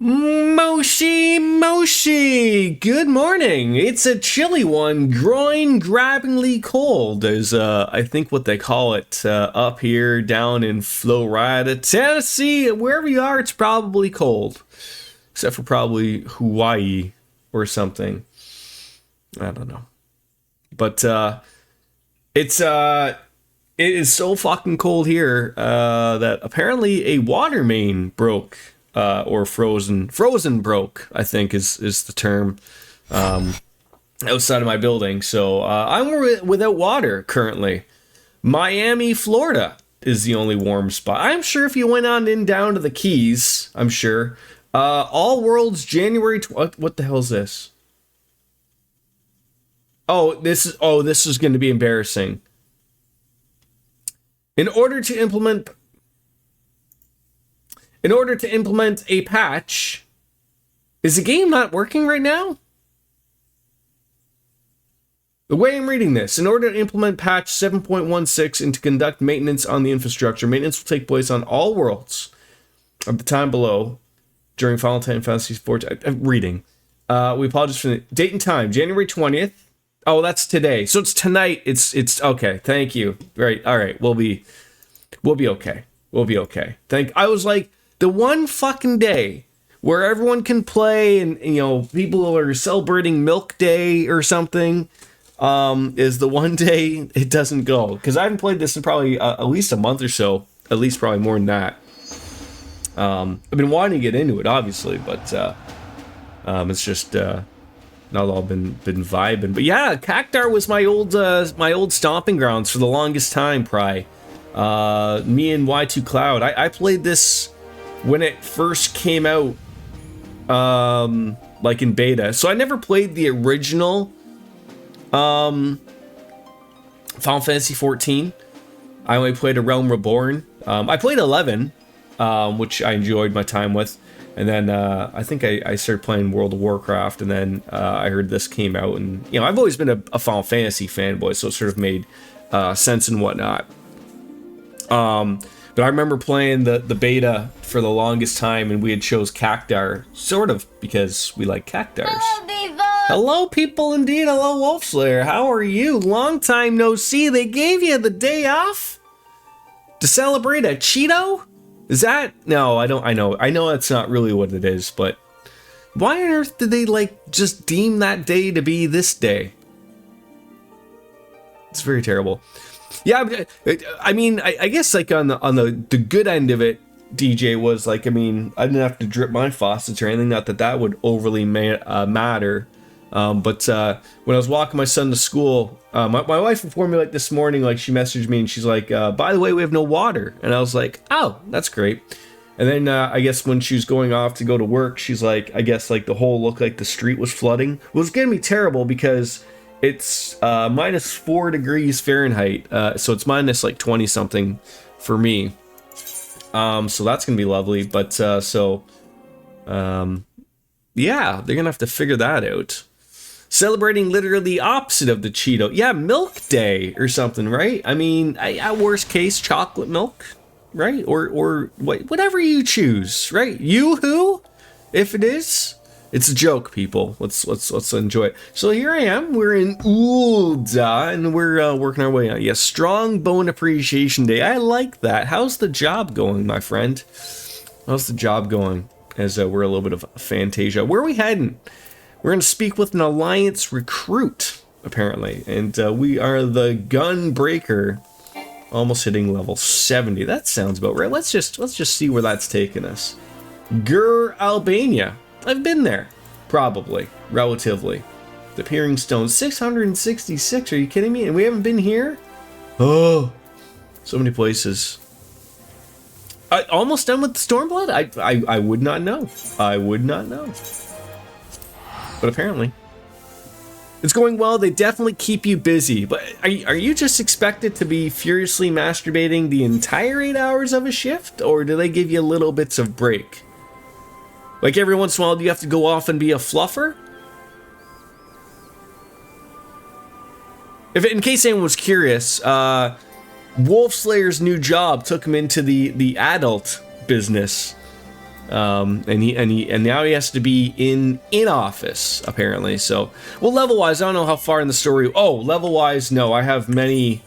Moshi, good morning. It's a chilly one, groin-grabbingly cold, is I think what they call it up here, down in Florida, Tennessee. Wherever you are, it's probably cold, except for probably Hawaii or something. I don't know, but it is so fucking cold here that apparently a water main broke. Or frozen broke, I think is the term, outside of my building. So I'm without water currently. Miami, Florida is the only warm spot. I'm sure if you went on in down to the Keys, I'm sure. All Worlds January. What the hell is this? This is going to be embarrassing. In order to implement a patch, is the game not working right now? The way I'm reading this, in order to implement patch 7.16 and to conduct maintenance on the infrastructure, maintenance will take place on all worlds of the time below during Final Fantasy XIV. I'm reading. We apologize for the date and time, January 20th. Oh, that's today. So it's tonight. It's okay. Thank you. Right. All right. We'll be okay. We'll be okay. I was like, the one fucking day where everyone can play and people are celebrating Milk Day or something is the one day it doesn't go. Because I haven't played this in probably at least a month or so. At least probably more than that. I've been wanting to get into it, obviously, but it's just not all been vibing. But yeah, Cactar was my old stomping grounds for the longest time, Pry. Me and Y2 Cloud. I played this when it first came out, like in beta. So I never played the original Final Fantasy 14. I only played A Realm Reborn. I played 11, which I enjoyed my time with. And then I think I started playing World of Warcraft, and then I heard this came out. And, I've always been a Final Fantasy fanboy, so it sort of made sense and whatnot. But I remember playing the beta for the longest time, and we had chose Cactar, sort of because we like Cactars. Hello, people, indeed. Hello, Wolfslayer. How are you? Long time no see. They gave you the day off to celebrate a Cheeto? Is that? No, I don't. I know that's not really what it is, but why on earth did they just deem that day to be this day? It's very terrible. Yeah, I mean, I guess on the good end of it, DJ was I didn't have to drip my faucets or anything. Not that would overly matter. But when I was walking my son to school, my wife informed me this morning, she messaged me and she's like, by the way, we have no water. And I was like, oh, that's great. And then I guess when she was going off to go to work, she's like, I guess the whole looked like the street was flooding. It was going to be terrible because it's minus 4 degrees Fahrenheit, so it's minus 20 something for me. So that's gonna be lovely. But yeah, they're gonna have to figure that out. Celebrating literally the opposite of the Cheeto. Yeah, Milk Day or something, right? I mean, at worst case, chocolate milk, right? Or whatever you choose, right? Yoo-hoo, if it is. It's a joke, people. Let's enjoy it. So here I am. We're in Ulda, and we're working our way out. Yes, Strong Bone Appreciation Day. I like that. How's the job going, my friend? How's the job going? As we're a little bit of Fantasia. Where are we heading? We're going to speak with an Alliance recruit, apparently. And we are the Gunbreaker. Almost hitting level 70. That sounds about right. Let's just see where that's taking us. Albania. I've been there, probably, relatively. The Peering Stone, 666. Are you kidding me? And we haven't been here? Oh, so many places. Almost done with the Stormblood? I would not know. I would not know. But apparently, it's going well. They definitely keep you busy. But are you just expected to be furiously masturbating the entire 8 hours of a shift, or do they give you little bits of break? Every once in a while, do you have to go off and be a fluffer? In case anyone was curious, Wolfslayer's new job took him into the adult business. And now he has to be in office apparently. So, well, level wise, I don't know how far in the story. Oh, level wise, no, I have many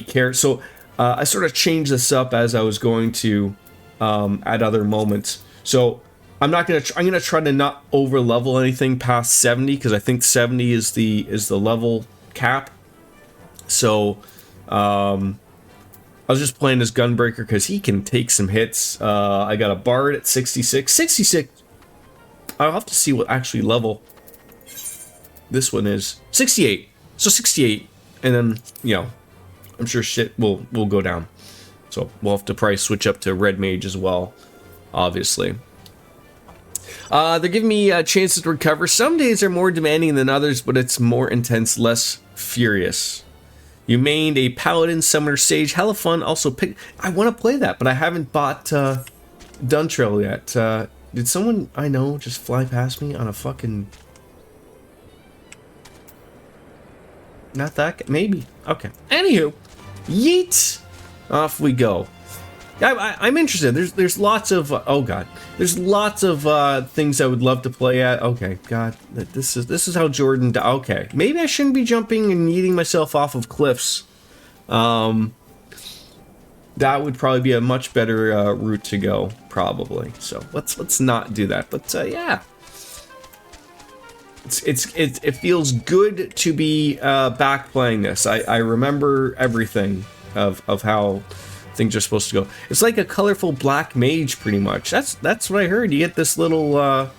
characters. So I sort of changed this up as I was going to at other moments. So I'm gonna try to not over level anything past 70 because I think 70 is the level cap. So I was just playing as Gunbreaker because he can take some hits. I got a Bard at 66. 66. I'll have to see what actually level this one is. 68. So 68, and then, you know, I'm sure shit will go down. So we'll have to probably switch up to Red Mage as well, obviously. They're giving me chances to recover. Some days are more demanding than others, but it's more intense, less furious. You mained a Paladin, Summoner, Sage. Hella fun. Also, I want to play that, but I haven't bought Duntrail yet. Did someone I know just fly past me on a fucking... Not that... Maybe. Okay. Anywho. Yeet! Off we go. I'm interested. There's lots of... oh, God. There's lots of things I would love to play at. Okay, God. This is how Jordan... Okay. Maybe I shouldn't be jumping and yeeting myself off of cliffs. That would probably be a much better route to go, probably. So let's not do that. But yeah. It feels good to be back playing this. I remember everything of how things are supposed to go. It's like a colorful black mage, pretty much. That's what I heard. You get this little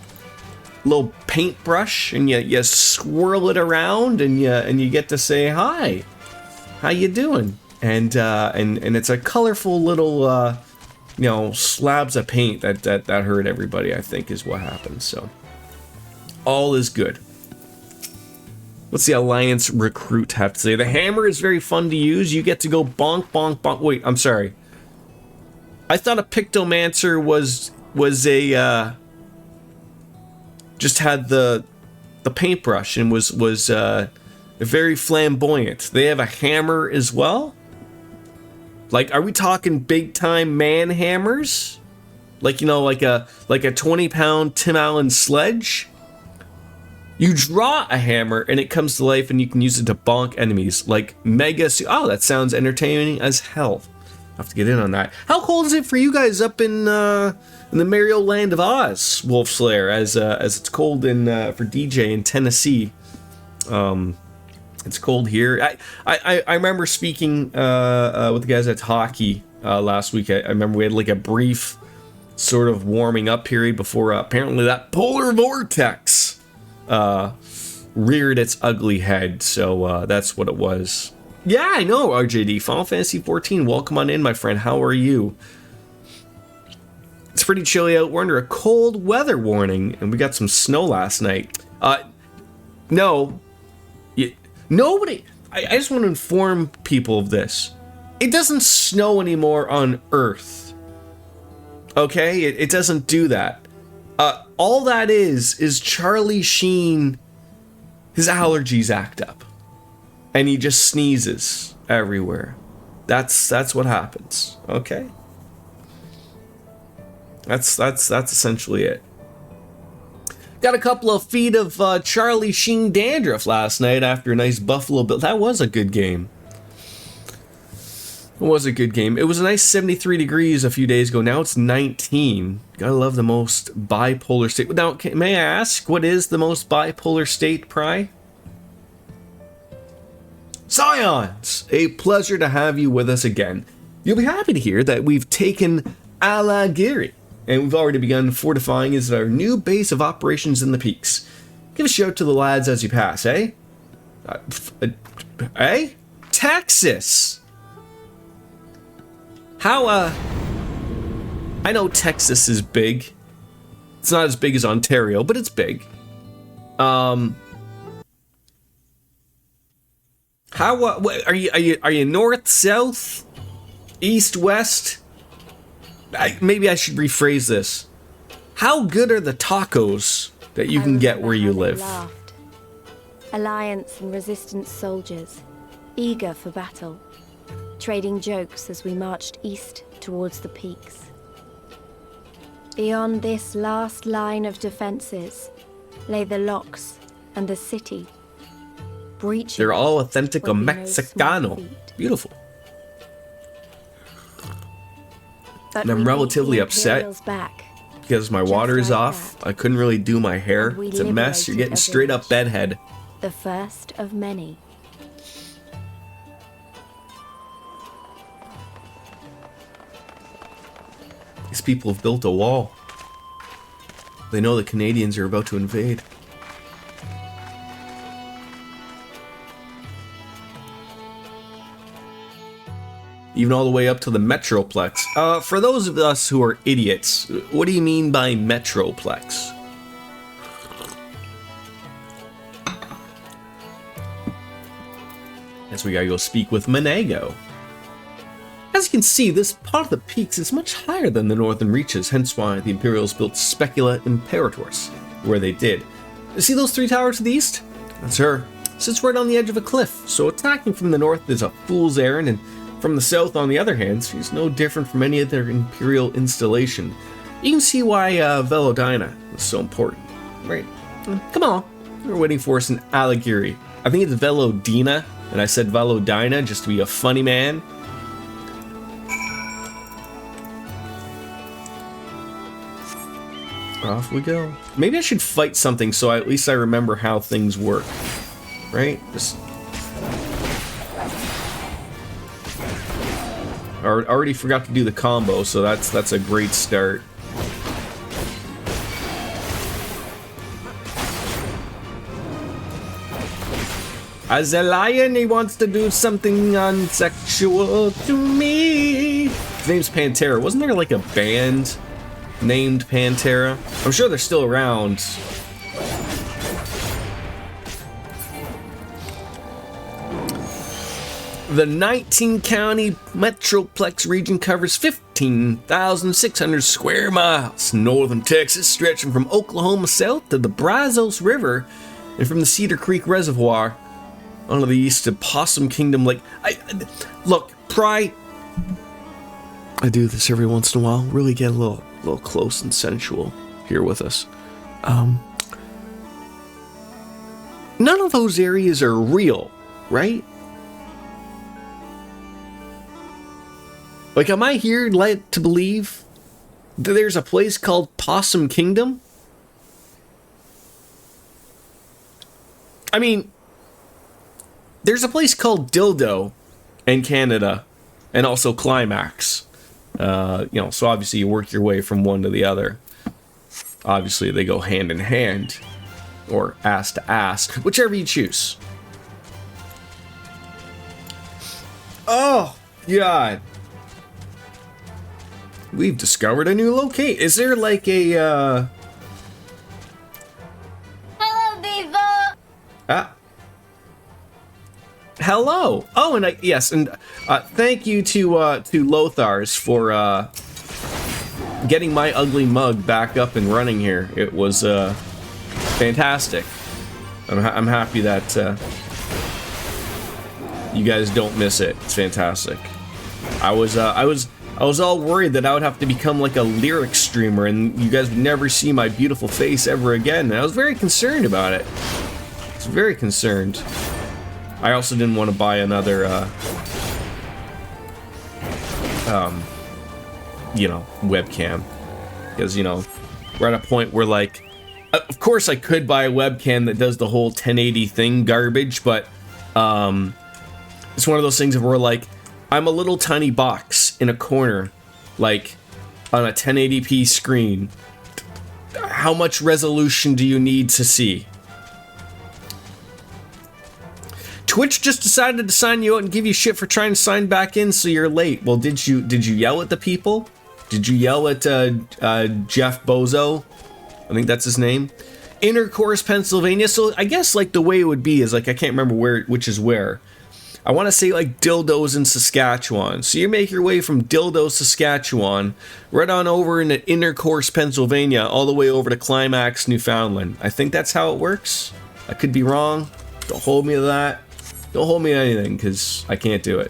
paintbrush, and you swirl it around, and you get to say hi, how you doing? And it's a colorful little slabs of paint that hurt everybody, I think, is what happened. So all is good. What's the Alliance recruit have to say? The hammer is very fun to use. You get to go bonk, bonk, bonk. Wait, I'm sorry. I thought a Pictomancer was a just had the paintbrush and was very flamboyant. They have a hammer as well. Like, are we talking big time man hammers? Like, you know, like a 20-pound Tim Allen sledge? You draw a hammer and it comes to life and you can use it to bonk enemies. Like mega... Oh, that sounds entertaining as hell. I'll have to get in on that. How cold is it for you guys up in the merry old land of Oz, Wolf Slayer, as it's cold for DJ in Tennessee? It's cold here. I remember speaking with the guys at hockey last week. I remember we had like a brief sort of warming up period before apparently that polar vortex reared its ugly head. So that's what it was. Yeah, I know, RJD. Final Fantasy 14. Welcome on in, my friend. How are you? It's pretty chilly out. We're under a cold weather warning, and we got some snow last night. No. Nobody... I just want to inform people of this. It doesn't snow anymore on Earth. Okay? It doesn't do that. All that is Charlie Sheen, his allergies act up. And he just sneezes everywhere. That's what happens. Okay? That's essentially it. Got a couple of feet of Charlie Sheen dandruff last night after a nice Buffalo Bill. That was a good game. It was a good game. It was a nice 73 degrees a few days ago. Now it's 19. Gotta love the most bipolar state. Now, may I ask, what is the most bipolar state, Pry? Scions! A pleasure to have you with us again. You'll be happy to hear that we've taken Alagiri, and we've already begun fortifying as our new base of operations in the peaks. Give a shout to the lads as you pass, eh? Texas! How, I know Texas is big. It's not as big as Ontario, but it's big. How, are you north, south, east, west? Maybe I should rephrase this. How good are the tacos that you can get where you live? Laughed. Alliance and resistance soldiers, eager for battle, trading jokes as we marched east towards the peaks. Beyond this last line of defenses lay the locks and the city. Breaching They're all authentic would be no Mexicano. small feat. Beautiful. But And I'm we beat relatively the upset Imperials back. because my Just water is like off. that. I couldn't really do my hair. And we It's a mess. You're liberated getting a straight up village. bedhead. The first of many. These people have built a wall. They know the Canadians are about to invade. Even all the way up to the Metroplex. For those of us who are idiots, what do you mean by Metroplex? Guess we gotta go speak with Monego. As you can see, this part of the peaks is much higher than the northern reaches, hence why the Imperials built Specula Imperators, where they did. See those three towers to the east? That's her. Sits right on the edge of a cliff, so attacking from the north is a fool's errand, and from the south, on the other hand, she's no different from any other Imperial installation. You can see why Velodina is so important, right? Come on, we're waiting for us in Alighieri. I think it's Velodina, and I said Velodina just to be a funny man. Off we go. Maybe I should fight something so at least I remember how things work. Right? Just... I already forgot to do the combo, so that's a great start. As a lion, he wants to do something unsexual to me. His name's Pantera. Wasn't there like a band named Pantera? I'm sure they're still around. The 19-county Metroplex region covers 15,600 square miles. Northern Texas, stretching from Oklahoma south to the Brazos River, and from the Cedar Creek Reservoir onto the east to Possum Kingdom Lake. Look, Pry. I do this every once in a while. Really get a little close and sensual here with us. None of those areas are real, right? Like, am I here led to believe that there's a place called Possum Kingdom? I mean, there's a place called Dildo in Canada, and also Climax. So obviously you work your way from one to the other. Obviously they go hand in hand, or ass to ass, whichever you choose. Oh, God. We've discovered a new location. Is there like a, Hello, Vivo! Hello! Oh, and thank you to Lothars for, getting my ugly mug back up and running here. It was, fantastic. I'm happy that, you guys don't miss it. It's fantastic. I was all worried that I would have to become like a lyric streamer and you guys would never see my beautiful face ever again. And I was very concerned about it. I was very concerned. I also didn't want to buy another, webcam. Because, we're at a point where, like, of course I could buy a webcam that does the whole 1080 thing garbage, but, it's one of those things where, like, I'm a little tiny box in a corner, like, on a 1080p screen. How much resolution do you need to see? Twitch just decided to sign you out and give you shit for trying to sign back in, so you're late. Well, did you yell at the people? Did you yell at Jeff Bozo? I think that's his name. Intercourse, Pennsylvania. So I guess like the way it would be is like I can't remember which is where. I want to say like Dildos in Saskatchewan. So you make your way from Dildos, Saskatchewan, right on over into Intercourse, Pennsylvania, all the way over to Climax, Newfoundland. I think that's how it works. I could be wrong. Don't hold me to that. Don't hold me to anything, because I can't do it.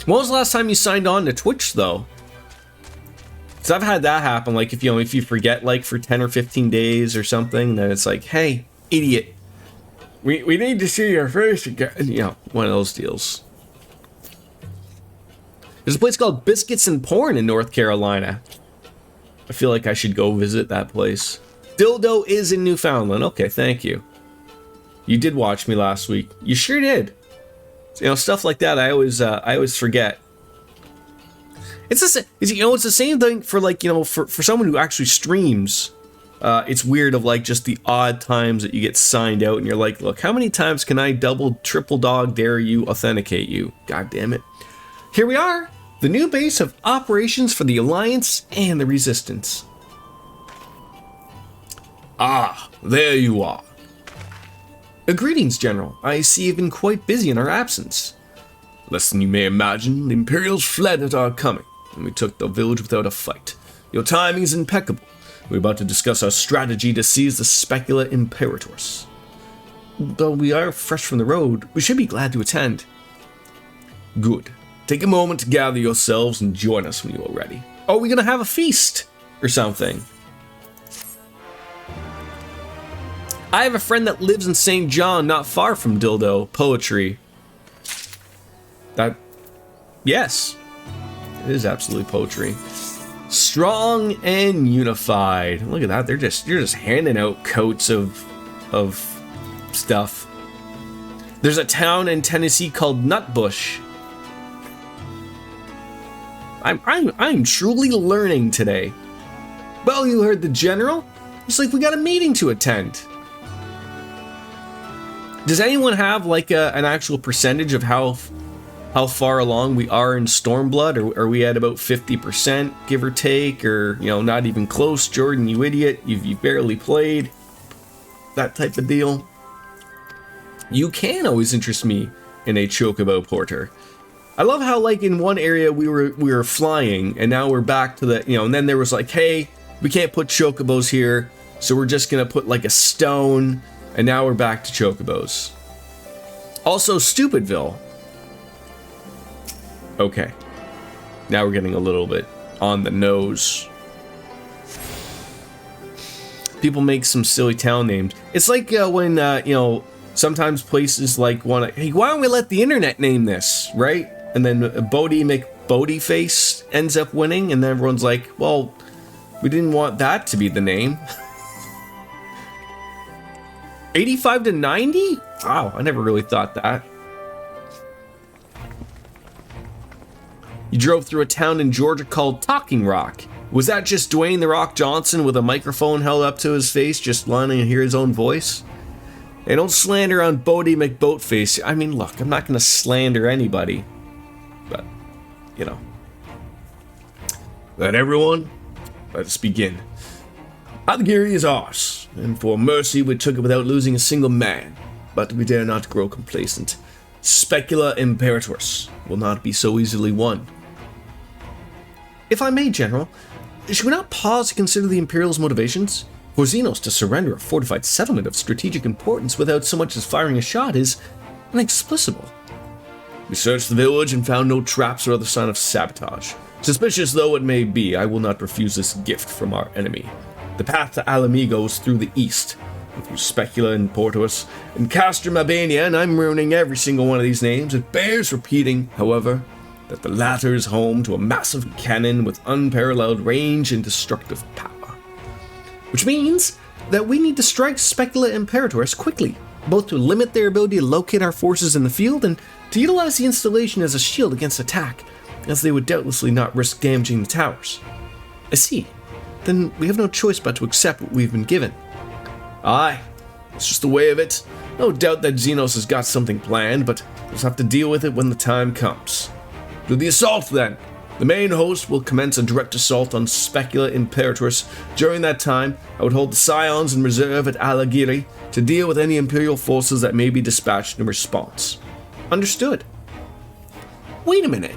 When was the last time you signed on to Twitch, though? So I've had that happen. Like if you forget like for 10 or 15 days or something, then it's like, hey, idiot, we need to see your face again. You know, one of those deals. There's a place called Biscuits and Porn in North Carolina. I feel like I should go visit that place. Dildo is in Newfoundland. Okay, thank you. You did watch me last week. You sure did. You know, stuff like that I always forget. It's the same thing for like, you know, for someone who actually streams. It's weird of like just the odd times that you get signed out and you're like, look, how many times can I double, triple dog dare you authenticate you? God damn it. Here we are, the new base of operations for the Alliance and the Resistance. Ah, there you are. Greetings, General. I see you've been quite busy in our absence. Less than you may imagine, the Imperials fled at our coming, and we took the village without a fight. Your timing is impeccable. We're about to discuss our strategy to seize the Specula Imperators. Though we are fresh from the road, we should be glad to attend. Good. Take a moment to gather yourselves and join us when you are ready. Are we gonna have a feast or something? I have a friend that lives in St. John, not far from Dildo. Poetry. Yes. It is absolutely poetry. Strong and unified. Look at that. You're just handing out coats of stuff. There's a town in Tennessee called Nutbush. I'm truly learning today. Well, you heard the general. It's like we got a meeting to attend. Does anyone have like an actual percentage of how far along we are in Stormblood? Or are we at about 50%, give or take? Or, you know, not even close? Jordan, you idiot. You've barely played. That type of deal. You can always interest me in a Chocobo Porter. I love how, like, in one area we were flying, and now we're back to the, you know, and then there was like, hey, we can't put Chocobos here, so we're just gonna put like a stone, and now we're back to Chocobos. Also, Stupidville. Okay. Now we're getting a little bit on the nose. People make some silly town names. It's like when, you know, sometimes places like want to, hey, why don't we let the internet name this, right? And then Bodie McBodieface ends up winning, and then everyone's like, well, we didn't want that to be the name. 85 to 90? Wow, I never really thought that. You drove through a town in Georgia called Talking Rock. Was that just Dwayne "The Rock" Johnson with a microphone held up to his face, just wanting to hear his own voice? Hey, don't slander on Bodie McBoatface. I mean, look, I'm not going to slander anybody. But, you know. Let everyone, let us begin. Algieri is ours, and for mercy we took it without losing a single man. But we dare not grow complacent. Specula Imperators will not be so easily won. If I may, General, should we not pause to consider the Imperials' motivations? For Xenos to surrender a fortified settlement of strategic importance without so much as firing a shot is inexplicable. We searched the village and found no traps or other sign of sabotage. Suspicious though it may be, I will not refuse this gift from our enemy. The path to Alamigo is through the east, and through Specula and Portus, and Castrum Albania, and I'm ruining every single one of these names. It bears repeating, however, that the latter is home to a massive cannon with unparalleled range and destructive power. Which means that we need to strike Specula Imperators quickly, both to limit their ability to locate our forces in the field and to utilize the installation as a shield against attack, as they would doubtlessly not risk damaging the towers. I see. Then we have no choice but to accept what we've been given. Aye, it's just the way of it. No doubt that Xenos has got something planned, but we'll have to deal with it when the time comes. To the assault, then! The main host will commence a direct assault on Specula Imperators. During that time, I would hold the Scions in reserve at Algieri to deal with any Imperial forces that may be dispatched in response. Understood. Wait a minute.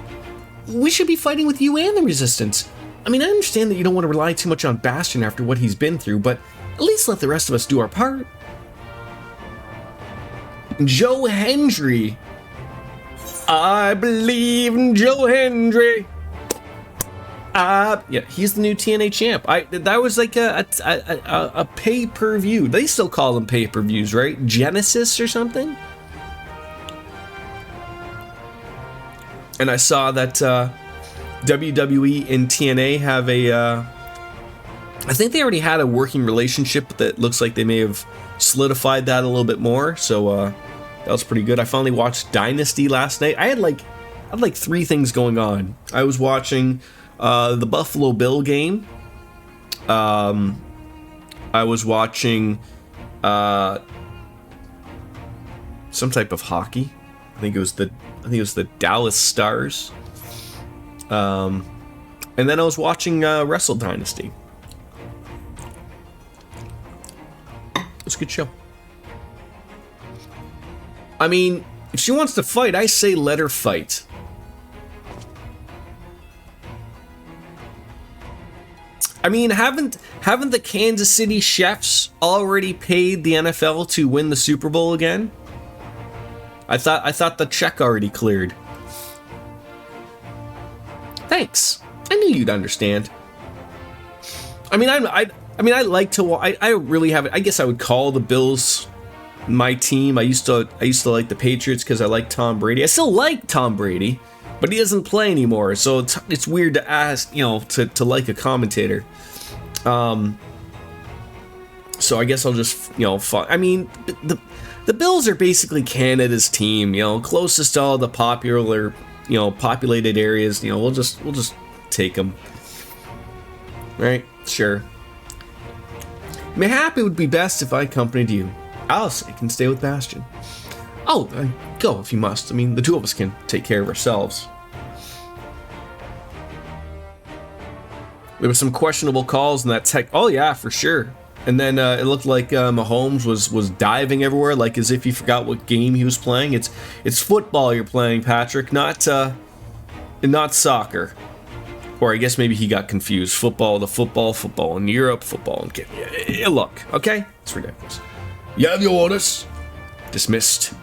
We should be fighting with you and the Resistance. I mean, I understand that you don't want to rely too much on Bastion after what he's been through, but at least let the rest of us do our part. Joe Hendry. I believe in Joe Hendry. Yeah, he's the new TNA champ. That was like a pay-per-view. They still call them pay-per-views, right? Genesis or something. And I saw that WWE and TNA have I think they already had a working relationship that looks like they may have solidified that a little bit more. So that was pretty good. I finally watched Dynasty last night. I had like 3 things going on. I was watching the Buffalo Bill game. I was watching some type of hockey. I think it was the Dallas Stars. And then I was watching Wrestle Dynasty. It's a good show. I mean, if she wants to fight, I say let her fight. I mean, haven't the Kansas City Chiefs already paid the NFL to win the Super Bowl again? I thought the check already cleared. Thanks. I knew you'd understand. I mean, I like to. I really have. I guess I would call the Bills my team. I used to like the Patriots because I like Tom Brady. I still like Tom Brady, but he doesn't play anymore. So it's weird to ask, to like a commentator. So I guess I'll just, I mean, the Bills are basically Canada's team, closest to all the popular, populated areas. We'll just take them. Right? Sure. Mayhap it would be best if I accompanied you. Alice, I can stay with Bastion. Oh, go if you must. I mean, the two of us can take care of ourselves. There was some questionable calls in that tech. Oh yeah, for sure. And then it looked like Mahomes was diving everywhere, like as if he forgot what game he was playing. It's football you're playing, Patrick, not soccer. Or I guess maybe he got confused. Football in Europe, football in Canada. Yeah, look, okay? It's ridiculous. You have your orders. Dismissed.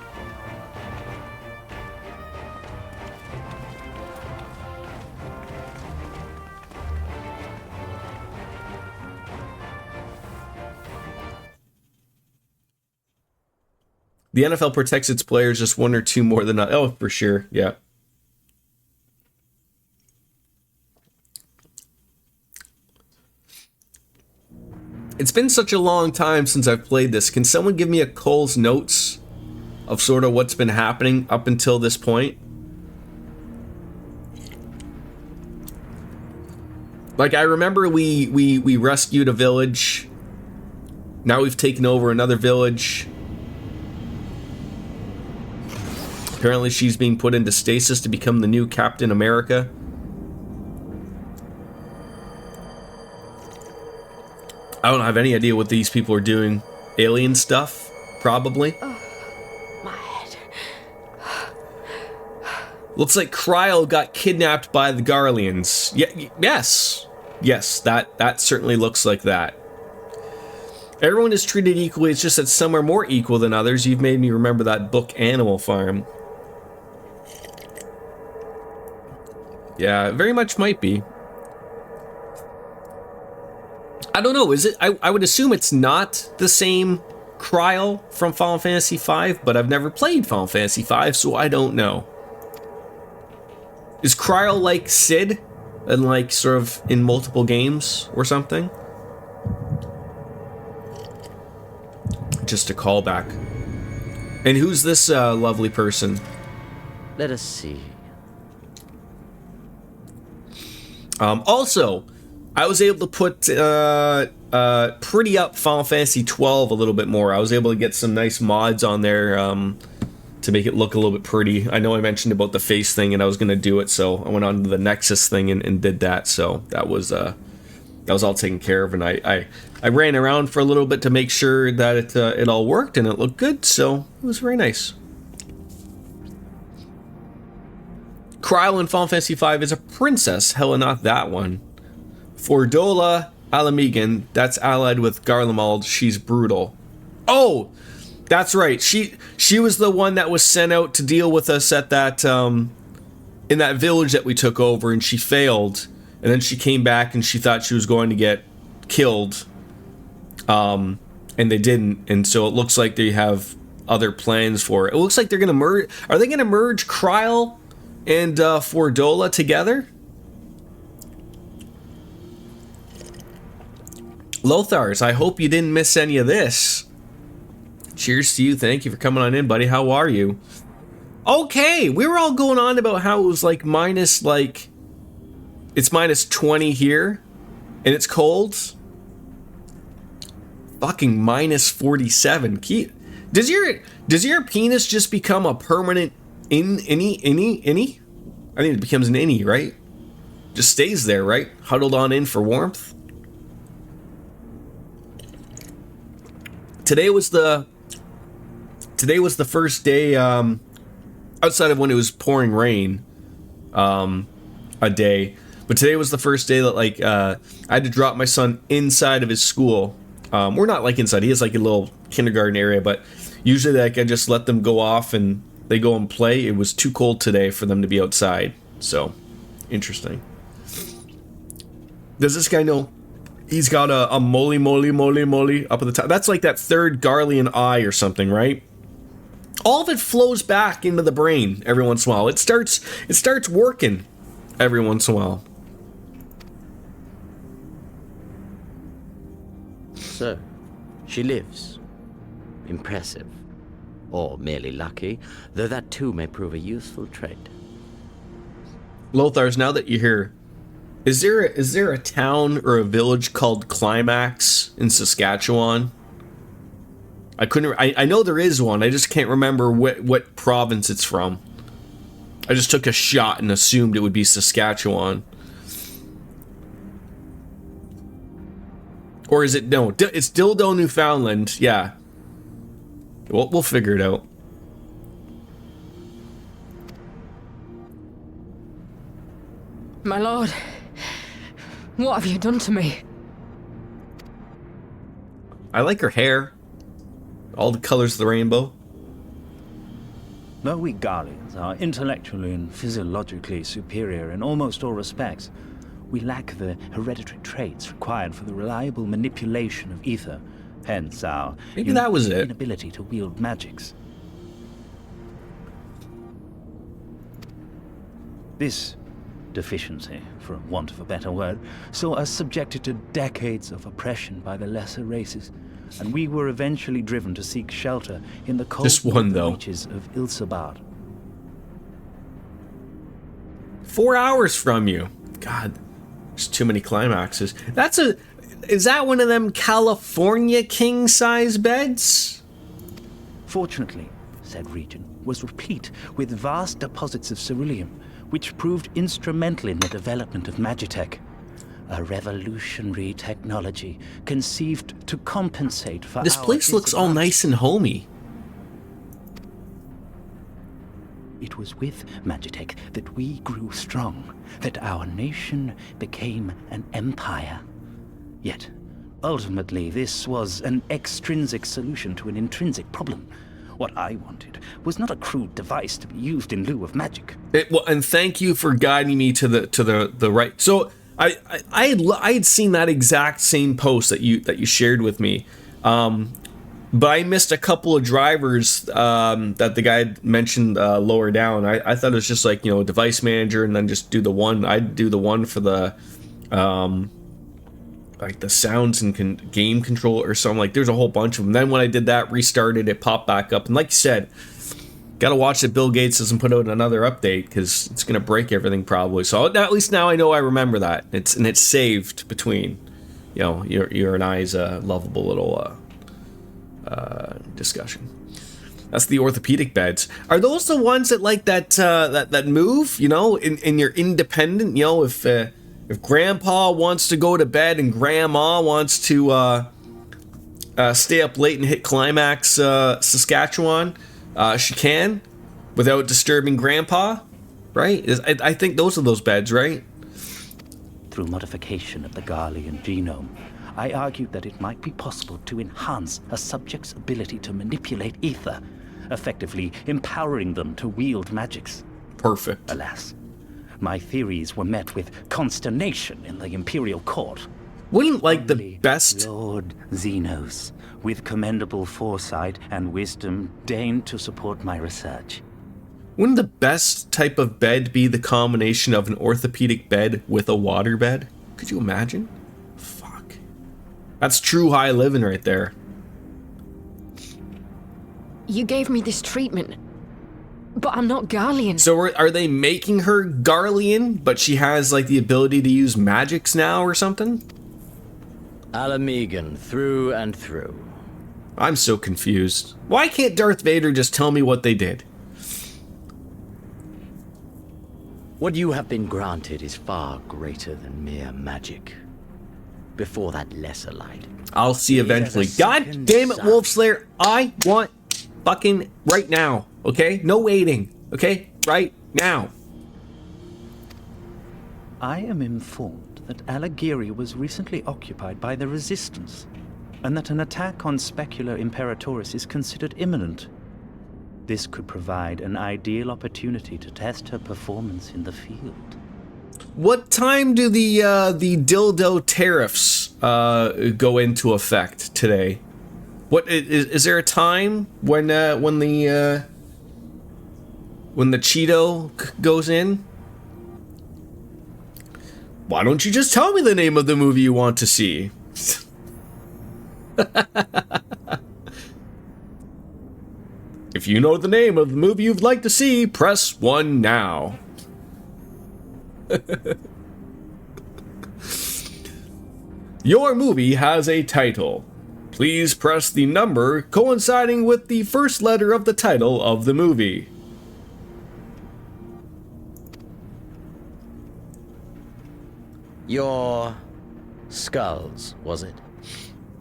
The NFL protects its players just 1 or 2 more than not. Oh, for sure. Yeah. It's been such a long time since I've played this. Can someone give me a Cole's notes of sort of what's been happening up until this point? Like, I remember we rescued a village. Now we've taken over another village. Apparently she's being put into stasis to become the new Captain America. I don't have any idea what these people are doing. Alien stuff? Probably. Oh, my head. Looks like Cryo got kidnapped by the Garleans. Yes. Yes, that certainly looks like that. Everyone is treated equally, it's just that some are more equal than others. You've made me remember that book, Animal Farm. Yeah, very much might be. I don't know, is it? I would assume it's not the same Cryo from Final Fantasy V, but I've never played Final Fantasy V, so I don't know. Is Cryo like Sid? And like sort of in multiple games or something? Just a callback. And who's this lovely person? Let us see. Also, I was able to put pretty up Final Fantasy XII a little bit more. I was able to get some nice mods on there to make it look a little bit pretty. I know I mentioned about the face thing and I was going to do it, so I went on to the Nexus thing and did that. So that was all taken care of, and I ran around for a little bit to make sure that it all worked and it looked good. So it was very nice. Cryo in Final Fantasy V is a princess. Hella, not that one. Fordola Alamigan, that's allied with Garlemald. She's brutal. Oh, that's right. She was the one that was sent out to deal with us at that in that village that we took over, and she failed. and then she came back and she thought she was going to get killed, and they didn't, and so it looks like they have other plans for it. It looks like they're gonna merge. Are they gonna merge Kryl and Fordola together? Lothars, I hope you didn't miss any of this. Cheers to you. Thank you for coming on in, buddy. How are you? Okay, we were all going on about how it was like minus, like, it's minus 20 here, and it's cold. Fucking minus 47. Does your penis just become a permanent innie? I think it becomes an innie, right? Just stays there, right? Huddled on in for warmth. Today was the first day, outside of when it was pouring rain, a day. But today was the first day that, like, I had to drop my son inside of his school. We're not like inside. He has like a little kindergarten area, but usually like I just let them go off and they go and play. It was too cold today for them to be outside. So, interesting. Does this guy know he's got a moly up at the top? That's like that third Garlean eye or something, right? All of it flows back into the brain every once in a while. It starts working every once in a while. So, she lives. Impressive. Or merely lucky, though that too may prove a useful trait. Lothars, now that you're here, is there a town or a village called Climax in Saskatchewan? I know there is one. I just can't remember what province it's from. I just took a shot and assumed it would be Saskatchewan. Or is it, no, it's Dildo, Newfoundland. Yeah. We'll figure it out. My lord, what have you done to me? I like her hair. All the colors of the rainbow. Though we Garleans are intellectually and physiologically superior in almost all respects, we lack the hereditary traits required for the reliable manipulation of ether, hence our Maybe that was it. inability to wield magics. This deficiency, for want of a better word, saw us subjected to decades of oppression by the lesser races, and we were eventually driven to seek shelter in the cold reaches of Ilsabard. 4 hours from you. God, there's too many climaxes. Is that one of them California king-size beds? Fortunately, said region was replete with vast deposits of ceruleum, which proved instrumental in the development of Magitech, a revolutionary technology conceived to compensate for this place looks all nice and homey. It was with Magitech that we grew strong, that our nation became an empire. Yet, ultimately, this was an extrinsic solution to an intrinsic problem. What I wanted was not a crude device to be used in lieu of magic. And thank you for guiding me to the right. So I had seen that exact same post that you shared with me, but I missed a couple of drivers that the guy had mentioned lower down. I thought it was just like, device manager and then just do the one. I'd do the one for the like the sounds and game control or something. Like there's a whole bunch of them. Then when I did that, restarted, it popped back up. And like you said, gotta watch that Bill Gates doesn't put out another update because it's gonna break everything probably. So at least now I know I remember that. It's saved between, your and I's lovable little discussion. That's the orthopedic beds. Are those the ones that like that move? In your independent. If Grandpa wants to go to bed and Grandma wants to stay up late and hit Climax Saskatchewan, she can without disturbing Grandpa, right? I think those are those beds, right? Through modification of the Garlean genome, I argued that it might be possible to enhance a subject's ability to manipulate ether, effectively empowering them to wield magics. Perfect. Alas, my theories were met with consternation in the Imperial Court. Wouldn't like the Only best. Lord Xenos, with commendable foresight and wisdom, deigned to support my research. Wouldn't the best type of bed be the combination of an orthopedic bed with a water bed? Could you imagine? Fuck. That's true high living right there. You gave me this treatment, but I'm not Garlean. So are they making her Garlean, but she has like the ability to use magics now or something? Alamegan, through and through. I'm so confused. Why can't Darth Vader just tell me what they did? What you have been granted is far greater than mere magic. Before that lesser light. I'll see eventually. God damn it, Wolfslayer. I want fucking right now. Okay? No waiting. Okay? Right now. I am informed that Alagiri was recently occupied by the Resistance, and that an attack on Specular Imperatoris is considered imminent. This could provide an ideal opportunity to test her performance in the field. What time do the dildo tariffs go into effect today? What is there a time when the Cheeto goes in? Why don't you just tell me the name of the movie you want to see? If you know the name of the movie you'd like to see, press 1 now. Your movie has a title. Please press the number coinciding with the first letter of the title of the movie. Your skulls, was it?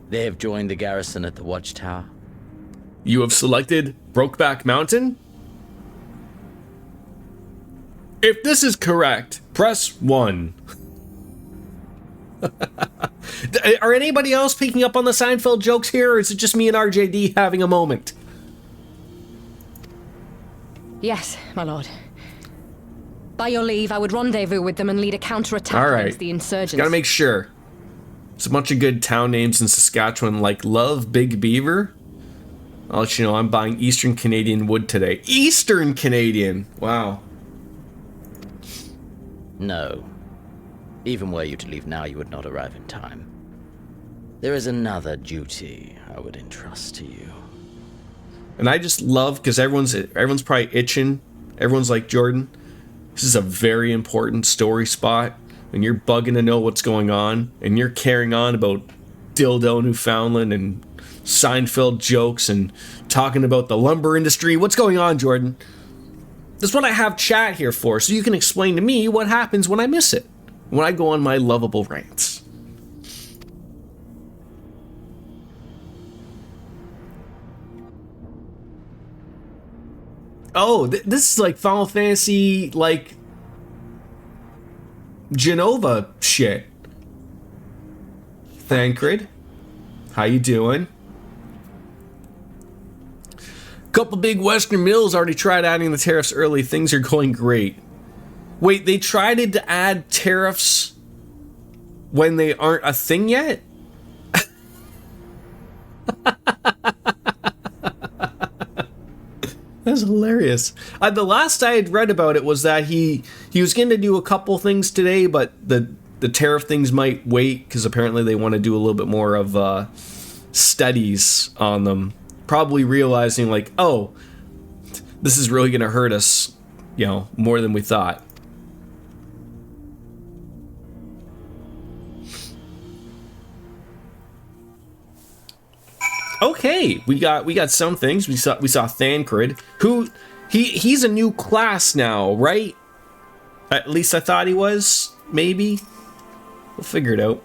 They have joined the garrison at the watchtower. You have selected Brokeback Mountain? If this is correct, press 1. Are anybody else picking up on the Seinfeld jokes here, or is it just me and RJD having a moment? Yes, my lord. By your leave, I would rendezvous with them and lead a counterattack All right. against the insurgents. Gotta make sure. There's a bunch of good town names in Saskatchewan, like Love Big Beaver. I'll let you know I'm buying Eastern Canadian wood today. Eastern Canadian! Wow. No. Even were you to leave now, you would not arrive in time. There is another duty I would entrust to you. And I just love, because everyone's probably itching. Everyone's like, Jordan, this is a very important story spot, and you're bugging to know what's going on, and you're carrying on about Dildo Newfoundland and Seinfeld jokes and talking about the lumber industry. What's going on, Jordan? That's what I have chat here for, so you can explain to me what happens when I miss it, when I go on my lovable rants. Oh, this is like Final Fantasy, like, Genova shit. Thancred, how you doing? Couple big Western mills already tried adding the tariffs early. Things are going great. Wait, they tried to add tariffs when they aren't a thing yet? That's hilarious. The last I had read about it was that he was going to do a couple things today, but the tariff things might wait because apparently they want to do a little bit more of studies on them. Probably realizing like, oh, this is really going to hurt us, you know, more than we thought. Okay, we got some things. We saw Thancred, who he's a new class now, right? At least I thought he was, maybe. We'll figure it out.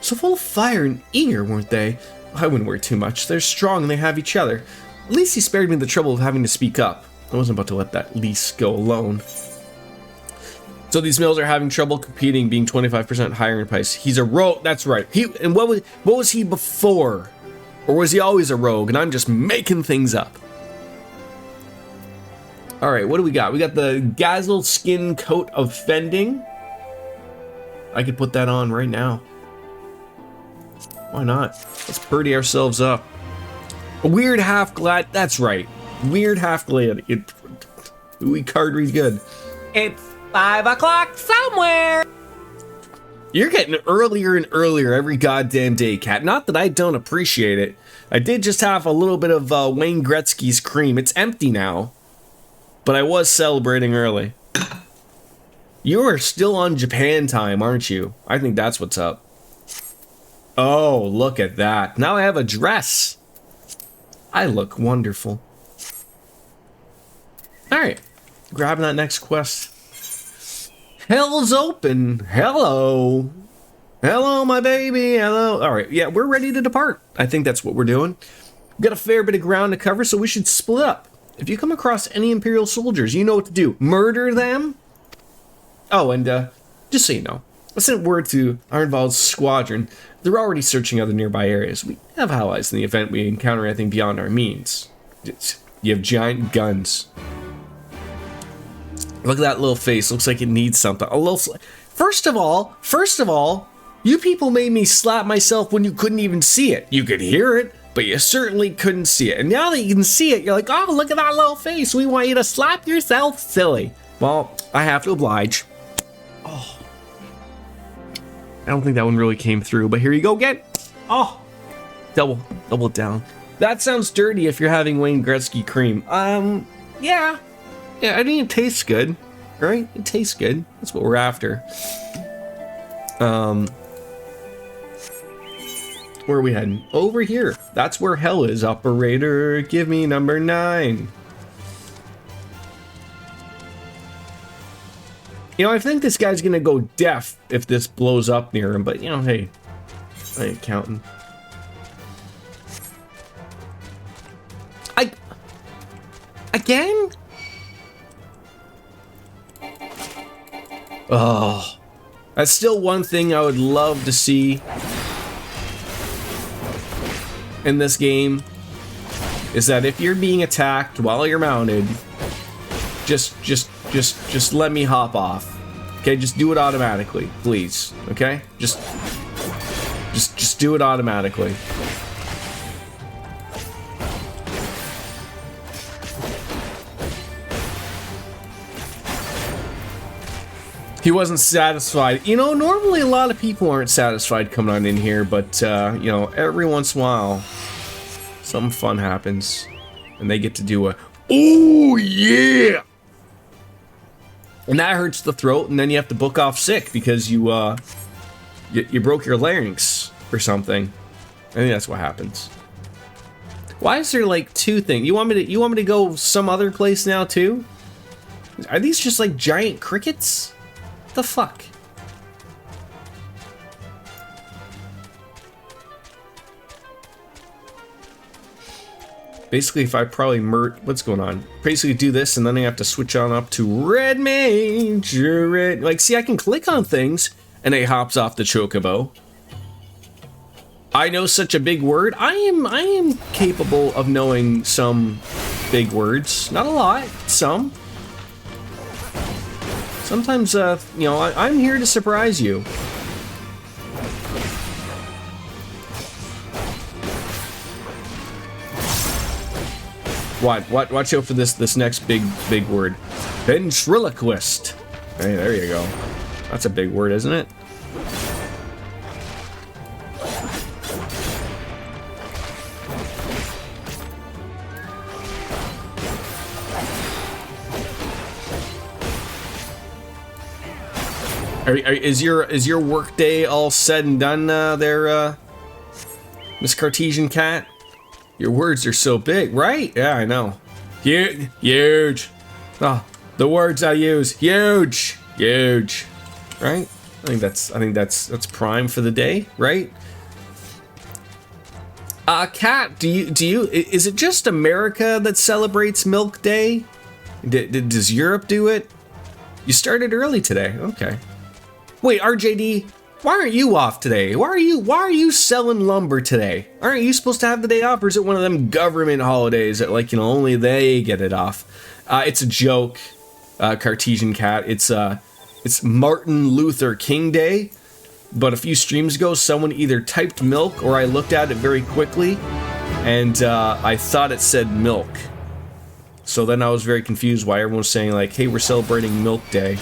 So full of fire and eager, weren't they? I wouldn't worry too much. They're strong and they have each other. At least he spared me the trouble of having to speak up. I wasn't about to let that lease go alone. So these mills are having trouble competing, being 25% higher in price. He's a rogue. That's right. And what was he before? Or was he always a rogue and I'm just making things up? All right, what do we got? We got the Gazel Skin Coat of Fending. I could put that on right now. Why not? Let's purdy ourselves up. A weird half glad. That's right. Weird half glad. We card read good. It's 5 o'clock somewhere. You're getting earlier and earlier every goddamn day, Cat. Not that I don't appreciate it. I did just have a little bit of Wayne Gretzky's cream. It's empty now. But I was celebrating early. You are still on Japan time, aren't you? I think that's what's up. Oh, look at that. Now I have a dress. I look wonderful. Alright. Grabbing that next quest. Hell's open. Hello. Hello, my baby. Hello. Alright, yeah, we're ready to depart. I think that's what we're doing. We've got a fair bit of ground to cover, so we should split up. If you come across any Imperial soldiers, you know what to do. Murder them. Oh, and just so you know, I sent word to Arnvald's squadron. They're already searching other nearby areas. We have allies in the event we encounter anything beyond our means. You have giant guns. Look at that little face. Looks like it needs something. A little. First of all, you people made me slap myself when you couldn't even see it. You could hear it, but you certainly couldn't see it. And now that you can see it, you're like, oh, look at that little face. We want you to slap yourself silly. Well, I have to oblige. Oh. I don't think that one really came through, but here you go again. Oh. Double it down. That sounds dirty if you're having Wayne Gretzky cream. Yeah. Yeah, I mean, it tastes good, right? It tastes good. That's what we're after. Where are we heading? Over here. That's where hell is. Operator, give me number 9. You know, I think this guy's gonna go deaf if this blows up near him, but you know, hey, I ain't counting. Again? Oh, that's still one thing I would love to see in this game, is that if you're being attacked while you're mounted, just let me hop off. Okay, just do it automatically, please. Okay, just do it automatically. He wasn't satisfied. You know, normally a lot of people aren't satisfied coming on in here, but, you know, every once in a while, something fun happens, and they get to do a, oh, yeah! And that hurts the throat, and then you have to book off sick because you broke your larynx or something. I think that's what happens. Why is there, like, 2 things? You want me to go some other place now, too? Are these just, like, giant crickets? The fuck? Basically, if I probably what's going on? Basically do this, and then I have to switch on up to Red Mage. Like, see, I can click on things, and it hops off the Chocobo. I know such a big word. I am capable of knowing some big words. Not a lot, some. Sometimes, you know, I'm here to surprise you. Watch out for this next big word. Ventriloquist. Hey, there you go. That's a big word, isn't it? Is your work day all said and done there, Miss Cartesian Cat? Your words are so big, right? Yeah, I know. Huge. Oh, the words I use, huge, right? I think that's prime for the day, right? Cat, is it just America that celebrates Milk Day? Does Europe do it? You started early today. Okay. Wait, RJD, why aren't you off today? Why are you selling lumber today? Aren't you supposed to have the day off, or is it one of them government holidays that, like, you know, only they get it off? It's a joke, Cartesian Cat. It's Martin Luther King Day, but a few streams ago, someone either typed milk or I looked at it very quickly, and I thought it said milk. So then I was very confused why everyone was saying, like, hey, we're celebrating Milk Day.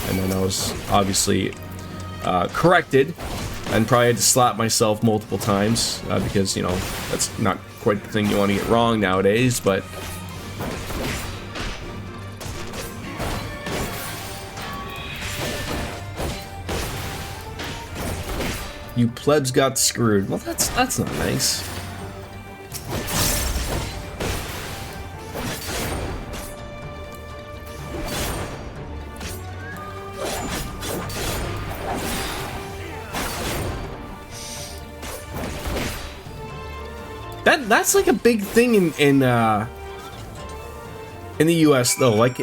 And then I was obviously corrected and probably had to slap myself multiple times because, you know, that's not quite the thing you want to get wrong nowadays, but... You plebs got screwed. Well, that's not nice. That's like a big thing in the U.S. though. Like,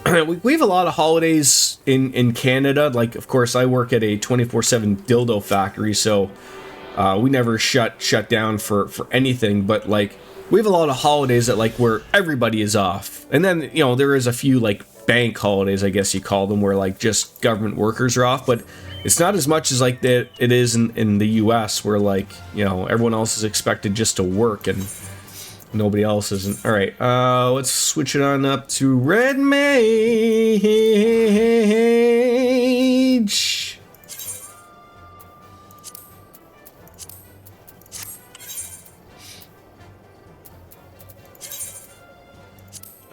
we have a lot of holidays in Canada. Like, of course, I work at a 24/7 dildo factory, so we never shut down for anything. But like, we have a lot of holidays that like where everybody is off, and then you know there is a few like bank holidays, I guess you call them, where like just government workers are off, but it's not as much as like that it is in the US, where like, you know, everyone else is expected just to work and nobody else isn't. All right, let's switch it on up to Red Mage.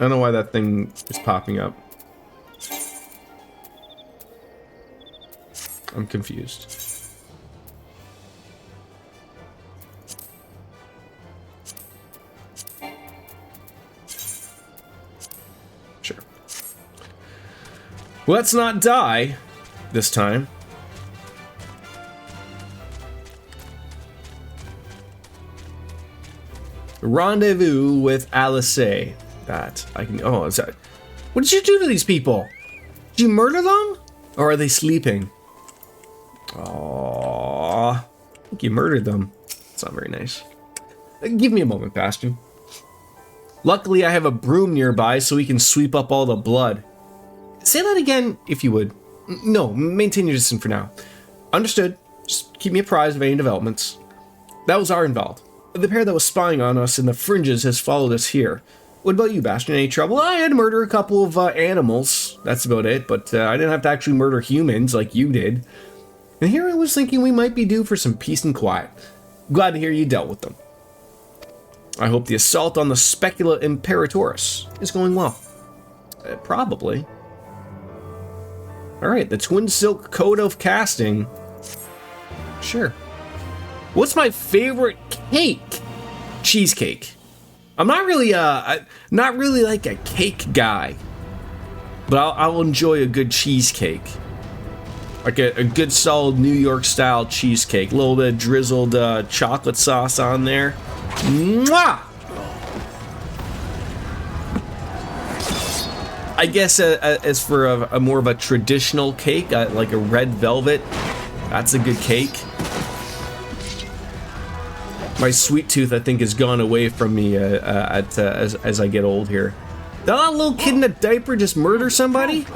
I don't know why that thing is popping up. I'm confused. Sure. Let's not die this time. Rendezvous with Alice. That I can. Oh, is that? What did you do to these people? Did you murder them? Or are they sleeping? Aww. I think you murdered them. That's not very nice. Give me a moment, Bastion. Luckily, I have a broom nearby so we can sweep up all the blood. Say that again, if you would. No, maintain your distance for now. Understood. Just keep me apprised of any developments. That was Arnvald. The pair that was spying on us in the fringes has followed us here. What about you, Bastion? Any trouble? I had to murder a couple of animals. That's about it, but I didn't have to actually murder humans like you did. And here I was thinking we might be due for some peace and quiet. Glad to hear you dealt with them. I hope the assault on the Specula Imperatoris is going well. Probably. Alright, the Twin Silk Code of Casting. Sure. What's my favorite cake? Cheesecake. I'm not really like a cake guy, but I'll enjoy a good cheesecake. Like a good solid New York style cheesecake. A little bit of drizzled chocolate sauce on there. Mwah! I guess as for a more of a traditional cake, like a red velvet, that's a good cake. My sweet tooth, I think, has gone away from me as I get old here. Did that little kid in a diaper just murder somebody?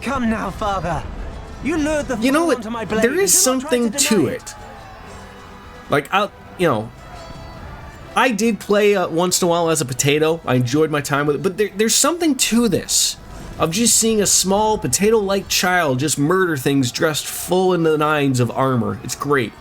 Come now, father. You lured the You know fool what? onto my blade. There is and do not try something to deny it. Like, I did play once in a while as a potato. I enjoyed my time with it, but there's something to this. Of just seeing a small potato-like child just murder things dressed full in the nines of armor. It's great.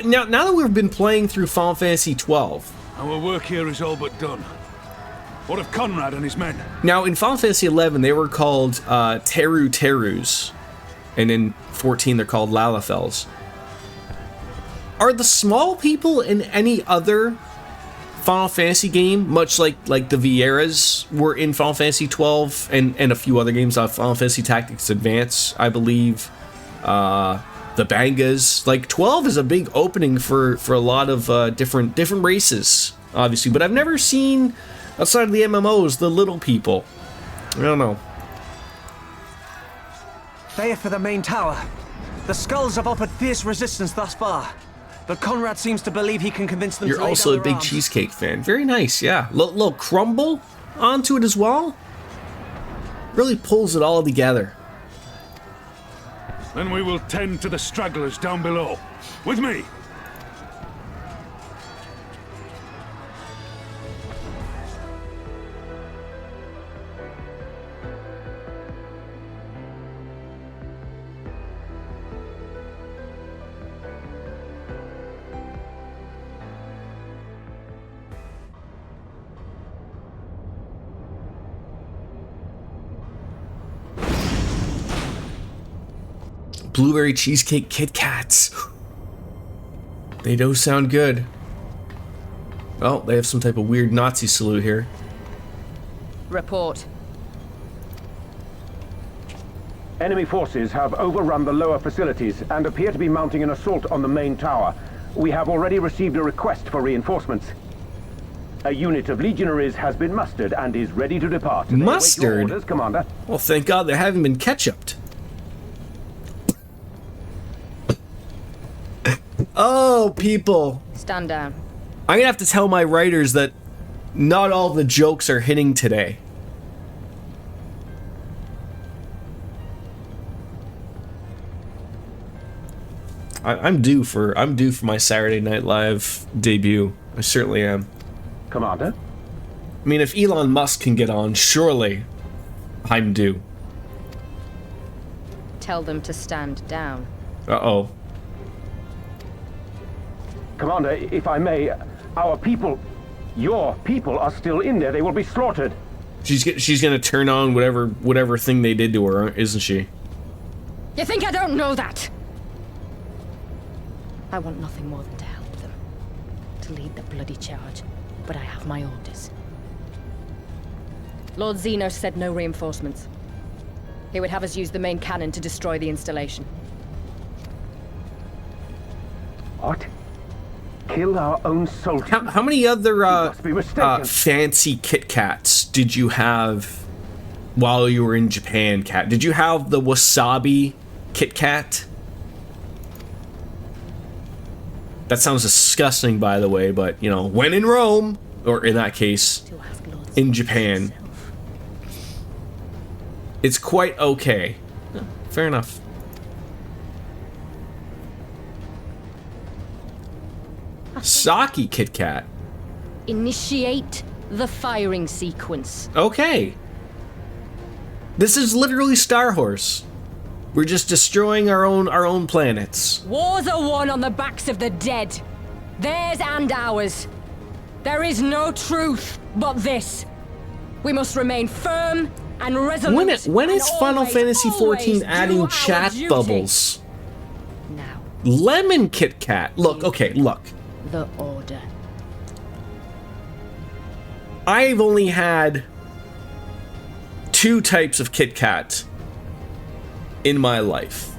Now that we've been playing through Final Fantasy XII, our work here is all but done. What of Conrad and his men? Now in Final Fantasy XI they were called Teru Terus, and in 14 they're called Lalafels. Are the small people in any other Final Fantasy game, much like the Vieras were in Final Fantasy XII and a few other games, Final Fantasy Tactics Advance, I believe, the Bangas. Like 12 is a big opening for a lot of different races, obviously, but I've never seen Outside of the MMOs, the little people. I don't know. They are for the main tower. The skulls have offered fierce resistance thus far, but Conrad seems to believe he can convince them You're to lay also down a their big arms. cheesecake fan. Very nice, yeah. Little crumble onto it as well. Really pulls it all together. Then we will tend to the stragglers down below. With me! Blueberry cheesecake Kit Kats. They do sound good. Oh, they have some type of weird Nazi salute here. Report. Enemy forces have overrun the lower facilities and appear to be mounting an assault on the main tower. We have already received a request for reinforcements. A unit of legionaries has been mustered and is ready to depart. They await your Mustered? orders, Commander. Well, thank God they haven't been ketchuped. Oh, people. Stand down. I'm gonna have to tell my writers that not all the jokes are hitting today. I'm due for my Saturday Night Live debut. I certainly am. Commander? I mean, if Elon Musk can get on, surely I'm due. Tell them to stand down. Uh-oh. Commander, if I may, our people, your people are still in there. They will be slaughtered. She's gonna turn on whatever thing they did to her, isn't she? You think I don't know that? I want nothing more than to help them. To lead the bloody charge. But I have my orders. Lord Zeno said no reinforcements. He would have us use the main cannon to destroy the installation. What? Kill our own soldiers? How many other must be mistaken. fancy Kit Kats did you have while you were in Japan, Kat? Did you have the wasabi Kit Kat? That sounds disgusting, by the way, but, you know, when in Rome, or in that case, in Japan, it's quite okay. Fair enough. Saki Kit Kat. Initiate the firing sequence. Okay. This is literally Star Horse. We're just destroying our own planets. Wars are won on the backs of the dead. Theirs and ours. There is no truth but this. We must remain firm and resolute. When is and Final always, Fantasy always XIV do adding our chat duty. bubbles? Now, Lemon Kit Kat. Look, okay, look. the order. I've only had 2 types of Kit Kat in my life.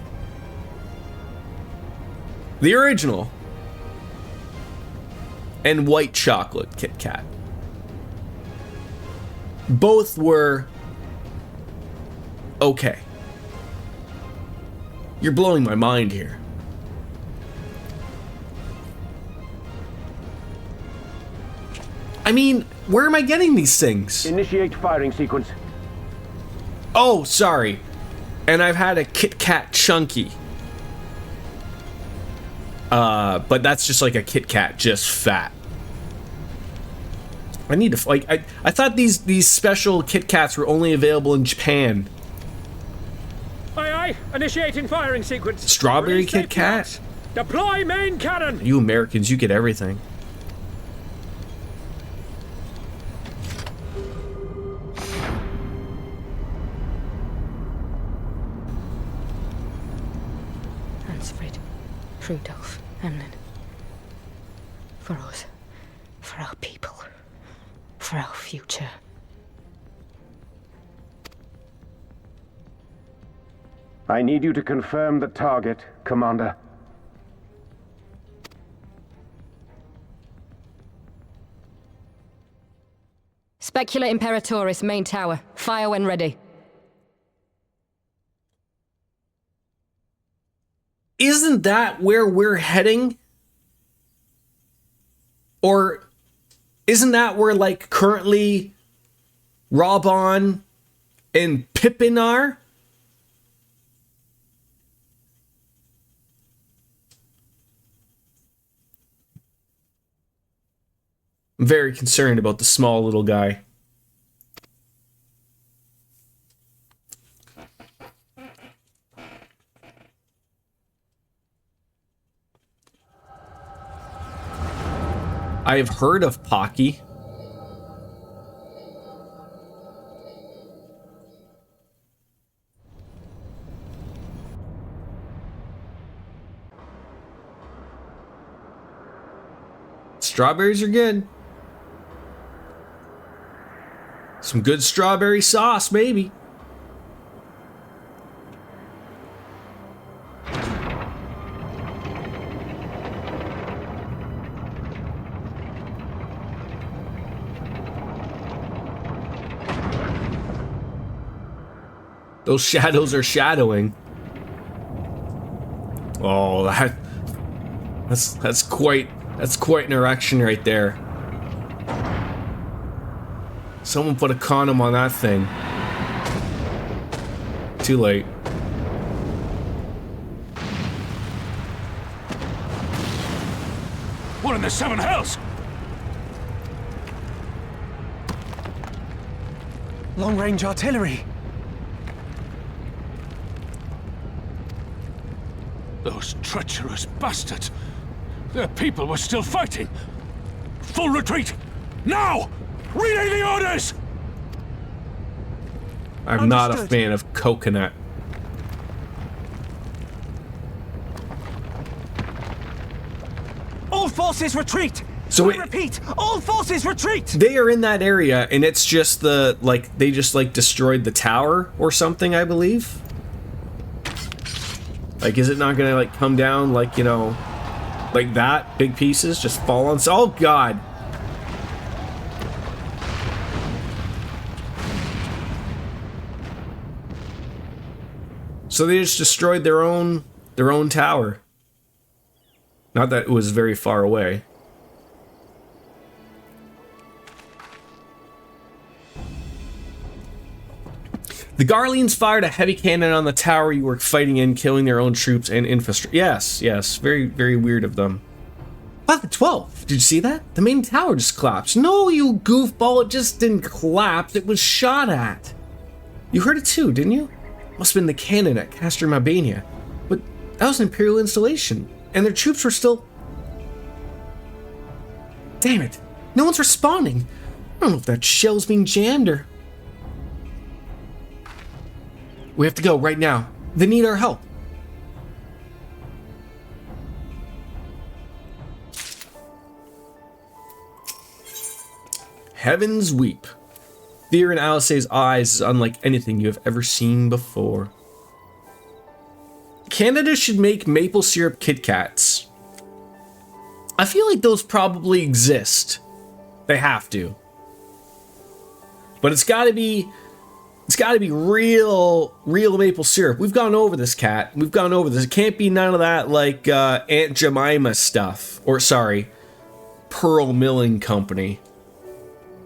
The original and white chocolate Kit Kat. Both were okay. You're blowing my mind here. I mean, where am I getting these things? Initiate firing sequence. Oh, sorry. And I've had a Kit Kat Chunky. But that's just like a Kit Kat, just fat. I need to, like, I thought these special Kit Kats were only available in Japan. Aye, aye. Initiating firing sequence. Strawberry Release Kit safety Kat? valves. Deploy main cannon. You Americans, you get everything. Hansfrid, Rudolph, Emlyn. For us. For our people. For our future. I need you to confirm the target, Commander. Specula Imperatoris, main tower. Fire when ready. Isn't that where we're heading? Or isn't that where, like, currently Raubahn and Pippin are? I'm very concerned about the small little guy. I have heard of Pocky. Strawberries are good. Some good strawberry sauce, maybe. Those shadows are shadowing. Oh, that's quite an erection right there. Someone put a condom on that thing. Too late. What in the seven hells? Long-range artillery. Those treacherous bastards. Their people were still fighting. Full retreat! Now! Relay the orders! I'm not a fan of coconut. All forces retreat! So I repeat, all forces retreat! They are in that area, and it's just the, like, they just, like, destroyed the tower or something, I believe. Like, is it not gonna, like, come down, like, you know, like that? Big pieces just fall on... Oh, God! So they just destroyed their own tower. Not that it was very far away. The Garleans fired a heavy cannon on the tower you were fighting in, killing their own troops and infrastructure. Yes, yes. Very, very weird of them. Wow, the 12. Did you see that? The main tower just collapsed. No, you goofball. It just didn't collapse. It was shot at. You heard it too, didn't you? Must have been the cannon at Castor Mabania. But that was an Imperial installation. And their troops were still... Damn it. No one's responding. I don't know if that shell's being jammed or... We have to go right now. They need our help. Heavens weep. Fear in Alisaie's eyes is unlike anything you have ever seen before. Canada should make maple syrup Kit Kats. I feel like those probably exist. They have to. But it's gotta be real maple syrup. We've gone over this, Cat. We've gone over this. It can't be none of that, like, Aunt Jemima stuff. Or, sorry, Pearl Milling Company.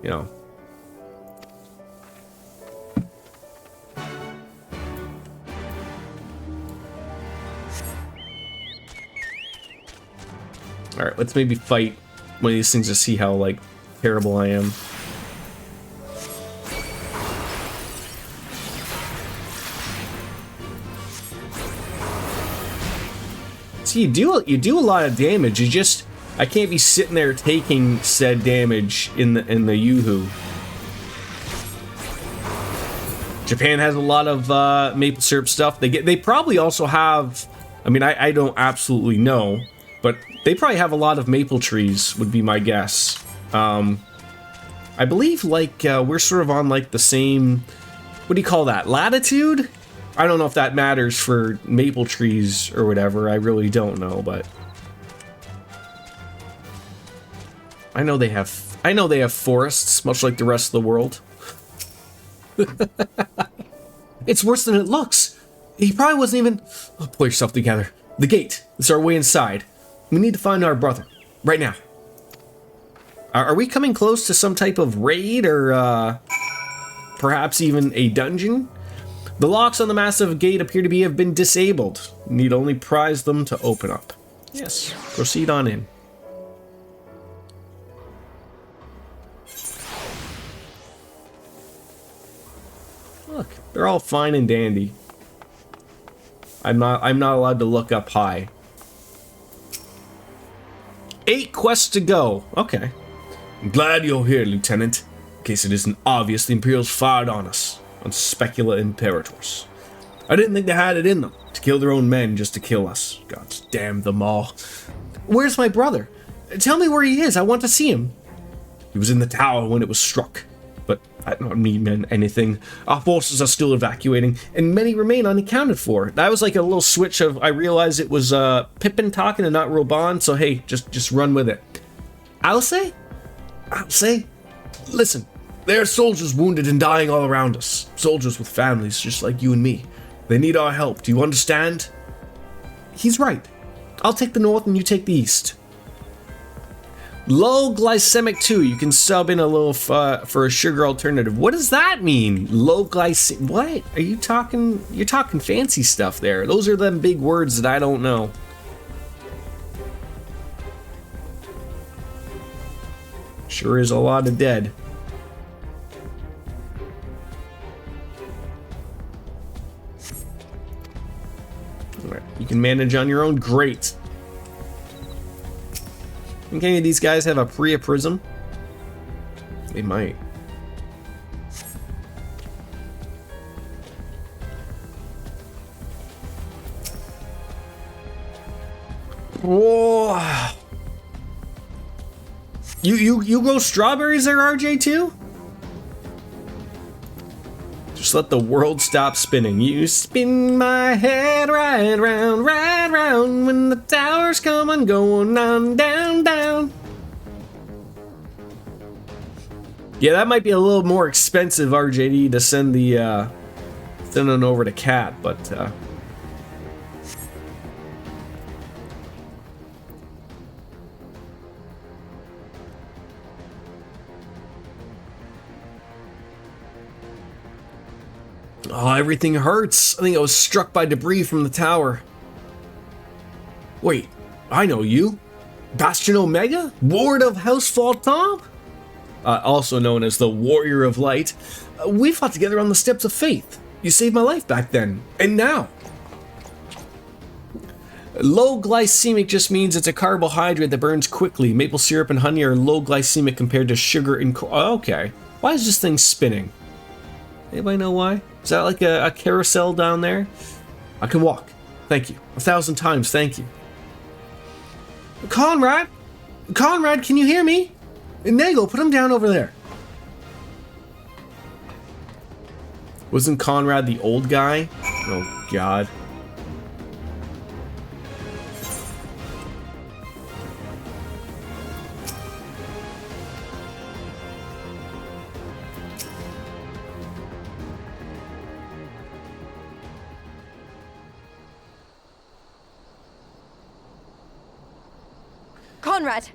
You know. Alright, let's maybe fight one of these things to see how, like, terrible I am. See, you do a lot of damage. I can't be sitting there taking said damage in the Yoo-hoo. Japan has a lot of maple syrup stuff. They probably also have, I mean, I don't absolutely know, but they probably have a lot of maple trees, would be my guess. I believe, like, we're sort of on, like, the same, what do you call that, latitude? I don't know if that matters for maple trees or whatever. I really don't know, but... I know they have forests, much like the rest of the world. It's worse than it looks. He probably wasn't even... Oh, pull yourself together. The gate. It's our way inside. We need to find our brother. Right now. Are we coming close to some type of raid or perhaps even a dungeon? The locks on the massive gate appear to have been disabled. We need only prise them to open up. Yes, proceed on in. Look, they're all fine and dandy. I'm not allowed to look up high. 8 quests to go. Okay. I'm glad you're here, Lieutenant. In case it isn't obvious, the Imperials fired on us. On Specula Imperators. I didn't think they had it in them to kill their own men just to kill us. God damn them all. Where's my brother? Tell me where he is. I want to see him. He was in the tower when it was struck. But that don't mean anything. Our forces are still evacuating, and many remain unaccounted for. That was like a little switch of, I realized it was Pippin talking and not Roban, so hey, just run with it. I'll say, listen, there are soldiers wounded and dying all around us. Soldiers with families just like you and me. They need our help, do you understand? He's right. I'll take the north and you take the east. Low glycemic 2, you can sub in a little for a sugar alternative. What does that mean? Low glycemic, what? Are you talking, you're talking fancy stuff there. Those are them big words that I don't know. Sure is a lot of dead. Alright, you can manage on your own, great. Think any of these guys have a Priya Prism? They might. Whoa! You grow strawberries there, RJ, too? Just let the world stop spinning. You spin my head right round when the towers come on going on down. Yeah, that might be a little more expensive, RJD, to send the send it over to Cat, but oh, everything hurts. I think I was struck by debris from the tower. Wait, I know you. Bastion Omega? Ward of House Faltomp? Also known as the Warrior of Light. We fought together on the Steps of Faith. You saved my life back then. And now. Low glycemic just means it's a carbohydrate that burns quickly. Maple syrup and honey are low glycemic compared to sugar and... okay. Why is this thing spinning? Anybody know why? Is that like a carousel down there? I can walk. Thank you. 1,000 times, thank you. Conrad? Conrad, can you hear me? Nagel, put him down over there. Wasn't Conrad the old guy? Oh, God. Conrad!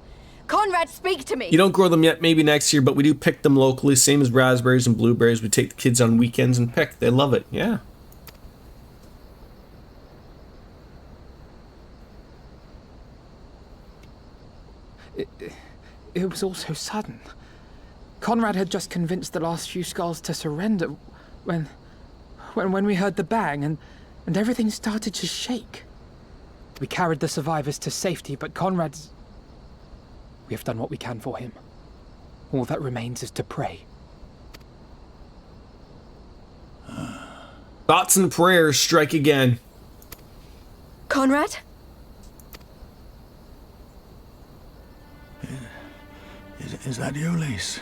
Conrad, speak to me! You don't grow them yet, maybe next year, but we do pick them locally, same as raspberries and blueberries. We take the kids on weekends and pick. They love it, yeah. It was all so sudden. Conrad had just convinced the last few skulls to surrender when we heard the bang and everything started to shake. We carried the survivors to safety, but Conrad's... We have done what we can for him. All that remains is to pray. Thoughts and prayers strike again. Conrad? Is that you, Lise?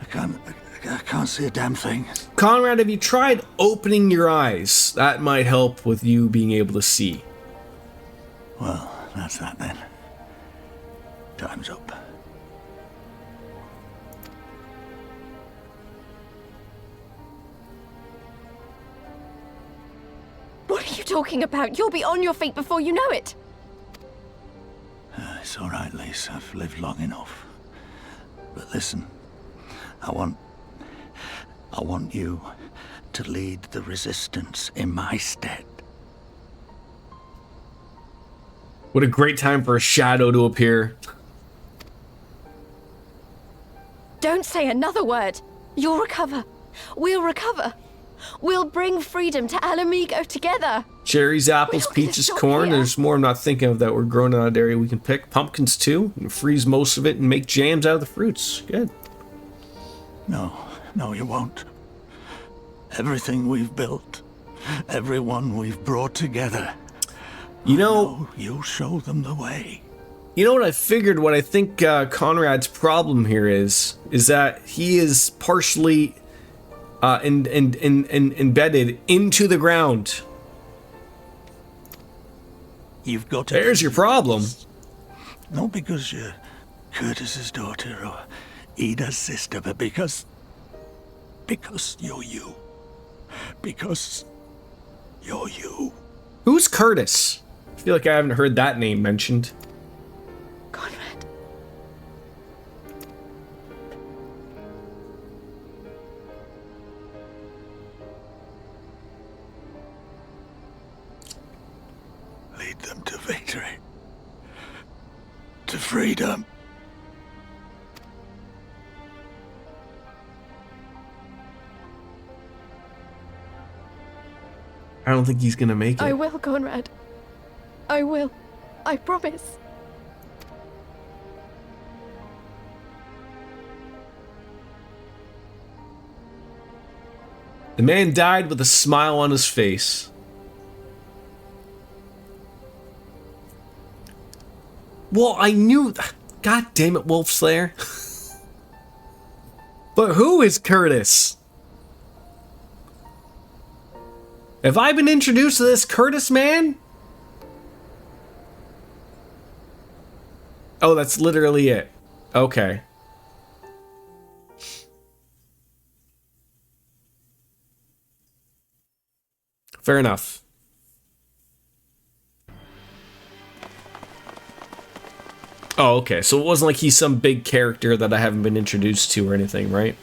I can't see a damn thing. Conrad, have you tried opening your eyes? That might help with you being able to see. Well, that's that then. Time's up. talking about? You'll be on your feet before you know it. It's all right, Lise. I've lived long enough. But listen, I want you to lead the resistance in my stead. What a great time for a shadow to appear. Don't say another word. You'll recover. We'll recover. We'll bring freedom to Alamigo together. Cherries, apples, We're not gonna peaches, stop corn. here. There's more I'm not thinking of that we're growing in that area we can pick. Pumpkins too. And freeze most of it and make jams out of the fruits. Good. No, you won't. Everything we've built, everyone we've brought together, you'll show them the way. You know what I figured? What I think Conrad's problem here is that he is partially embedded into the ground. You've got to. There's your problem. Not because you're Curtis's daughter or Ida's sister, but because you're you. Because you're you. Who's Curtis? I feel like I haven't heard that name mentioned. Conrad. Lead them to victory. To freedom. I don't think he's gonna make it. I will, Conrad. I will. I promise. The man died with a smile on his face. Well, I knew... God damn it, Wolf Slayer. But who is Curtis? Have I been introduced to this Curtis man? Oh, that's literally it. Okay. Fair enough. Oh, okay. So it wasn't like he's some big character that I haven't been introduced to or anything, right?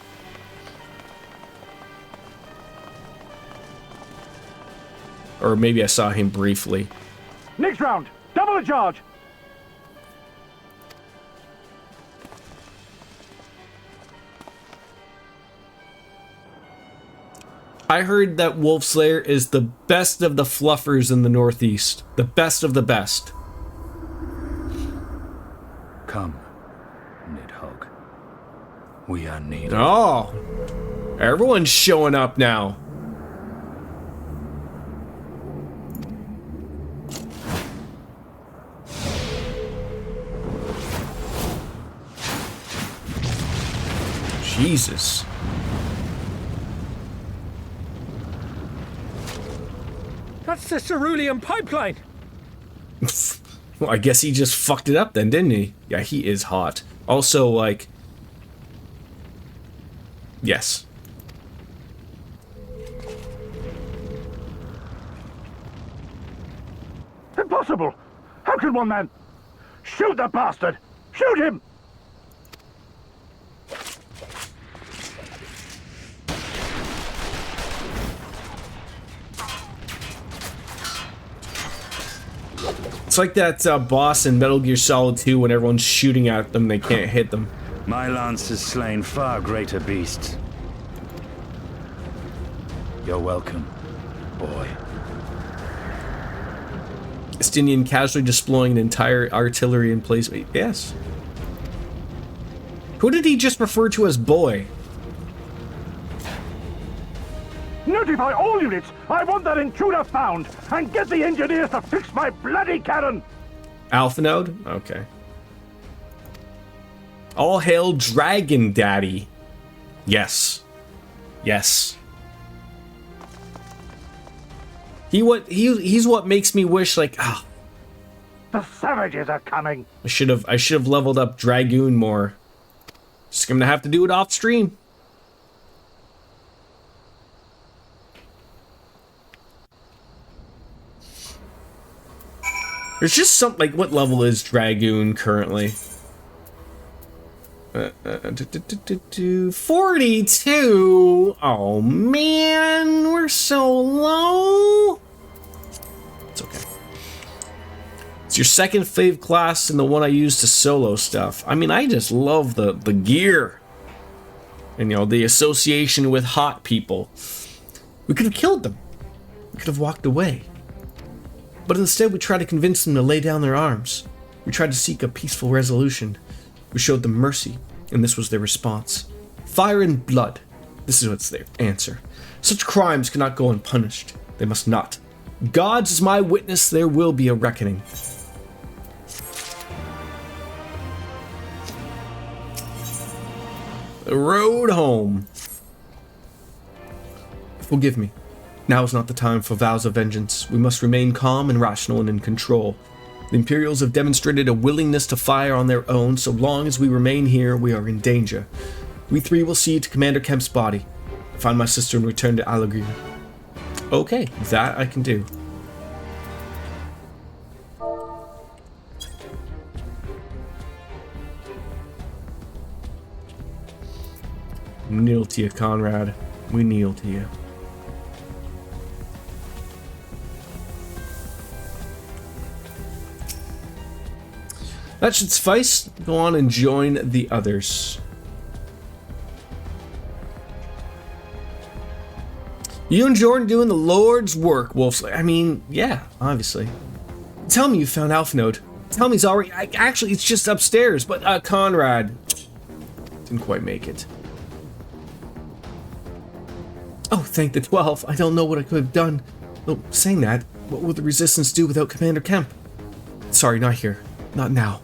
Or maybe I saw him briefly. Next round, double the charge. I heard that Wolf Slayer is the best of the fluffers in the Northeast. The best of the best. Come, Nidhogg. We are needed. Oh, everyone's showing up now. Jesus. That's the cerulean pipeline. Well, I guess he just fucked it up then, didn't he? Yeah, he is hot. Also, like... Yes. Impossible! How can one man... Shoot the bastard! Shoot him! It's like that boss in Metal Gear Solid 2 when everyone's shooting at them, they can't hit them. My lance has slain far greater beasts. You're welcome, boy. Estinian casually deploying an entire artillery in place. Yes. Who did he just refer to as boy? Notify all units! I want that intruder found! And get the engineers to fix my bloody cannon! Alpha Node? Okay. All hail Dragon Daddy. Yes. Yes. He's what makes me wish, like, ah. The savages are coming! I should have leveled up Dragoon more. Just gonna have to do it off stream. There's just something like, what level is Dragoon currently? 42. Oh man, we're so low. It's okay. It's your second fave class and the one I use to solo stuff. I mean, I just love the gear. And, you know, the association with hot people. We could have killed them. We could have walked away. But instead, we tried to convince them to lay down their arms. We tried to seek a peaceful resolution. We showed them mercy, and this was their response. Fire and blood. This is what's their answer. Such crimes cannot go unpunished. They must not. God's is my witness, there will be a reckoning. The road home. Forgive me. Now is not the time for vows of vengeance. We must remain calm and rational and in control. The Imperials have demonstrated a willingness to fire on their own. So long as we remain here, we are in danger. We three will see to Commander Kemp's body, find my sister and return to Alagria. Okay, that I can do. Kneel to you, Conrad. We kneel to you. That should suffice. Go on and join the others. You and Jordan doing the Lord's work, Wolfsley. I mean, yeah, obviously. Tell me you found Alpha Node. Tell me he's already... actually, it's just upstairs, but Conrad didn't quite make it. Oh, thank the 12. I don't know what I could have done. Oh, saying that, what would the Resistance do without Commander Kemp? Sorry, not here. Not now.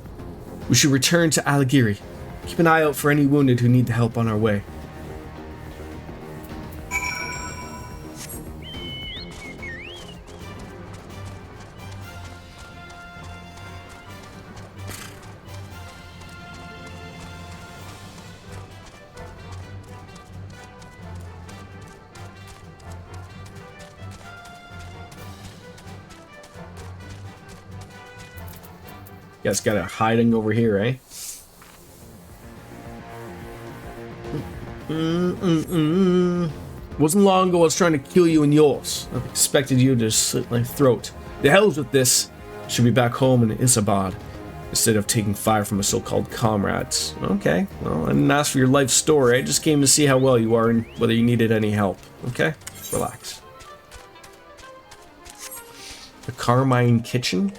We should return to Alagiri. Keep an eye out for any wounded who need the help on our way. You guys got it hiding over here, eh? Wasn't long ago I was trying to kill you and yours. I expected you to slit my throat. The hell's with this. Should be back home in Isabad instead of taking fire from my so-called comrades. Okay, well, I didn't ask for your life story. I just came to see how well you are and whether you needed any help. Okay? Relax. The Carmine Kitchen?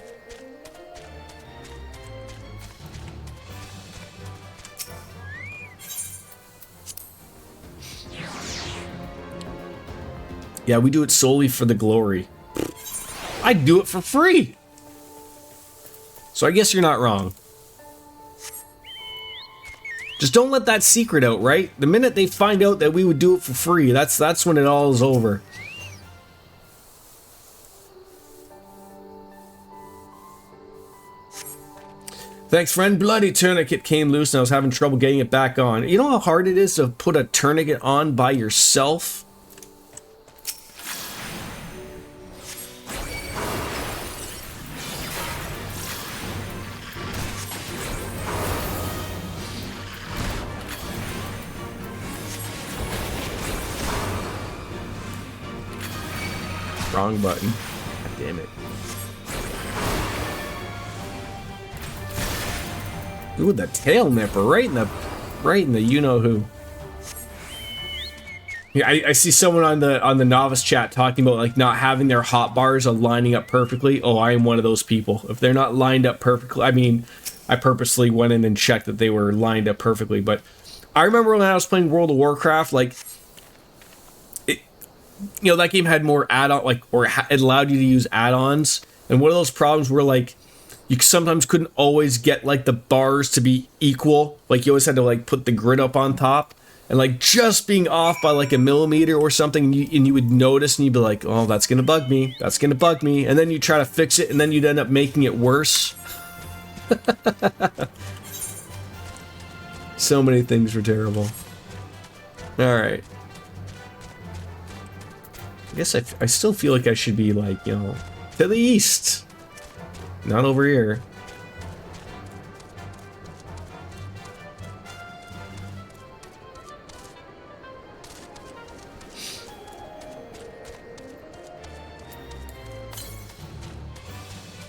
Yeah, we do it solely for the glory. I'd do it for free. So I guess you're not wrong. Just don't let that secret out, right? The minute they find out that we would do it for free, that's when it all is over. Thanks, friend. Bloody tourniquet came loose and I was having trouble getting it back on. You know how hard it is to put a tourniquet on by yourself? Wrong button. God damn it. Ooh, the tail nipper right in the you know who. Yeah, I see someone on the novice chat talking about like not having their hot bars lining up perfectly. Oh, I am one of those people. If they're not lined up perfectly, I mean, I purposely went in and checked that they were lined up perfectly. But I remember when I was playing World of Warcraft, like. You know, that game had more add-on, like, or it allowed you to use add-ons. And one of those problems where, like, you sometimes couldn't always get, like, the bars to be equal. Like, you always had to, like, put the grid up on top. And, like, just being off by, like, a millimeter or something, and you would notice, and you'd be like, oh, that's gonna bug me. That's gonna bug me. And then you try to fix it, and then you'd end up making it worse. So many things were terrible. Alright. I guess I still feel like I should be like, you know, to the east. Not over here.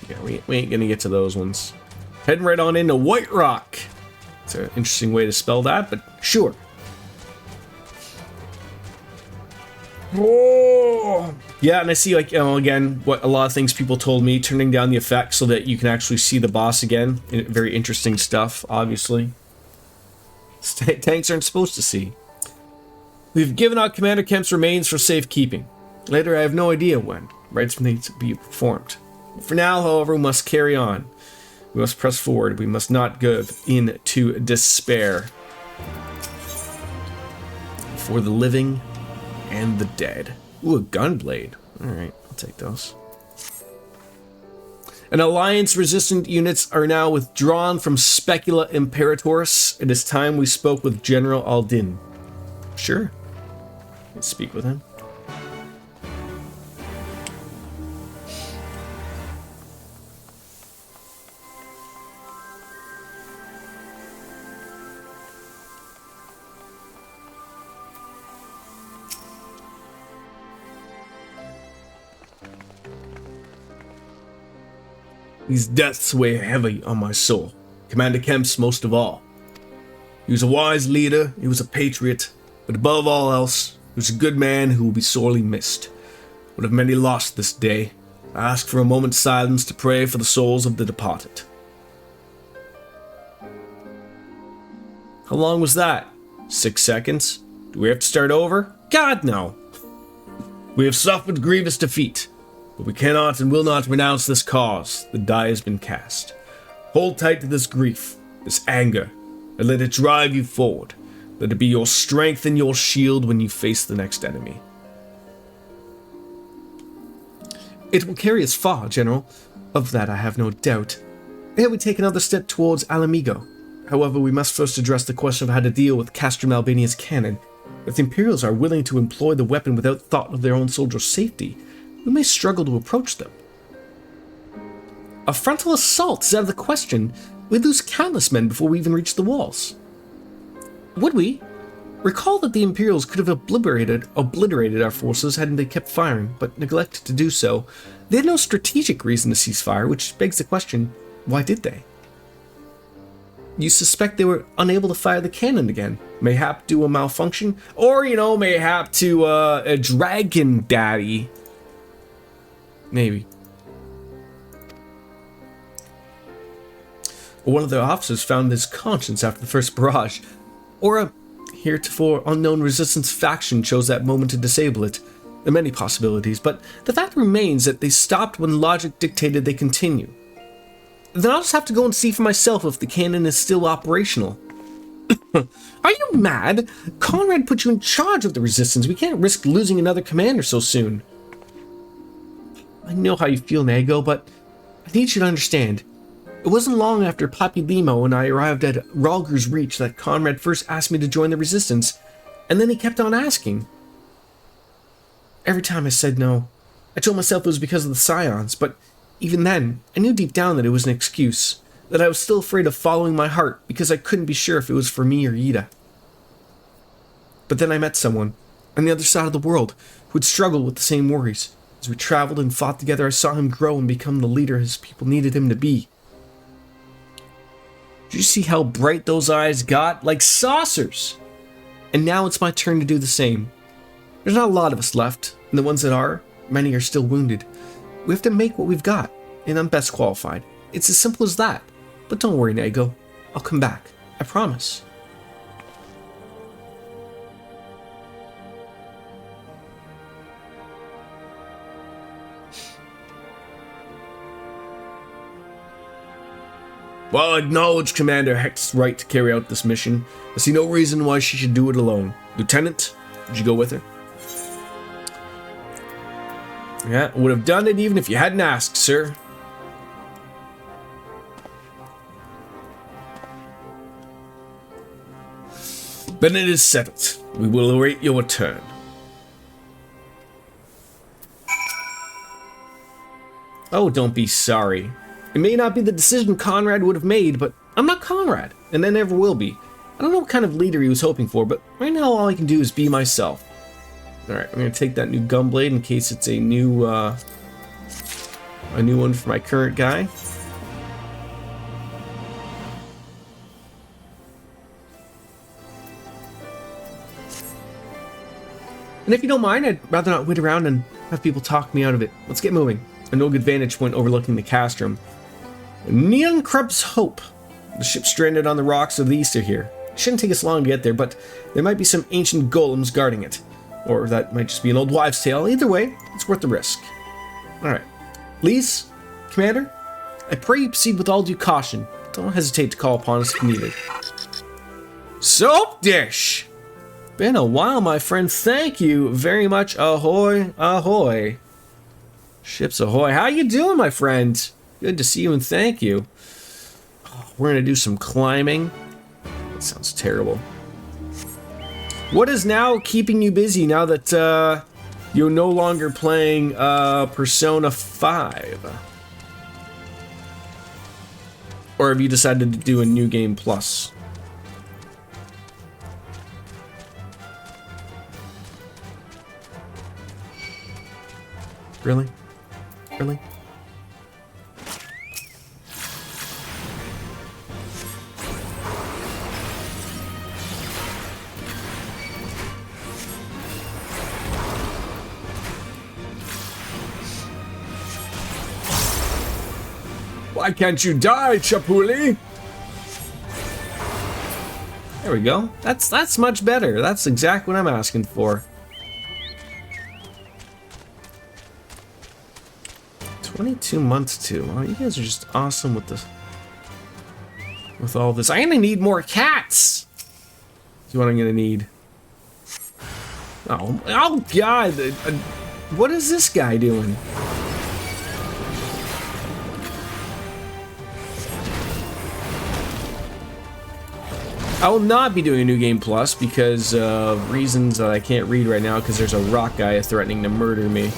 Yeah, we ain't gonna get to those ones. Heading right on into White Rock. It's an interesting way to spell that, but sure. Whoa. Yeah, and I see, like, again, what a lot of things people told me, turning down the effects so that you can actually see the boss again. Very interesting stuff, obviously. Tanks aren't supposed to see. We've given out Commander Kemp's remains for safekeeping. Later, I have no idea when. Rites need to be performed. For now, however, we must carry on. We must press forward. We must not give in to despair. For the living and the dead. Ooh, a gunblade. Alright, I'll take those. And Alliance-resistant units are now withdrawn from Specula Imperators. It is time we spoke with General Aldin. Sure. Let's speak with him. These deaths weigh heavy on my soul. Commander Kemp's most of all. He was a wise leader, he was a patriot, but above all else, he was a good man who will be sorely missed. Would have many lost this day. I ask for a moment's silence to pray for the souls of the departed. How long was that? 6 seconds? Do we have to start over? God, no! We have suffered grievous defeat. But we cannot and will not renounce this cause. The die has been cast. Hold tight to this grief, this anger, and let it drive you forward. Let it be your strength and your shield when you face the next enemy. It will carry us far, General. Of that I have no doubt. Here we take another step towards Alamigo. However, we must first address the question of how to deal with Castrum Albania's cannon. If the Imperials are willing to employ the weapon without thought of their own soldiers' safety, we may struggle to approach them. A frontal assault is out of the question. We'd lose countless men before we even reach the walls. Would we? Recall that the Imperials could have obliterated our forces hadn't they kept firing, but neglected to do so. They had no strategic reason to cease fire, which begs the question, why did they? You suspect they were unable to fire the cannon again, mayhap due to a malfunction, or, mayhap to a dragon daddy. Maybe. Or one of their officers found his conscience after the first barrage. Or a heretofore unknown resistance faction chose that moment to disable it. There are many possibilities, but the fact remains that they stopped when logic dictated they continue. Then I'll just have to go and see for myself if the cannon is still operational. Are you mad? Conrad put you in charge of the resistance. We can't risk losing another commander so soon. I know how you feel, Nago, but I need you to understand. It wasn't long after Papi Limo and I arrived at Ralger's Reach that Conrad first asked me to join the Resistance, and then he kept on asking. Every time I said no, I told myself it was because of the Scions, but even then, I knew deep down that it was an excuse, that I was still afraid of following my heart because I couldn't be sure if it was for me or Yida. But then I met someone, on the other side of the world, who had struggled with the same worries. As we traveled and fought together, I saw him grow and become the leader his people needed him to be. Did you see how bright those eyes got? Like saucers! And now it's my turn to do the same. There's not a lot of us left, and the ones that are, many are still wounded. We have to make what we've got, and I'm best qualified. It's as simple as that. But don't worry, Nago. I'll come back. I promise. While I acknowledge Commander Hecht's right to carry out this mission, I see no reason why she should do it alone. Lieutenant, did you go with her? Yeah, I would have done it even if you hadn't asked, sir. Then it is settled. We will await your return. Oh, don't be sorry. It may not be the decision Conrad would have made, but I'm not Conrad, and I never will be. I don't know what kind of leader he was hoping for, but right now all I can do is be myself. Alright, I'm going to take that new gunblade in case it's a new one for my current guy. And if you don't mind, I'd rather not wait around and have people talk me out of it. Let's get moving. A no good vantage point overlooking the castrum. Neon Krup's Hope. The ship stranded on the rocks of the east are here. It shouldn't take us long to get there, but there might be some ancient golems guarding it. Or that might just be an old wives' tale. Either way, it's worth the risk. Alright. Lise, Commander, I pray you proceed with all due caution. Don't hesitate to call upon us if needed. Soap dish! Been a while, my friend. Thank you very much. Ahoy, ahoy. Ships ahoy. How you doing, my friend? Good to see you and thank you. Oh, we're gonna do some climbing. That sounds terrible. What is now keeping you busy now that you're no longer playing Persona 5? Or have you decided to do a new game plus? Really? Really? Why can't you die, Chapuli? There we go. That's much better. That's exactly what I'm asking for. 22 months too. Oh, you guys are just awesome with this. With all this. I'm gonna need more cats! That's what I'm gonna need. Oh god! What is this guy doing? I will not be doing a new game plus because of reasons that I can't read right now because there's a rock guy threatening to murder me.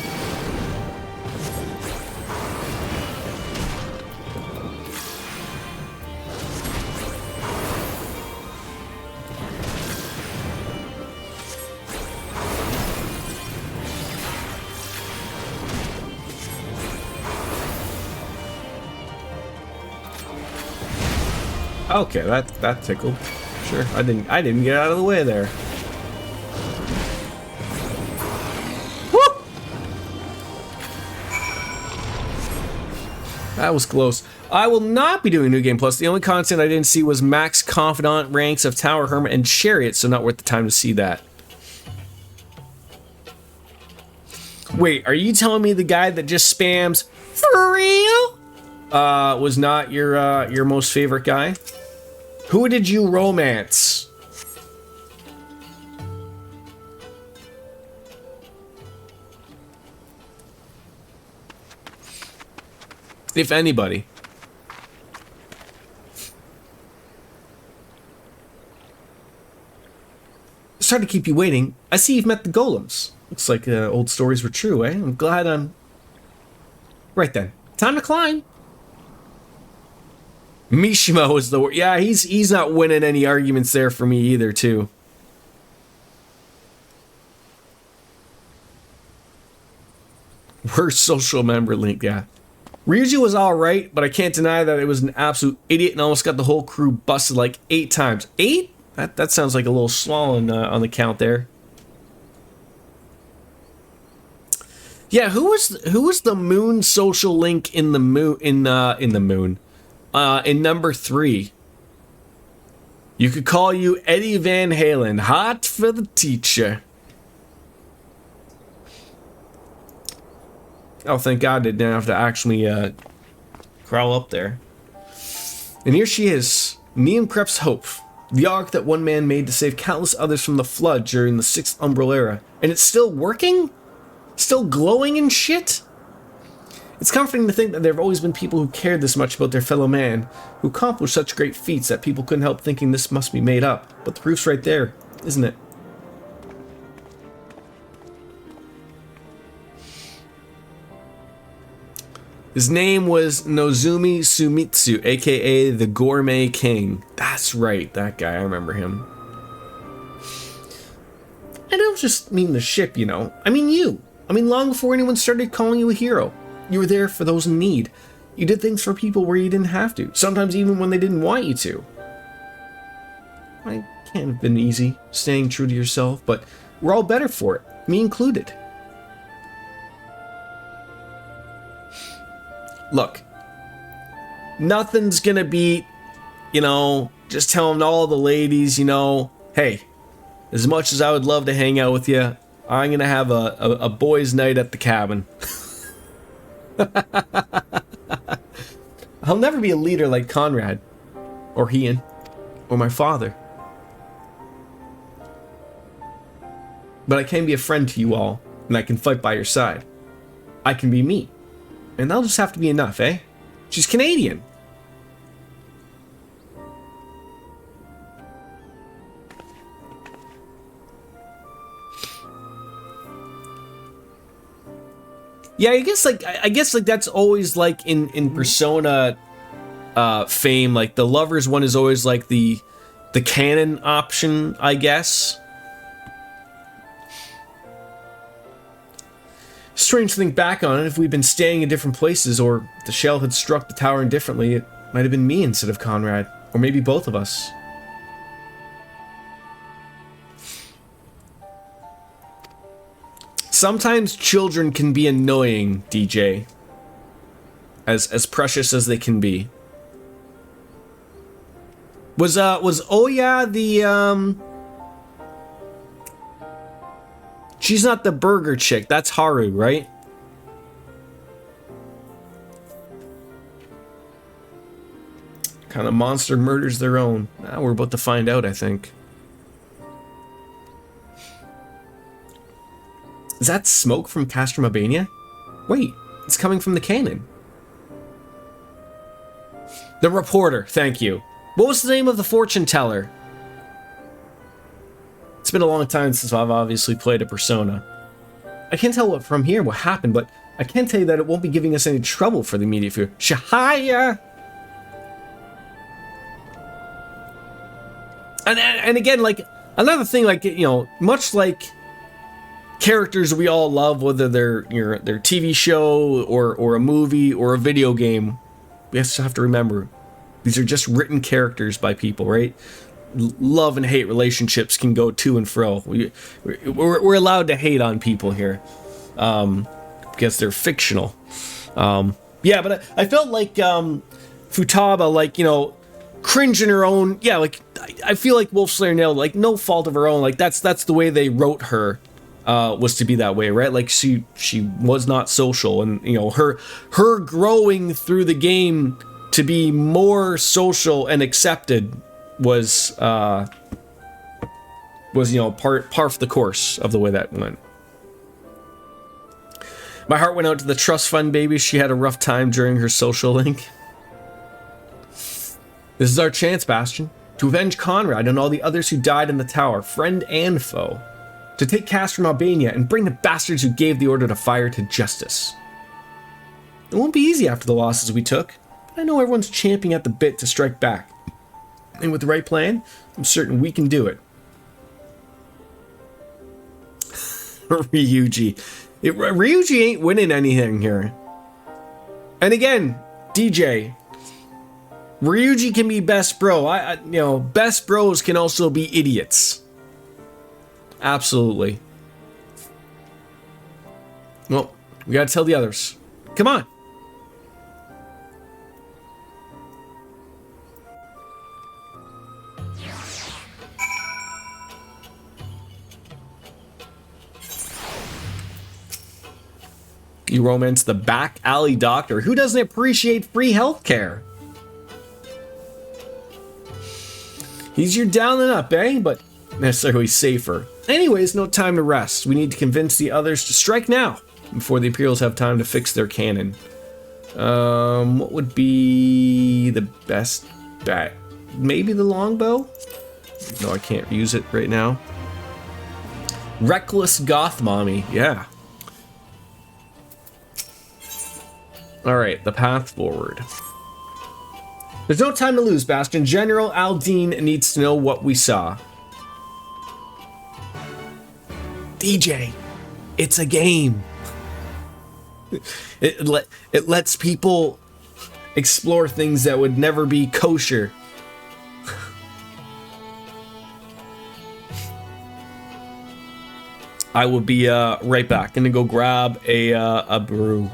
Okay, that tickled. Sure, I didn't get out of the way there. Woo! That was close. I will not be doing New Game Plus. The only content I didn't see was Max Confidant ranks of Tower Hermit and Chariot, so not worth the time to see that. Wait, are you telling me the guy that just spams for real was not your most favorite guy? Who did you romance? If anybody. Sorry to keep you waiting. I see you've met the golems. Looks like old stories were true, eh? I'm glad I'm... Right then. Time to climb. Mishima is the word. Yeah, he's not winning any arguments there for me either, too. Worst social member link, yeah. Ryuji was alright, but I can't deny that it was an absolute idiot and almost got the whole crew busted like 8 times. 8? That sounds like a little small on the count there. Yeah, who was the moon social link in the moon in number 3? You could call you Eddie Van Halen. Hot for the teacher. Oh, thank God I didn't have to actually crawl up there. And here she is, Neon Krup's Hope, the ark that one man made to save countless others from the flood during the 6th Umbral Era. And it's still working? Still glowing and shit? It's comforting to think that there have always been people who cared this much about their fellow man, who accomplished such great feats that people couldn't help thinking this must be made up. But the proof's right there, isn't it? His name was Nozumi Sumitsu, aka the Gourmet King. That's right, that guy, I remember him. I don't just mean the ship, you know. I mean you. I mean long before anyone started calling you a hero. You were there for those in need. You did things for people where you didn't have to. Sometimes even when they didn't want you to. I can't have been easy, staying true to yourself, but we're all better for it, me included. Look, nothing's gonna beat, you know, just telling all the ladies, you know, hey, as much as I would love to hang out with you, I'm gonna have a boys' night at the cabin. I'll never be a leader like Conrad, or Ian, or my father. But I can be a friend to you all, and I can fight by your side. I can be me. And that'll just have to be enough, eh? She's Canadian. Yeah, I guess like that's always like in Persona fame, like the lovers one is always like the canon option, I guess. Strange to think back on it, if we'd been staying in different places, or the shell had struck the tower indifferently, it might have been me instead of Conrad, or maybe both of us. Sometimes children can be annoying, DJ. As precious as they can be. Was Oya the she's not the burger chick, that's Haru, right? Kind of monster murders their own. Now we're about to find out, I think. Is that smoke from Castrum Albania? Wait, it's coming from the cannon. The reporter, thank you. What was the name of the fortune teller? It's been a long time since I've obviously played a Persona. I can't tell from here what happened, but I can tell you that it won't be giving us any trouble for the immediate future. Shahaya! And again, like, another thing, like, you know, much like characters we all love, whether they're their TV show or a movie or a video game, we also have to remember, these are just written characters by people, right? Love and hate relationships can go to and fro. We're allowed to hate on people here because they're fictional. Yeah, but I felt like Futaba, like, you know, cringe in her own. Yeah, like I feel like Wolfslayer nailed, like, no fault of her own. Like that's the way they wrote her, was to be that way, right? Like she was not social, and you know her growing through the game to be more social and accepted was you know part of the course of the way that went. My heart went out to the trust fund baby. She had a rough time during her social link. This is our chance, Bastion, to avenge Conrad and all the others who died in the tower, friend and foe, to take Castrum Albania and bring the bastards who gave the order to fire to justice. It won't be easy after the losses we took, but I know everyone's champing at the bit to strike back. And with the right plan, I'm certain we can do it. Ryuji. Ryuji ain't winning anything here. And again, DJ, Ryuji can be best bro. You know, best bros can also be idiots. Absolutely. Well, we gotta tell the others. Come on. You romance the back alley doctor. Who doesn't appreciate free healthcare? Easier down than up, eh? But necessarily safer. Anyways, no time to rest. We need to convince the others to strike now, before the Imperials have time to fix their cannon. What would be the best bet? Maybe the longbow? No, I can't use it right now. Reckless Goth Mommy, yeah. Alright, the path forward. There's no time to lose, Bastion. General Aldine needs to know what we saw. DJ, it's a game. It lets people explore things that would never be kosher. I will be right back. Gonna go grab a brew.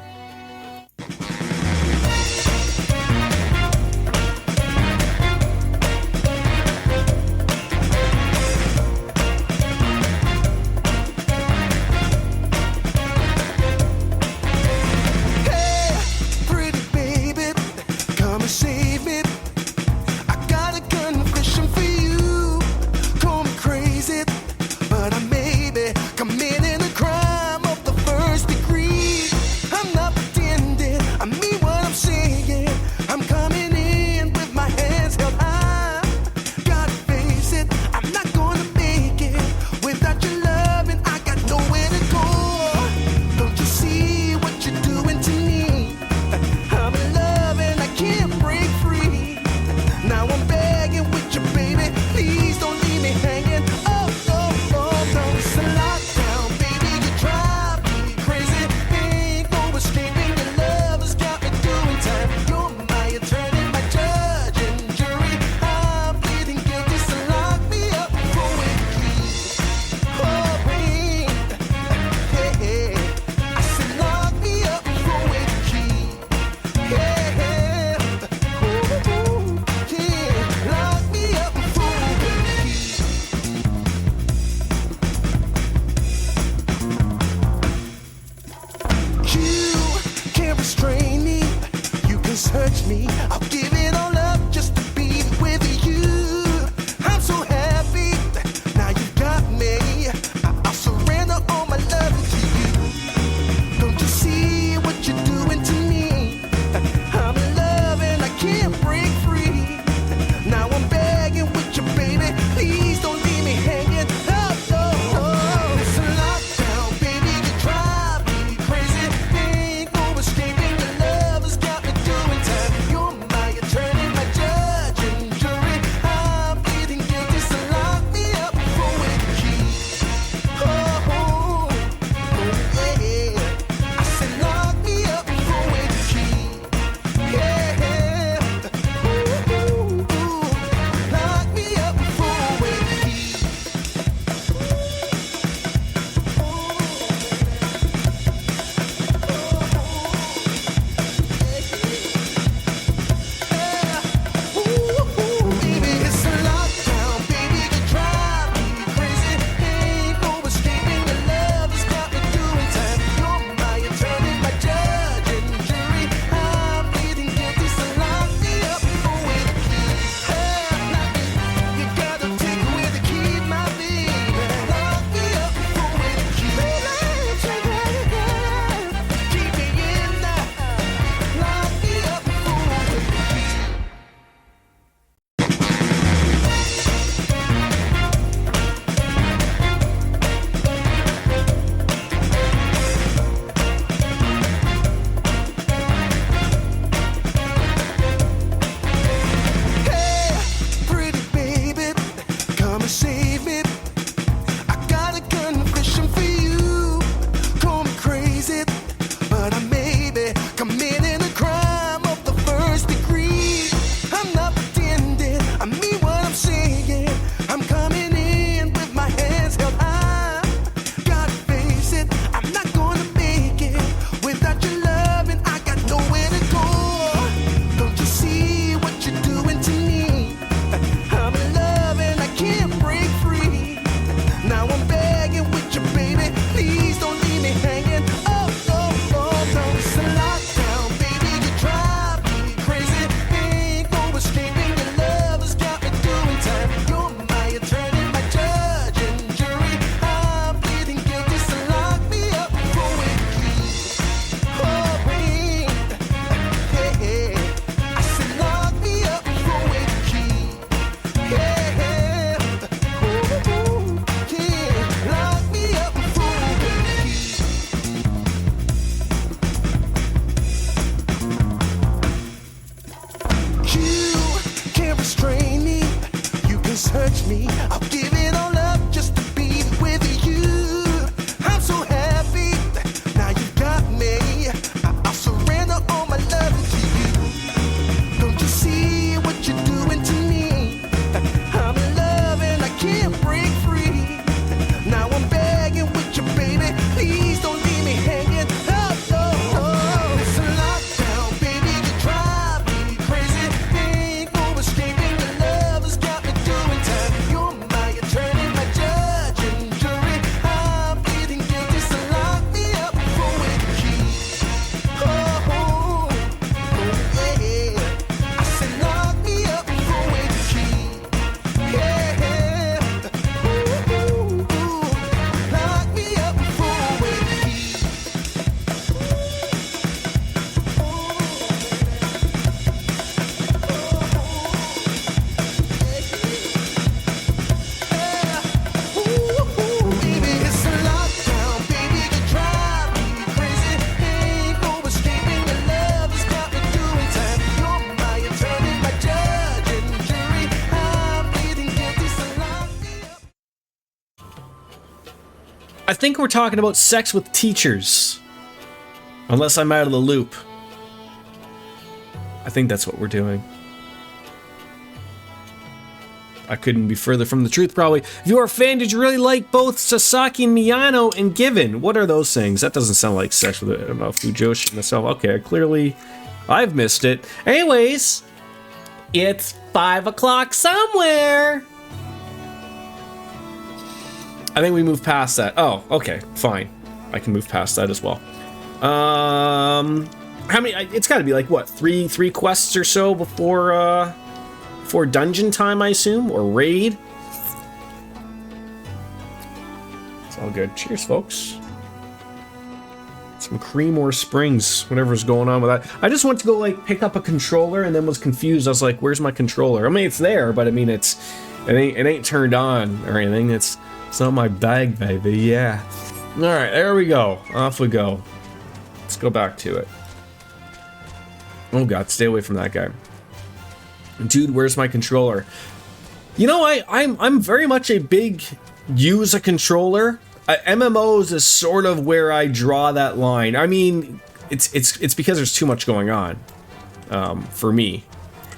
Committing a crime of the first degree. I'm not I think we're talking about sex with teachers. Unless I'm out of the loop. I think that's what we're doing. I couldn't be further from the truth, probably. If you are a fan, did you really like both Sasaki and Miyano and Given? What are those things? That doesn't sound like sex with Fujoshi myself. Okay, clearly I've missed it. Anyways, it's 5 o'clock somewhere. I think we moved past that. Oh, okay, fine. I can move past that as well. How many? It's got to be like what, three quests or so before dungeon time, I assume, or raid. It's all good. Cheers, folks. Some Creamore Springs, whatever's going on with that. I just went to go like pick up a controller and then was confused. I was like, "Where's my controller?" I mean, it's there, but I mean, it ain't turned on or anything. It's not my bag, baby. Yeah. All right, there we go. Off we go. Let's go back to it. Oh God, stay away from that guy. Dude, where's my controller? You know, I'm very much a big use a controller. MMOs is sort of where I draw that line. I mean, it's because there's too much going on for me.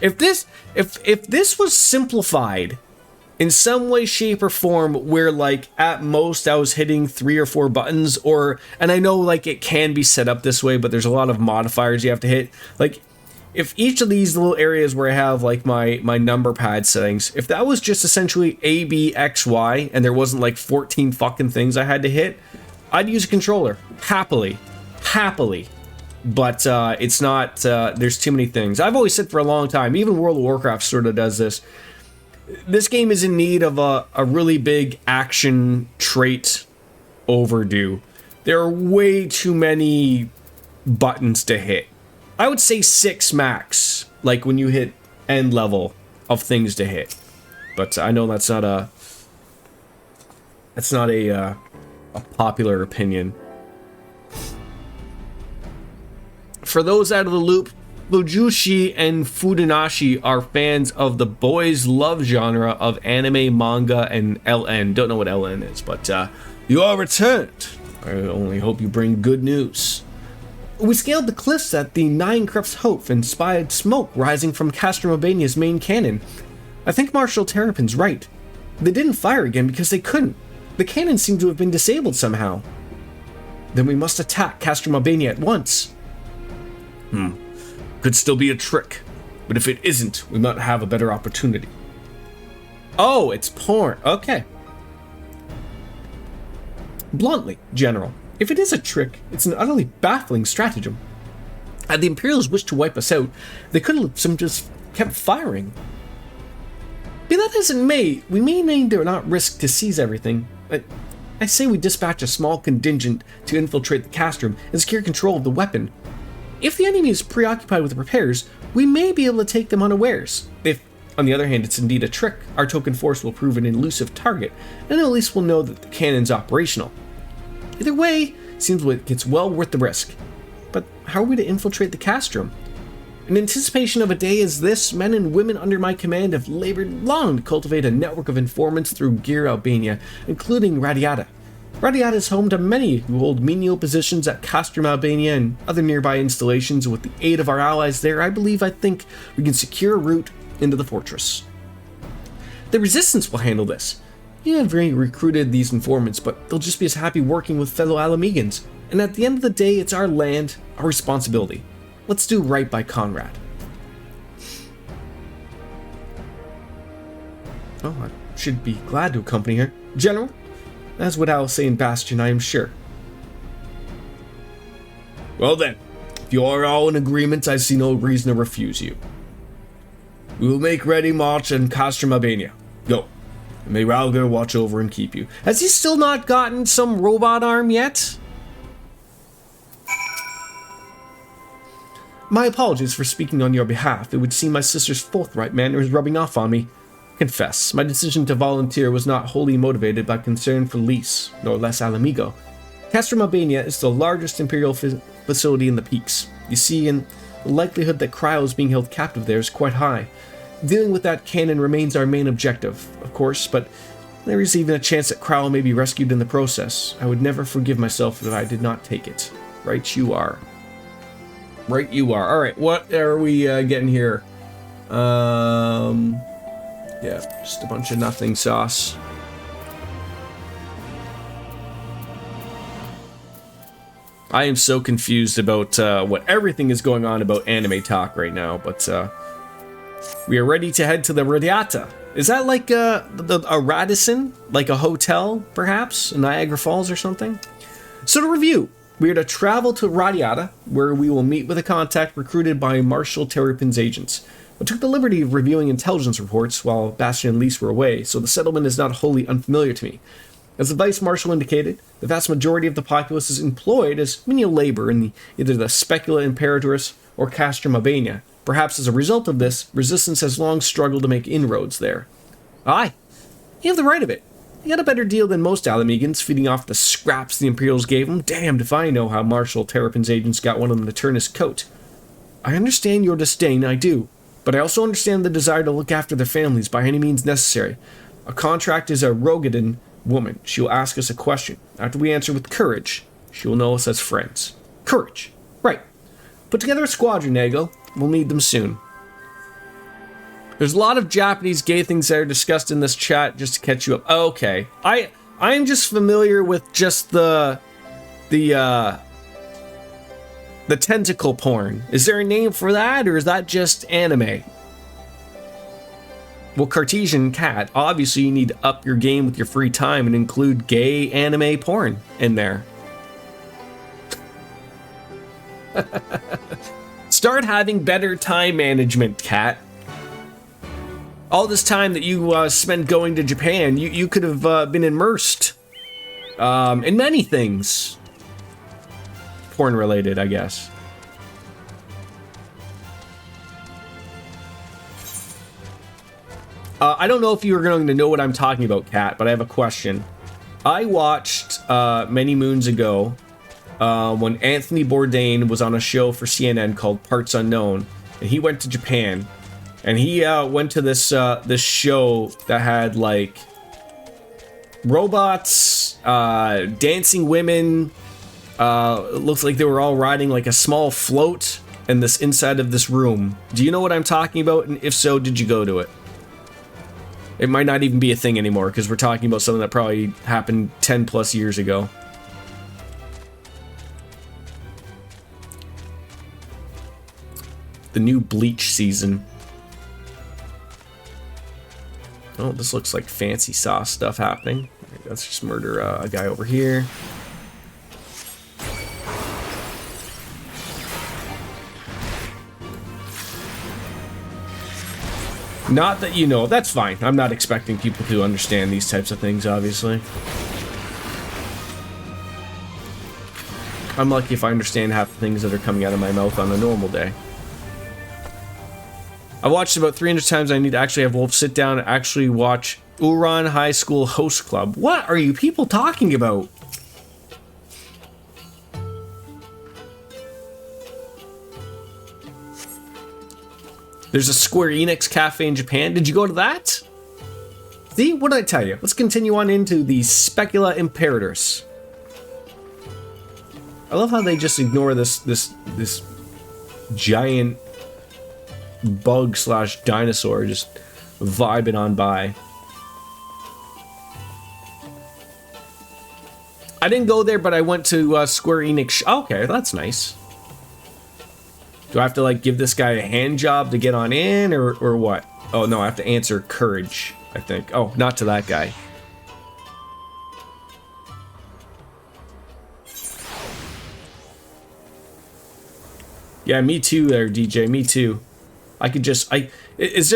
If this was simplified in some way, shape, or form, where like at most I was hitting 3 or 4 buttons, and I know like it can be set up this way, but there's a lot of modifiers you have to hit. Like, if each of these little areas where I have like my number pad settings, if that was just essentially A, B, X, Y, and there wasn't like 14 fucking things I had to hit, I'd use a controller happily. But it's not. There's too many things. I've always said for a long time. Even World of Warcraft sort of does this. This game is in need of a really big action trait overdue. There are way too many buttons to hit. I would say 6 max, like when you hit end level of things to hit. But I know that's not a popular opinion. For those out of the loop, Fujoshi and Fudenashi are fans of the boys' love genre of anime, manga, and LN. Don't know what LN is, but you are returned. I only hope you bring good news. We scaled the cliffs at the Nine Crypts Hope and spied smoke rising from Castromobania's main cannon. I think Marshal Terrapin's right. They didn't fire again because they couldn't. The cannon seemed to have been disabled somehow. Then we must attack Castromobania at once. Could still be a trick, but if it isn't, we might have a better opportunity. Oh, it's porn. Okay. Bluntly, General, if it is a trick, it's an utterly baffling stratagem. Had the Imperials wished to wipe us out, they could have just kept firing. Be that as it may, we may need to not risk to seize everything. I say we dispatch a small contingent to infiltrate the castrum and secure control of the weapon. If the enemy is preoccupied with repairs, we may be able to take them unawares. If, on the other hand, it's indeed a trick, our token force will prove an elusive target, and at least we'll know that the cannon's operational. Either way, seems like it's well worth the risk. But how are we to infiltrate the castrum? In anticipation of a day as this, men and women under my command have labored long to cultivate a network of informants through Gear Albania, including Radiata. Radiata is home to many who hold menial positions at Castrum Albania and other nearby installations. With the aid of our allies there, I think we can secure a route into the fortress. The Resistance will handle this. You have recruited these informants, but they'll just be as happy working with fellow Alamegans. And at the end of the day, it's our land, our responsibility. Let's do right by Conrad. Oh, I should be glad to accompany her. General, that's what I'll say in Bastion, I am sure. Well then, if you are all in agreement, I see no reason to refuse you. We will make ready march in Castrum Albania. Go. And may Ralgar watch over and keep you. Has he still not gotten some robot arm yet? My apologies for speaking on your behalf. It would seem my sister's forthright manner is rubbing off on me. Confess, my decision to volunteer was not wholly motivated by concern for Lys, nor less Alamigo. Castrum Albania is the largest Imperial facility in the Peaks. You see, and the likelihood that Cryo is being held captive there is quite high. Dealing with that cannon remains our main objective, of course, but There is even a chance that Crowl may be rescued in the process. I would never forgive myself if I did not take it. Right you are. Right you are. Alright, what are we getting here? Yeah, just a bunch of nothing sauce. I am so confused about what everything is going on about anime talk right now, but we are ready to head to the Radiata. Is that like a Radisson? Like a hotel, perhaps? Niagara Falls or something? So to review, we are to travel to Radiata, where we will meet with a contact recruited by Marshal Terrapin's agents. I took the liberty of reviewing intelligence reports while Bastion and Lise were away, so the settlement is not wholly unfamiliar to me. As the Vice Marshal indicated, the vast majority of the populace is employed as menial labor in either the Specula Imperatrix or Castrum Albania. Perhaps as a result of this, resistance has long struggled to make inroads there. Aye, you have the right of it. You got a better deal than most Alamegans, feeding off the scraps the Imperials gave them. Damned if I know how Marshal Terrapin's agents got one of them to turn his coat. I understand your disdain, I do. But I also understand the desire to look after their families by any means necessary. A contract is a Rogadan woman. She will ask us a question. After we answer with courage, she will know us as friends. Courage. Right. Put together a squadron, Nago. We'll need them soon. There's a lot of Japanese gay things that are discussed in this chat just to catch you up. Okay. I'm just familiar with just the tentacle porn. Is there a name for that, or is that just anime? Well, Cartesian Cat, obviously you need to up your game with your free time and include gay anime porn in there. Start having better time management, Cat. All this time that you spent going to Japan, you could have been immersed in many things. Porn related, I guess. I don't know if you are going to know what I'm talking about, Kat, but I have a question. I watched many moons ago when Anthony Bourdain was on a show for CNN called Parts Unknown, and he went to Japan, and he went to this show that had like robots, dancing women. It looks like they were all riding like a small float in this inside of this room. Do you know what I'm talking about? And if so, did you go to it? It might not even be a thing anymore because we're talking about something that probably happened 10 plus years ago. The new Bleach season. Oh, this looks like fancy sauce stuff happening. Let's just murder a guy over here. Not that you know, that's fine. I'm not expecting people to understand these types of things, obviously. I'm lucky if I understand half the things that are coming out of my mouth on a normal day. I watched about 300 times. I need to actually have Wolf sit down and actually watch Uran High School Host Club. What are you people talking about? There's a Square Enix cafe in Japan. Did you go to that? See, what did I tell you? Let's continue on into the Specula Imperatrix. I love how they just ignore this giant bug slash dinosaur just vibing on by. I didn't go there, but I went to Square Enix. Okay, that's nice. Do I have to like give this guy a hand job to get on in, or what? Oh no, I have to answer courage, I think. Oh, not to that guy. Yeah, me too there, DJ, me too. I could just, is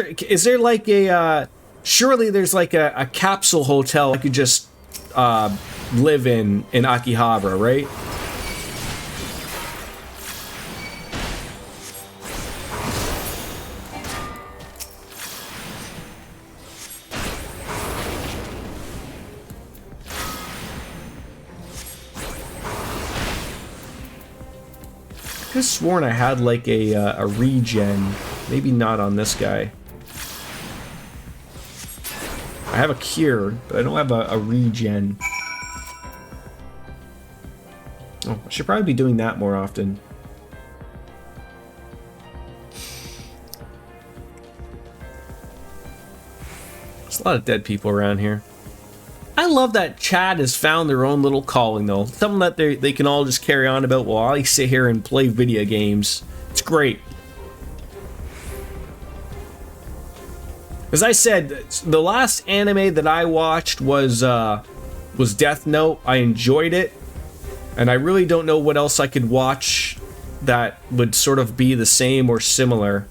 there like a, surely there's like a capsule hotel I could just live in Akihabara, right? I could have sworn I had like a regen. Maybe not on this guy. I have a cure, but I don't have a regen. Oh, I should probably be doing that more often. There's a lot of dead people around here. I love that Chad has found their own little calling, though. Something that they can all just carry on about while I sit here and play video games. It's great. As I said, the last anime that I watched was Death Note. I enjoyed it. And I really don't know what else I could watch that would sort of be the same or similar.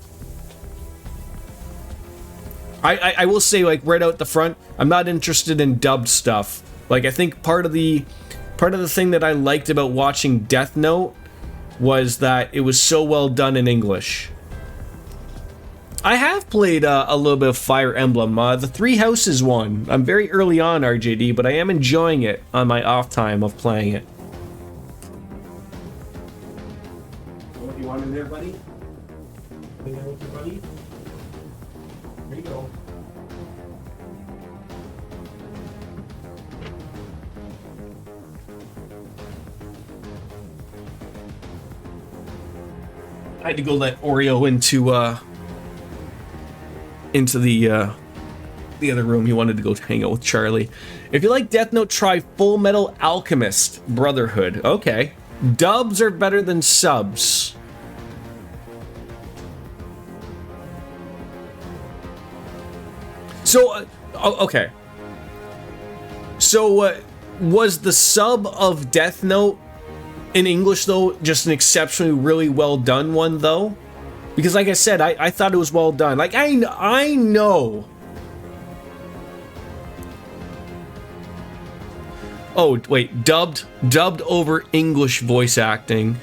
I will say, like, right out the front, I'm not interested in dubbed stuff. Like, I think part of the thing that I liked about watching Death Note was that it was so well done in English. I have played a little bit of Fire Emblem, the Three Houses one. I'm very early on, RJD, but I am enjoying it on my off time of playing it. What do you want in there, buddy? Hang out with your buddy? There you go. I had to go let Oreo into the other room. He wanted to go hang out with Charlie. If you like Death Note, try Full Metal Alchemist Brotherhood. Okay. Dubs are better than subs. So, okay. So, was the sub of Death Note in English, though, just an exceptionally really well done one, though? Because, like I said, I thought it was well done. Like, I know. Oh, wait. Dubbed over English voice acting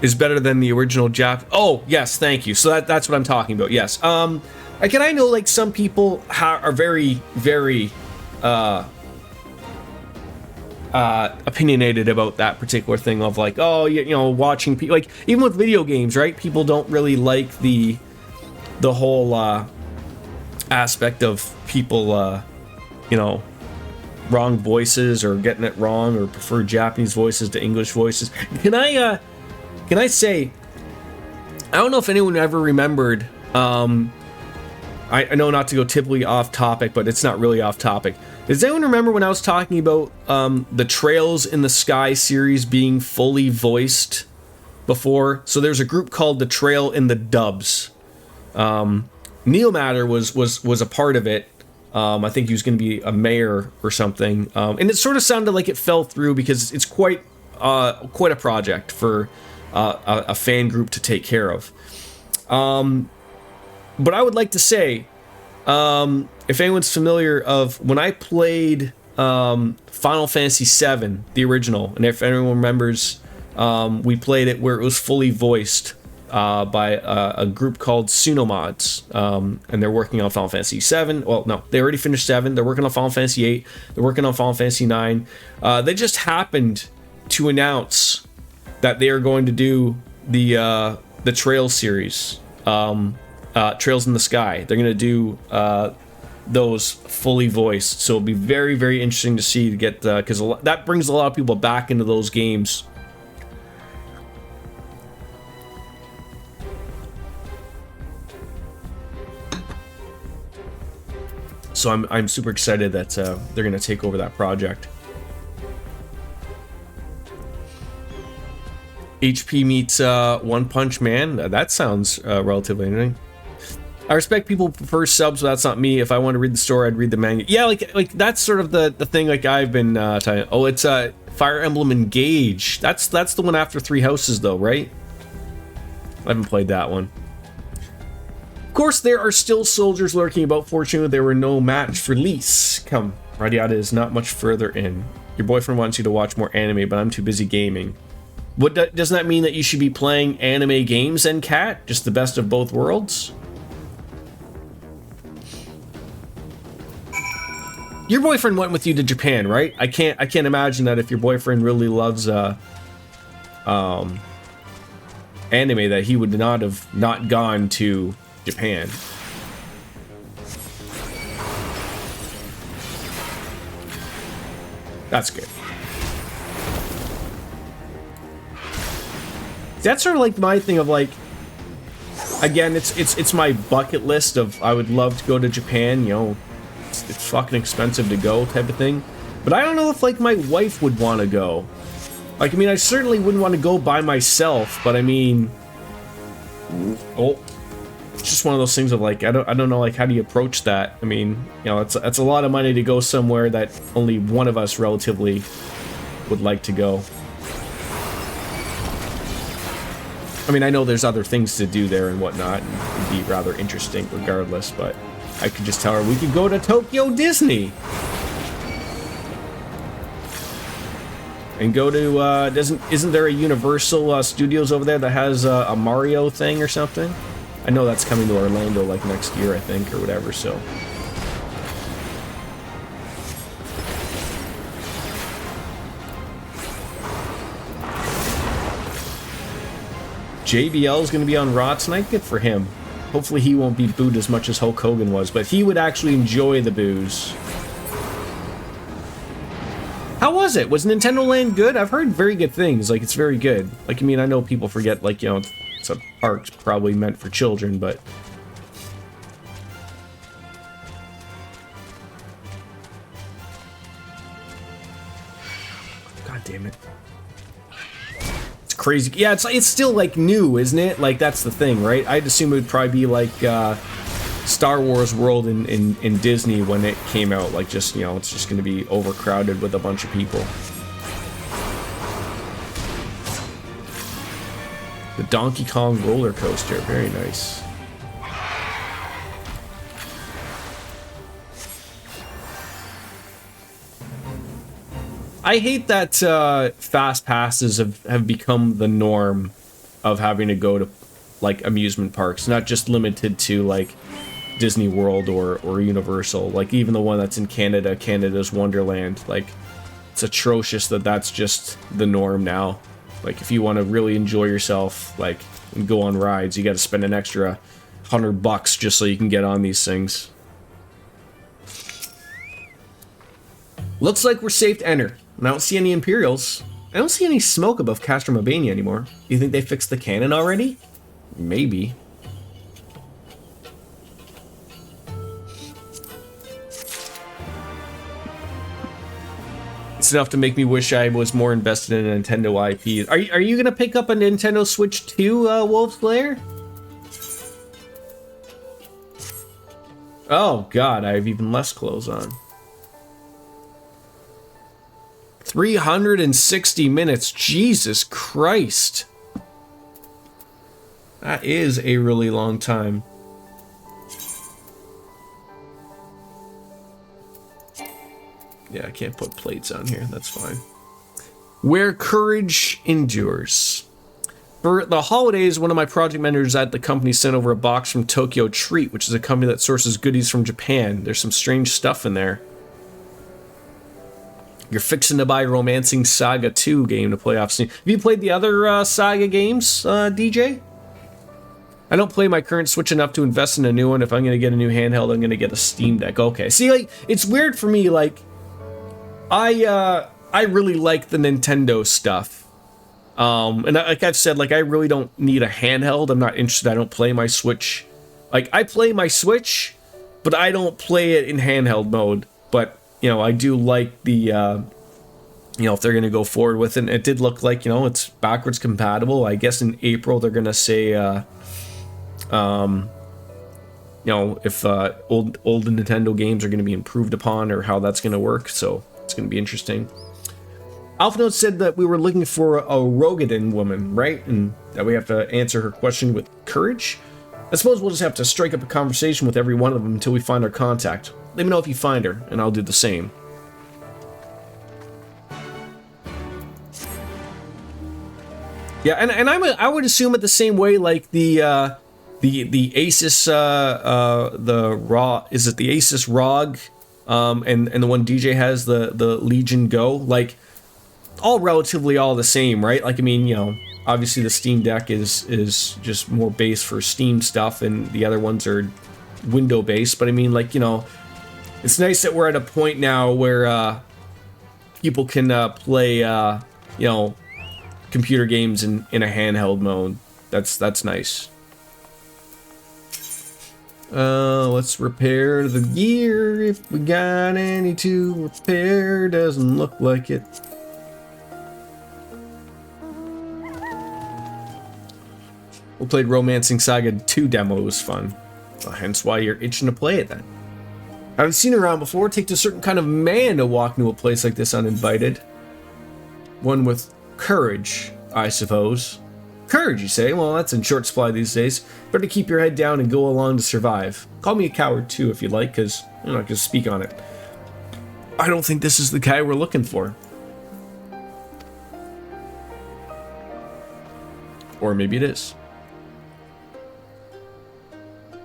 is better than the original Jap. Oh, yes, thank you. So that's what I'm talking about. Yes. Like, and I know, like, some people are very, very opinionated about that particular thing of, like, oh, you know, watching people, like, even with video games, right? People don't really like the whole aspect of people, you know, wrong voices or getting it wrong or prefer Japanese voices to English voices. Can I say, I don't know if anyone ever remembered, I know not to go typically off topic, but it's not really off topic. Does anyone remember when I was talking about the Trails in the Sky series being fully voiced before? So there's a group called the Trail in the Dubs. Neil Matter was a part of it. I think he was going to be a mayor or something. And it sort of sounded like it fell through because it's quite a project for a fan group to take care of. But I would like to say, if anyone's familiar of when I played Final Fantasy VII, the original, and if anyone remembers, we played it where it was fully voiced by a group called Sunomods, and they're working on Final Fantasy VII. Well, no, they already finished 7. They're working on Final Fantasy 8. They're working on Final Fantasy 9. They just happened to announce that they are going to do the Trails series. Trails in the Sky. They're going to do those fully voiced. So it'll be very, very interesting to see, to get, because that brings a lot of people back into those games. So I'm super excited that they're going to take over that project. HP meets One Punch Man. That sounds relatively interesting. I respect people who prefer subs, but that's not me. If I want to read the story, I'd read the manga. Yeah, like that's sort of the thing. Like I've been telling. Oh, it's Fire Emblem Engage. That's the one after Three Houses, though, right? I haven't played that one. Of course, there are still soldiers lurking about. Fortunately, there were no match for Lise. Come, Radiata is not much further in. Your boyfriend wants you to watch more anime, but I'm too busy gaming. Doesn't that mean that you should be playing anime games then, Cat? Just the best of both worlds? Your boyfriend went with you to Japan, right? I can't imagine that if your boyfriend really loves anime, that he would not have gone to Japan. That's good. That's sort of like my thing of like, again, it's my bucket list of I would love to go to Japan, you know, it's fucking expensive to go type of thing. But I don't know if like my wife would want to go. Like, I mean, I certainly wouldn't want to go by myself, but I mean, oh, it's just one of those things of like, I don't know, like, how do you approach that? I mean, you know, it's a lot of money to go somewhere that only one of us relatively would like to go. I mean, I know there's other things to do there and whatnot, and it'd be rather interesting regardless, but I could just tell her we could go to Tokyo Disney. And go to, isn't there a Universal Studios over there that has a Mario thing or something? I know that's coming to Orlando like next year, I think, or whatever, so. JBL is going to be on Raw tonight. Good for him. Hopefully he won't be booed as much as Hulk Hogan was, but he would actually enjoy the boos. How was it? Was Nintendo Land good? I've heard very good things. Like, it's very good. Like, I mean, I know people forget, like, you know, it's a park probably meant for children, but... God damn it. Crazy. Yeah, it's still like new, isn't it? Like, that's the thing, right? I'd assume it would probably be like Star Wars World in Disney when it came out. Like, just, you know, it's just going to be overcrowded with a bunch of people. The Donkey Kong roller coaster, very nice. I hate that fast passes have become the norm of having to go to, like, amusement parks, not just limited to, like, Disney World or Universal. Like, even the one that's in Canada, Canada's Wonderland. Like, it's atrocious that that's just the norm now. Like, if you want to really enjoy yourself, like, and go on rides, you got to spend an extra $100 just so you can get on these things. Looks like we're safe to enter. I don't see any Imperials. I don't see any smoke above Castro Mabania anymore. You think they fixed the cannon already? Maybe. It's enough to make me wish I was more invested in a Nintendo IP. Are you gonna pick up a Nintendo Switch 2, Wolf Slayer? Oh god, I have even less clothes on. 360 minutes. Jesus Christ. That is a really long time. Yeah, I can't put plates on here. That's fine. Where courage endures. For the holidays, one of my project managers at the company sent over a box from Tokyo Treat, which is a company that sources goodies from Japan. There's some strange stuff in there. You're fixing to buy Romancing Saga 2 game to play off Steam. Have you played the other Saga games, DJ? I don't play my current Switch enough to invest in a new one. If I'm going to get a new handheld, I'm going to get a Steam Deck. Okay. See, like, it's weird for me, like, I really like the Nintendo stuff. And like I've said, like, I really don't need a handheld. I'm not interested. I don't play my Switch. Like, I play my Switch, but I don't play it in handheld mode. But, you know, I do like the, you know, if they're going to go forward with it. And it did look like, you know, it's backwards compatible. I guess in April they're going to say, you know, if old Nintendo games are going to be improved upon or how that's going to work. So it's going to be interesting. Alpha Note said that we were looking for a Rogadin woman, right? And that we have to answer her question with courage. I suppose we'll just have to strike up a conversation with every one of them until we find our contact. Let me know if you find her, and I'll do the same. Yeah, and I would assume it the same way, like the Asus the Raw, is it the Asus ROG, and the one DJ has, the Legion Go, like, all relatively all the same, right? Like, I mean, you know, obviously the Steam Deck is just more based for Steam stuff, and the other ones are window based. But I mean, like, you know, it's nice that we're at a point now where people can play, you know, computer games in a handheld mode. That's nice. Let's repair the gear if we got any to repair. Doesn't look like it. We played Romancing Saga 2 demo. It was fun. Hence why you're itching to play it then. I haven't seen it around before. It takes a certain kind of man to walk into a place like this uninvited. One with courage, I suppose. Courage, you say? Well, that's in short supply these days. Better keep your head down and go along to survive. Call me a coward too if you'd like, because I'm not going to speak on it. I don't think this is the guy we're looking for. Or maybe it is.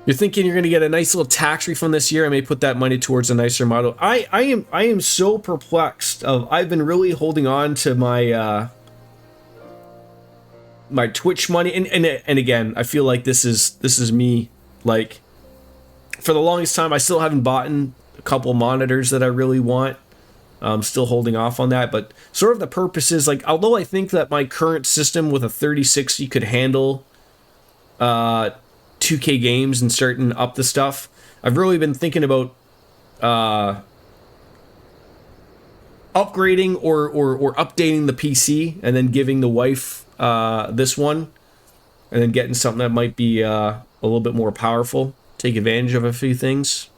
You're thinking you're going to get a nice little tax refund this year. I may put that money towards a nicer model. I am so perplexed. I've been really holding on to my my Twitch money, and again, I feel like this is me. Like, for the longest time, I still haven't bought a couple monitors that I really want. I'm still holding off on that, but sort of the purpose is, like, although I think that my current system with a 3060 could handle 2K games and starting up the stuff, I've really been thinking about upgrading or updating the PC and then giving the wife this one, and then getting something that might be a little bit more powerful, take advantage of a few things,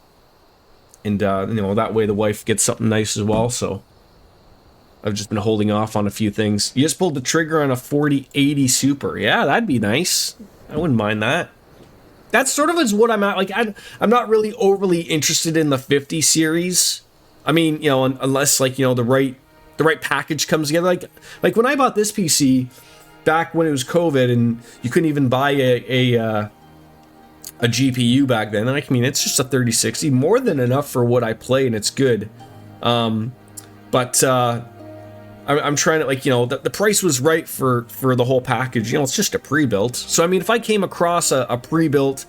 and you know, that way the wife gets something nice as well. So I've just been holding off on a few things. You just pulled the trigger on a 4080 Super. Yeah, that'd be nice. I wouldn't mind that. That sort of is what I'm at. Like, I'm not really overly interested in the 50 series. I mean, you know, unless, like, you know, the right package comes together. Like when I bought this PC back when it was COVID and you couldn't even buy a GPU back then. I mean, it's just a 3060, more than enough for what I play, and it's good. But I'm trying to, like, you know, the price was right for the whole package. You know, it's just a pre-built. So, I mean, if I came across a pre-built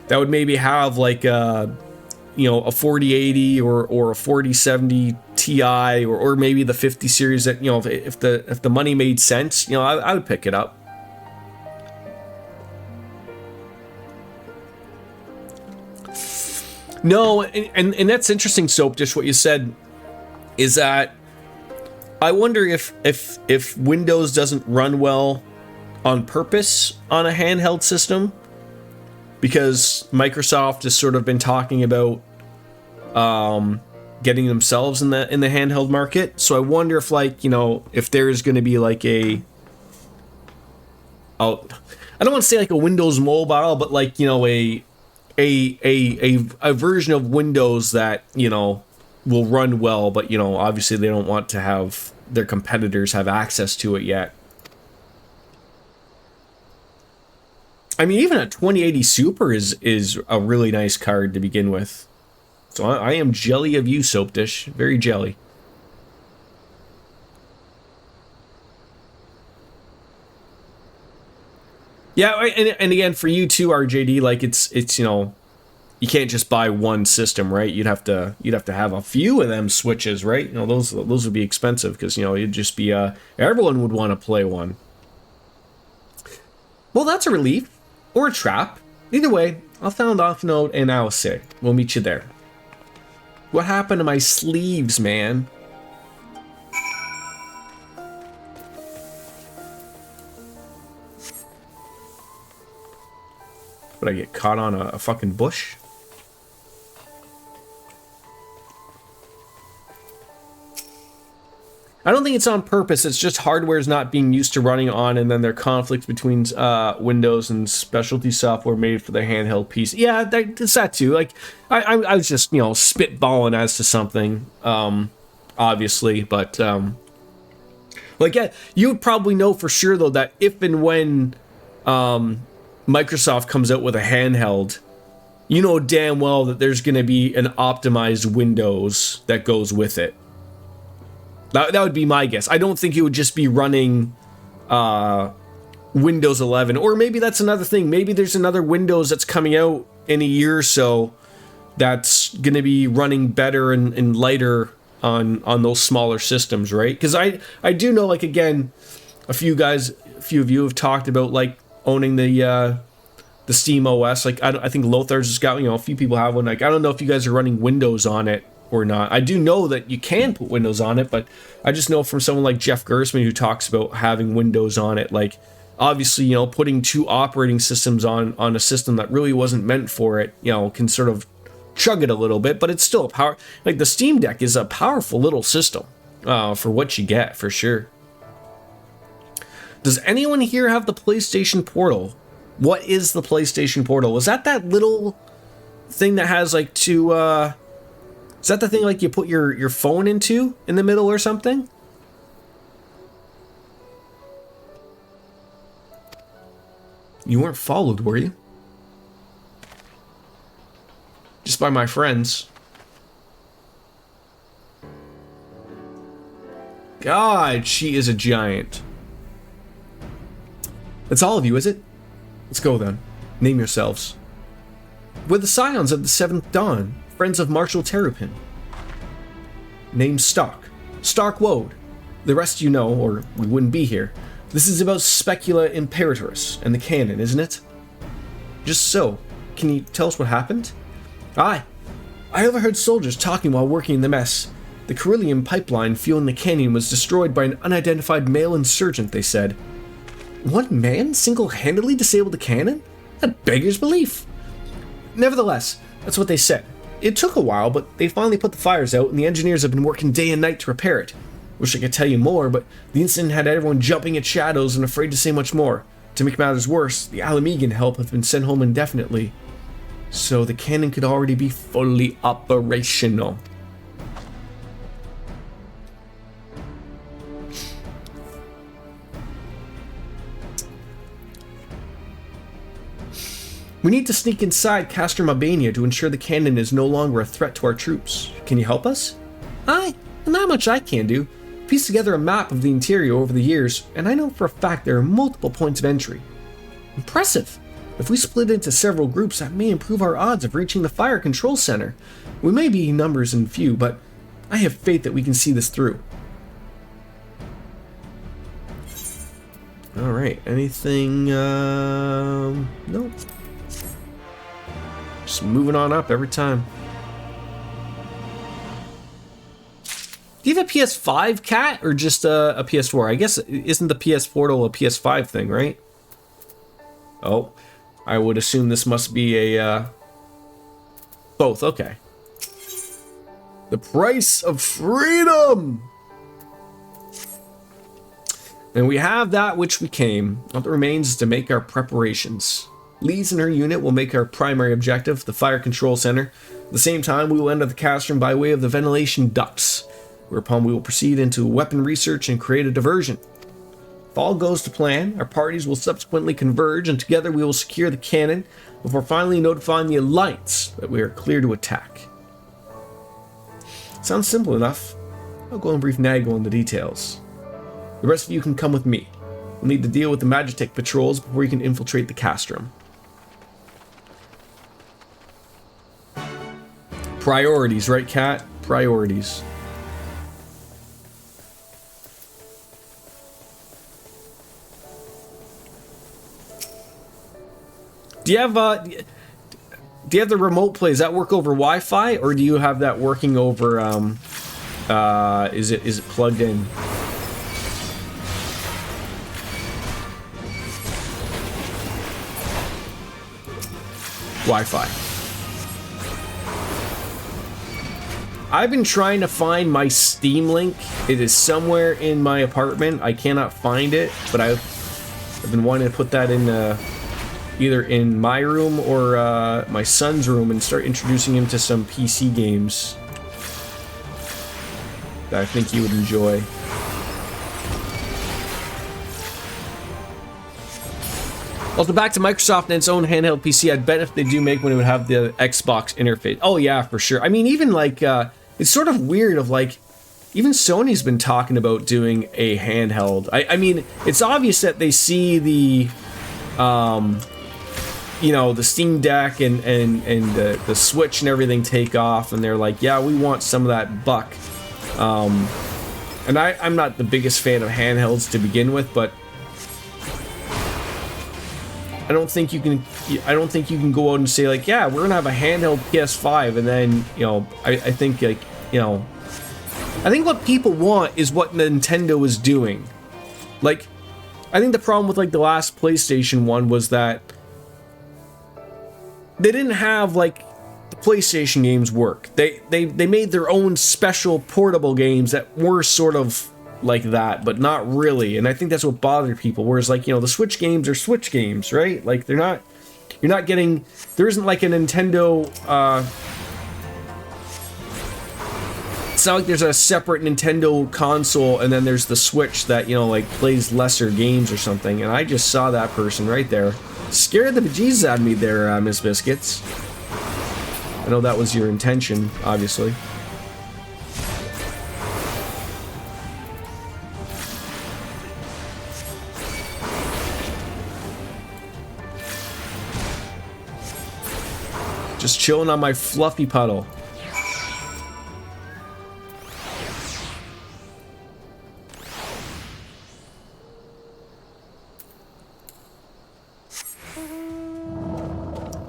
that would maybe have, like, you know, a 4080 or a 4070 Ti or maybe the 50 series, that, you know, if the money made sense, you know, I would pick it up. No, and that's interesting, Soap Dish. What you said is that I wonder if Windows doesn't run well on purpose on a handheld system, because Microsoft has sort of been talking about getting themselves in the handheld market. So I wonder if, like, you know, if there's going to be like I don't want to say like a Windows Mobile, but, like, you know, a version of Windows that, you know, will run well, but, you know, obviously they don't want to have their competitors have access to it yet. I mean, even a 2080 Super is a really nice card to begin with. So I am jelly of you, Soap Dish. Very jelly. Yeah, and again, for you too, RJD, like, it's you know, you can't just buy one system, right? You'd have to have a few of them switches, right? You know, those would be expensive, because, you know, it'd just be everyone would want to play one. Well, that's a relief or a trap. Either way, I'll sound off note and I'll say we'll meet you there. What happened to my sleeves, man? Would I get caught on a fucking bush? I don't think it's on purpose. It's just hardware is not being used to running on, and then there are conflicts between Windows and specialty software made for the handheld PC. Yeah, it's that too. Like, I was just, you know, spitballing as to something, obviously, but like, yeah, you would probably know for sure though that if and when Microsoft comes out with a handheld, you know damn well that there's going to be an optimized Windows that goes with it. That would be my guess. I don't think it would just be running Windows 11. Or maybe that's another thing. Maybe there's another Windows that's coming out in a year or so that's going to be running better and lighter on those smaller systems, right? Because I do know, like, again, a few of you have talked about like owning the Steam OS. Like I think Lothar's just got, a few people have one. Like I don't know if you guys are running Windows on it or not. I do know that you can put Windows on it, but I just know from someone like Jeff Gersman who talks about having Windows on it, like obviously, putting two operating systems on a system that really wasn't meant for it, can sort of chug it a little bit, but it's still a power. Like the Steam Deck is a powerful little system for what you get, for sure. Does anyone here have the PlayStation Portal? What is the PlayStation Portal? Was that little thing that has like two, is that the thing like you put your phone into in the middle or something? You weren't followed, were you? Just by my friends. God, she is a giant. That's all of you, is it? Let's go then. Name yourselves. We're the Scions of the Seventh Dawn, friends of Marshal Terrapin. Name Stark Woad. The rest you know, or we wouldn't be here. This is about Specula Imperatrix and the canon, isn't it? Just so. Can you tell us what happened? Aye. I overheard soldiers talking while working in the mess. The Carillion pipeline fueling the canyon was destroyed by an unidentified male insurgent, they said. One man single-handedly disabled the cannon? That beggars belief. Nevertheless, that's what they said. It took a while, but they finally put the fires out, and the engineers have been working day and night to repair it. Wish I could tell you more, but the incident had everyone jumping at shadows and afraid to say much more. To make matters worse, the Alamegan help have been sent home indefinitely. So the cannon could already be fully operational. We need to sneak inside Castrum Albania to ensure the cannon is no longer a threat to our troops. Can you help us? Aye, not much I can do. Pieced together a map of the interior over the years, and I know for a fact there are multiple points of entry. Impressive! If we split into several groups, that may improve our odds of reaching the fire control center. We may be numbers and few, but I have faith that we can see this through. Alright, anything, nope. Just moving on up every time. Do you have a PS5, Cat, or just a PS4? I guess, isn't the PS Portal a PS5 thing, right? Oh, I would assume this must be a, both, okay. The price of freedom! And we have that which we came. What remains is to make our preparations. Lees and her unit will make our primary objective, the fire control center. At the same time, we will enter the castrum by way of the ventilation ducts, whereupon we will proceed into weapon research and create a diversion. If all goes to plan, our parties will subsequently converge, and together we will secure the cannon before finally notifying the Alliance that we are clear to attack. Sounds simple enough. I'll go and brief Nago on the details. The rest of you can come with me. We'll need to deal with the Magitech patrols before you can infiltrate the castrum. Priorities, right, Cat? Priorities. Do you have the remote play? Does that work over Wi-Fi, or do you have that working over is it plugged in? Wi-Fi. I've been trying to find my Steam link. It is somewhere in my apartment. I cannot find it, but I've been wanting to put that in either in my room or my son's room and start introducing him to some PC games that I think he would enjoy. Also, back to Microsoft and its own handheld PC. I'd bet if they do make one, it would have the Xbox interface. Oh yeah, for sure. I mean, even like, it's sort of weird of like, even Sony's been talking about doing a handheld. I mean, it's obvious that they see the, you know, the Steam Deck and the Switch and everything take off, and they're like, yeah, we want some of that buck. And I'm not the biggest fan of handhelds to begin with, but I don't think you can go out and say like, yeah, we're gonna have a handheld PS5, and then, you know, I think like, you know, I think what people want is what Nintendo is doing. Like, I think the problem with like the last PlayStation one was that they didn't have like the PlayStation games work. They made their own special portable games that were sort of like that, but not really. And I think that's what bothered people. Whereas like, you know, the Switch games are Switch games, right? Like they're not, you're not getting, there isn't like a Nintendo, it's not like there's a separate Nintendo console and then there's the Switch that, you know, like plays lesser games or something. And I just saw that person right there. Scared the bejesus out of me there, Miss Biscuits. I know that was your intention, obviously. Just chilling on my fluffy puddle.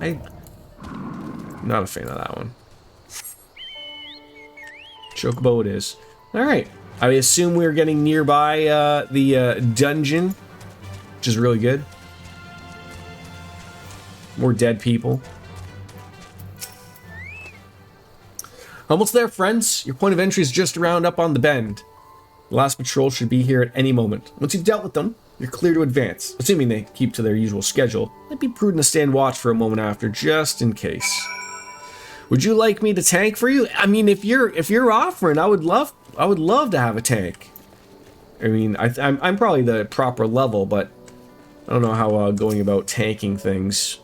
I'm not a fan of that one. Chocobo it is. Alright. I assume we're getting nearby the dungeon, which is really good. More dead people. Almost there, friends. Your point of entry is just around up on the bend. The last patrol should be here at any moment. Once you've dealt with them, you're clear to advance. Assuming they keep to their usual schedule, it might be prudent to stand watch for a moment after, just in case. Would you like me to tank for you? I mean, if you're offering, I would love to have a tank. I mean, I'm probably the proper level, but I don't know how going about tanking things.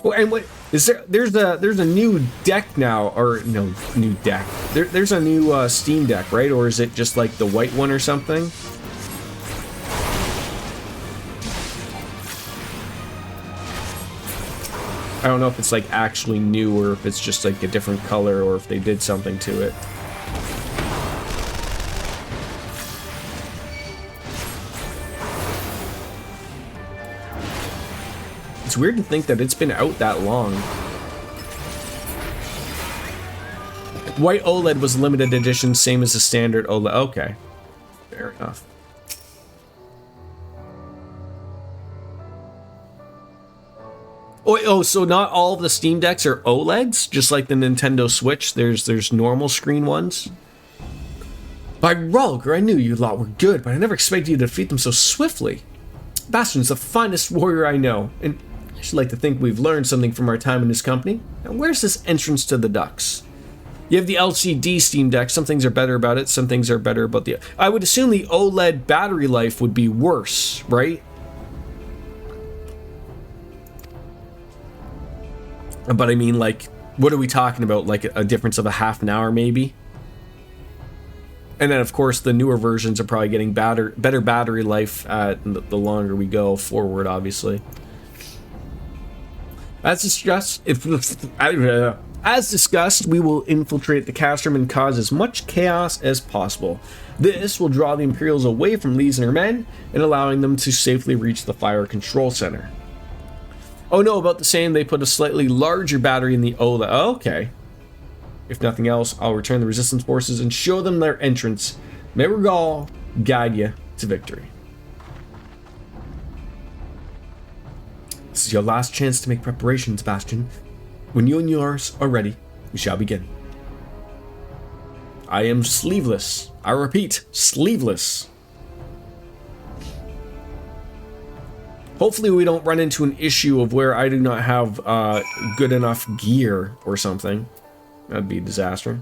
Oh, and what is there? There's a new deck now, or no, new deck. There's a new Steam Deck, right? Or is it just like the white one or something? I don't know if it's like actually new or if it's just like a different color or if they did something to it. It's weird to think that it's been out that long. White OLED was limited edition, same as the standard OLED. Okay, fair enough. Oh, so not all of the Steam Decks are OLEDs, just like the Nintendo Switch. There's normal screen ones. By Rolger, I knew you lot were good, but I never expected you to defeat them so swiftly. Bastion's the finest warrior I know, and I should like to think we've learned something from our time in his company. Now, where's this entrance to the Ducks? You have the LCD Steam Deck. Some things are better about it. Some things are better about the... I would assume the OLED battery life would be worse, right? But I mean, like, what are we talking about? Like a difference of a half an hour, maybe? And then, of course, the newer versions are probably getting better battery life the longer we go forward, obviously. As discussed, we will infiltrate the castrum and cause as much chaos as possible. This will draw the Imperials away from Lees and her men, and allowing them to safely reach the fire control center. Oh no, about the same, they put a slightly larger battery in the OLED. Oh, okay. If nothing else, I'll return the resistance forces and show them their entrance. May Regal guide you to victory. This is your last chance to make preparations, Bastion. When you and yours are ready, we shall begin. I am sleeveless. I repeat, sleeveless. Hopefully we don't run into an issue of where I do not have good enough gear or something. That'd be a disaster.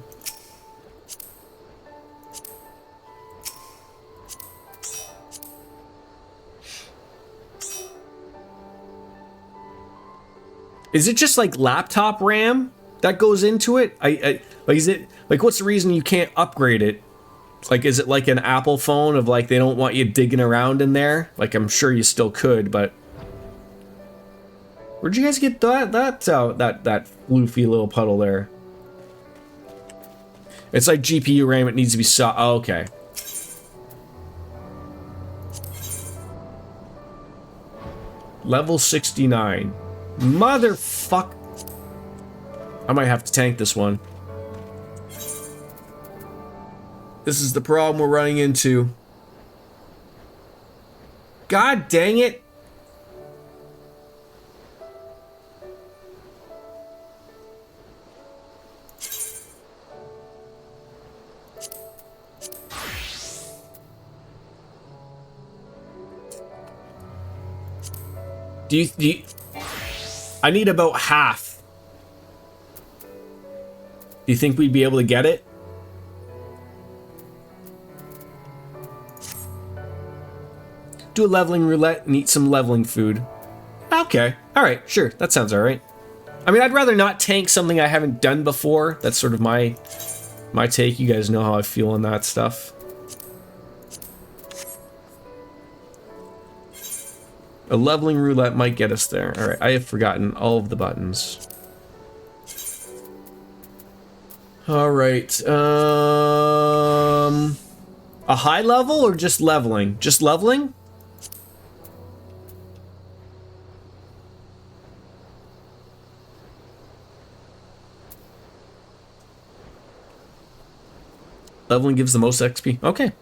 Is it just like laptop RAM that goes into it? Like, is it like, what's the reason you can't upgrade it? Like, is it like an Apple phone of like, they don't want you digging around in there? Like, I'm sure you still could, but Where'd you guys get that floofy little puddle there? It's like GPU RAM, it needs to be oh, okay. Level 69. Motherfuck. I might have to tank this one. This is the problem we're running into. God dang it. Do you, I need about half. Do you think we'd be able to get it? Do a leveling roulette and eat some leveling food. Okay, alright, sure, that sounds alright. I mean, I'd rather not tank something I haven't done before. That's sort of my take. You guys know how I feel on that stuff. A leveling roulette might get us there. Alright, I have forgotten all of the buttons. Alright, a high level or just leveling? Just leveling? Leveling gives the most XP. Okay.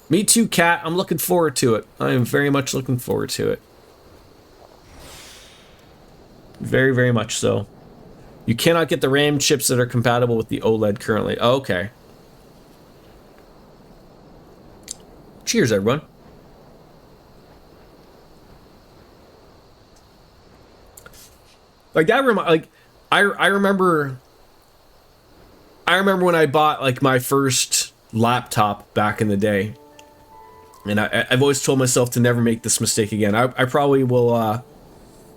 Me too, Cat. I'm looking forward to it. I am very much looking forward to it. Very, very much so. You cannot get the RAM chips that are compatible with the OLED currently. Oh, okay. Cheers, everyone. Like that I remember when I bought like my first laptop back in the day. And I've always told myself to never make this mistake again. I probably will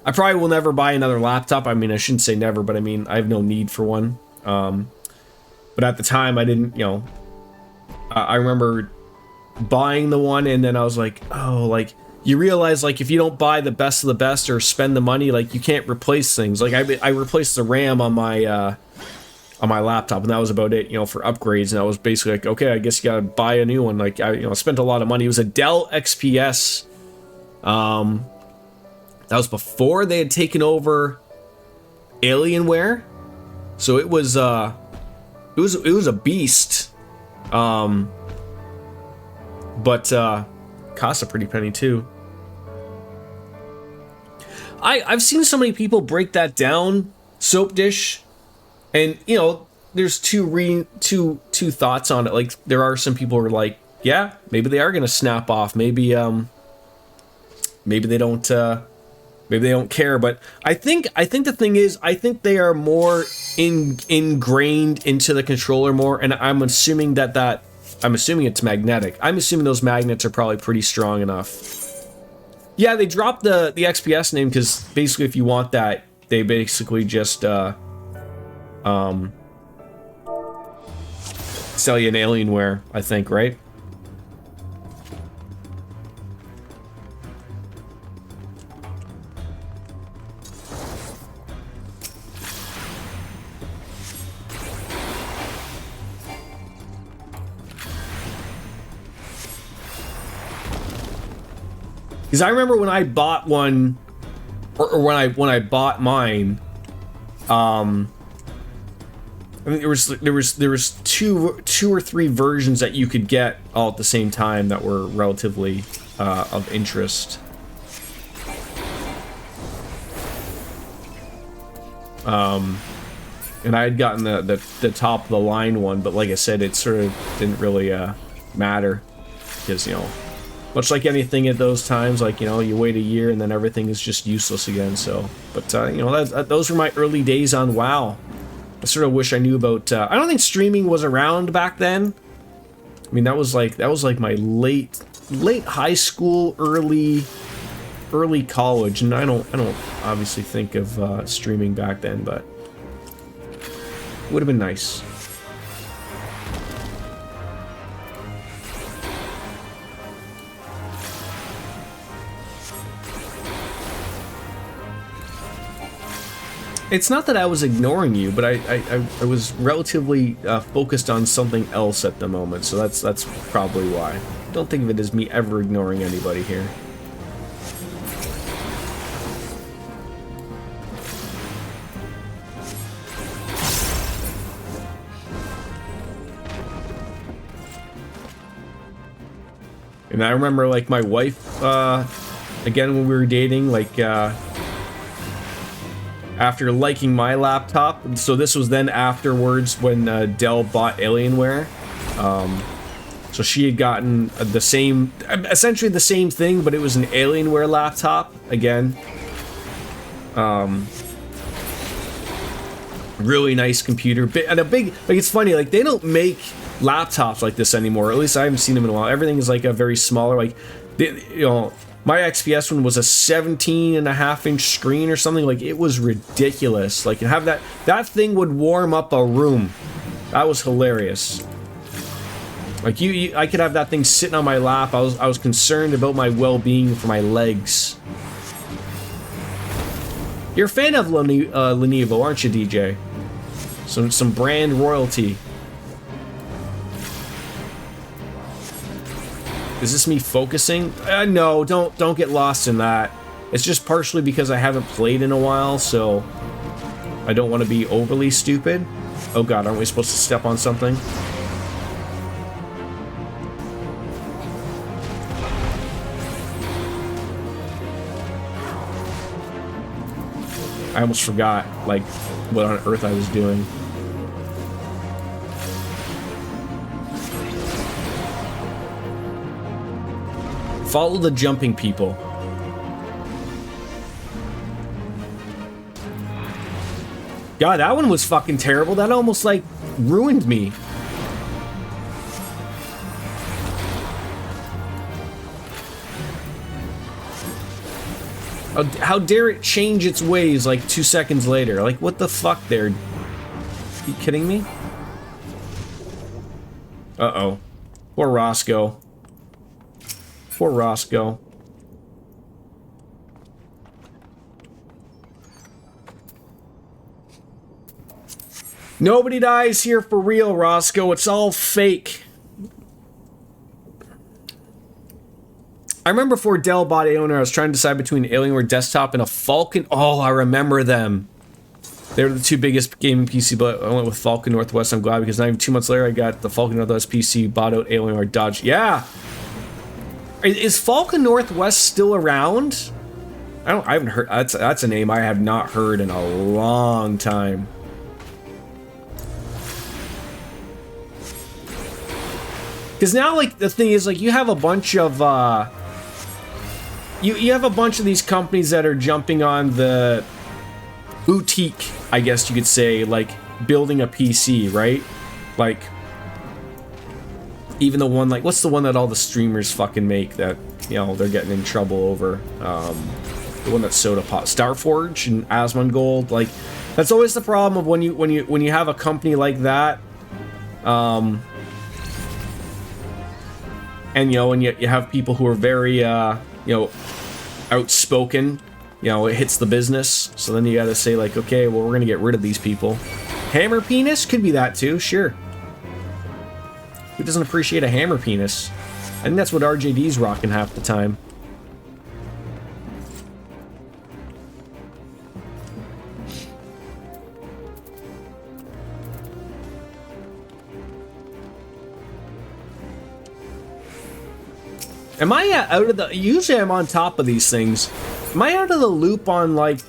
never buy another laptop. I mean, I shouldn't say never, but I mean, I have no need for one. But at the time I didn't, you know, I remember buying the one and then I was like, oh, like you realize like if you don't buy the best of the best or spend the money, like you can't replace things. Like I replaced the RAM on my laptop and that was about it, you know, for upgrades. And I was basically like, okay, I guess you gotta buy a new one. Like I spent a lot of money. It was a Dell XPS. That was before they had taken over Alienware. So it was a beast. But cost a pretty penny too. I've seen so many people break that down, Soap Dish. And, you know, there's two thoughts on it. Like, there are some people who are like, yeah, maybe they are going to snap off. Maybe they don't care. But I think the thing is, I think they are more ingrained into the controller more. And I'm assuming I'm assuming it's magnetic. I'm assuming those magnets are probably pretty strong enough. Yeah, they dropped the XPS name because basically if you want that, they basically just, sell you an Alienware, I think, right? Because I remember when I bought one, or when I bought mine, I mean, there was two or three versions that you could get all at the same time that were relatively of interest. And I had gotten the top of the line one, but like I said, it sort of didn't really matter because, you know, much like anything at those times, like, you know, you wait a year and then everything is just useless again. So, but you know, those were my early days on WoW. I sort of wish I knew about. I don't think streaming was around back then. I mean, that was like my late high school, early college, and I don't obviously think of streaming back then, but it would have been nice. It's not that I was ignoring you, but I was relatively focused on something else at the moment, so that's probably why. Don't think of it as me ever ignoring anybody here. And I remember, like, my wife, again, when we were dating, like, after liking my laptop, so this was then afterwards when Dell bought Alienware. So she had gotten the same, essentially the same thing, but it was an Alienware laptop, again. Really nice computer, and a big, like, it's funny, like, they don't make laptops like this anymore, at least I haven't seen them in a while. Everything is like a very smaller, like, you know, my XPS one was a 17.5-inch screen or something. Like, it was ridiculous. Like, you have that thing would warm up a room. That was hilarious. Like, I could have that thing sitting on my lap. I was concerned about my well-being for my legs. You're a fan of Lenovo, aren't you, DJ? Some brand royalty. Is this me focusing? No, don't get lost in that. It's just partially because I haven't played in a while, so I don't want to be overly stupid. Oh god, aren't we supposed to step on something? I almost forgot, like, what on earth I was doing. Follow the jumping people. God, that one was fucking terrible. That almost, like, ruined me. How dare it change its ways, like, 2 seconds later? Like, what the fuck there? Are you kidding me? Uh-oh. Poor Roscoe. Poor Roscoe. Nobody dies here for real, Roscoe. It's all fake. I remember before Dell bought Alienware, I was trying to decide between Alienware Desktop and a Falcon. Oh, I remember them. They were the two biggest gaming PC, but I went with Falcon Northwest. I'm glad because not even 2 months later, I got the Falcon Northwest PC, bought out Alienware Dodge. Yeah. Is Falcon Northwest still around? I haven't heard. That's a name I have not heard in a long time. Because now, like, the thing is, like, you have a bunch of you have a bunch of these companies that are jumping on the boutique, I guess you could say, like, building a PC, right? Like, even the one, like, what's the one that all the streamers fucking make that, you know, they're getting in trouble over? The one that's soda pop, Starforge and Asmongold. Like, that's always the problem of when you have a company like that. And, you know, and you have people who are very, you know, outspoken, you know, it hits the business. So then you gotta say, like, okay, well, we're gonna get rid of these people. Hammer penis? Could be that too, sure. Who doesn't appreciate a hammer penis? I think that's what RJD's rocking half the time. Am I out of the... Usually I'm on top of these things. Am I out of the loop on, like,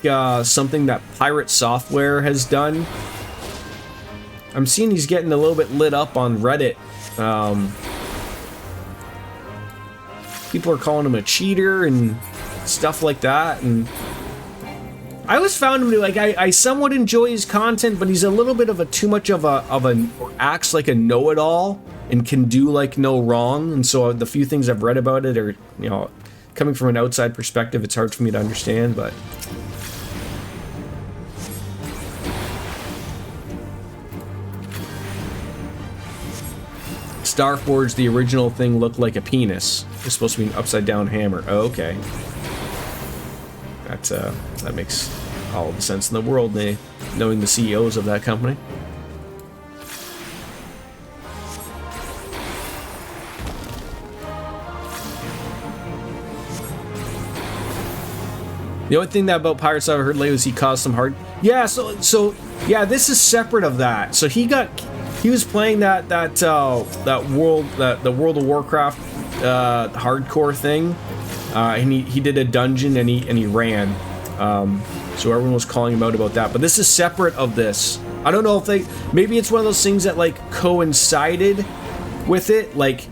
something that Pirate Software has done? I'm seeing he's getting a little bit lit up on Reddit. People are calling him a cheater and stuff like that, and I always found him to, like, I somewhat enjoy his content, but he's a little bit of a too much of a acts like a know-it-all and can do, like, no wrong. And so the few things I've read about it are, you know, coming from an outside perspective, it's hard for me to understand, but Starforge, the original thing, looked like a penis. It's supposed to be an upside down hammer. Oh, okay. That makes all the sense in the world, knowing the CEOs of that company. The only thing that about Pirates I've heard lately was he caused some hard. Yeah, so yeah, this is separate of that. So he was playing the World of Warcraft hardcore thing, and he did a dungeon and he ran. So everyone was calling him out about that. But this is separate of this. I don't know if maybe it's one of those things that like coincided with it. Like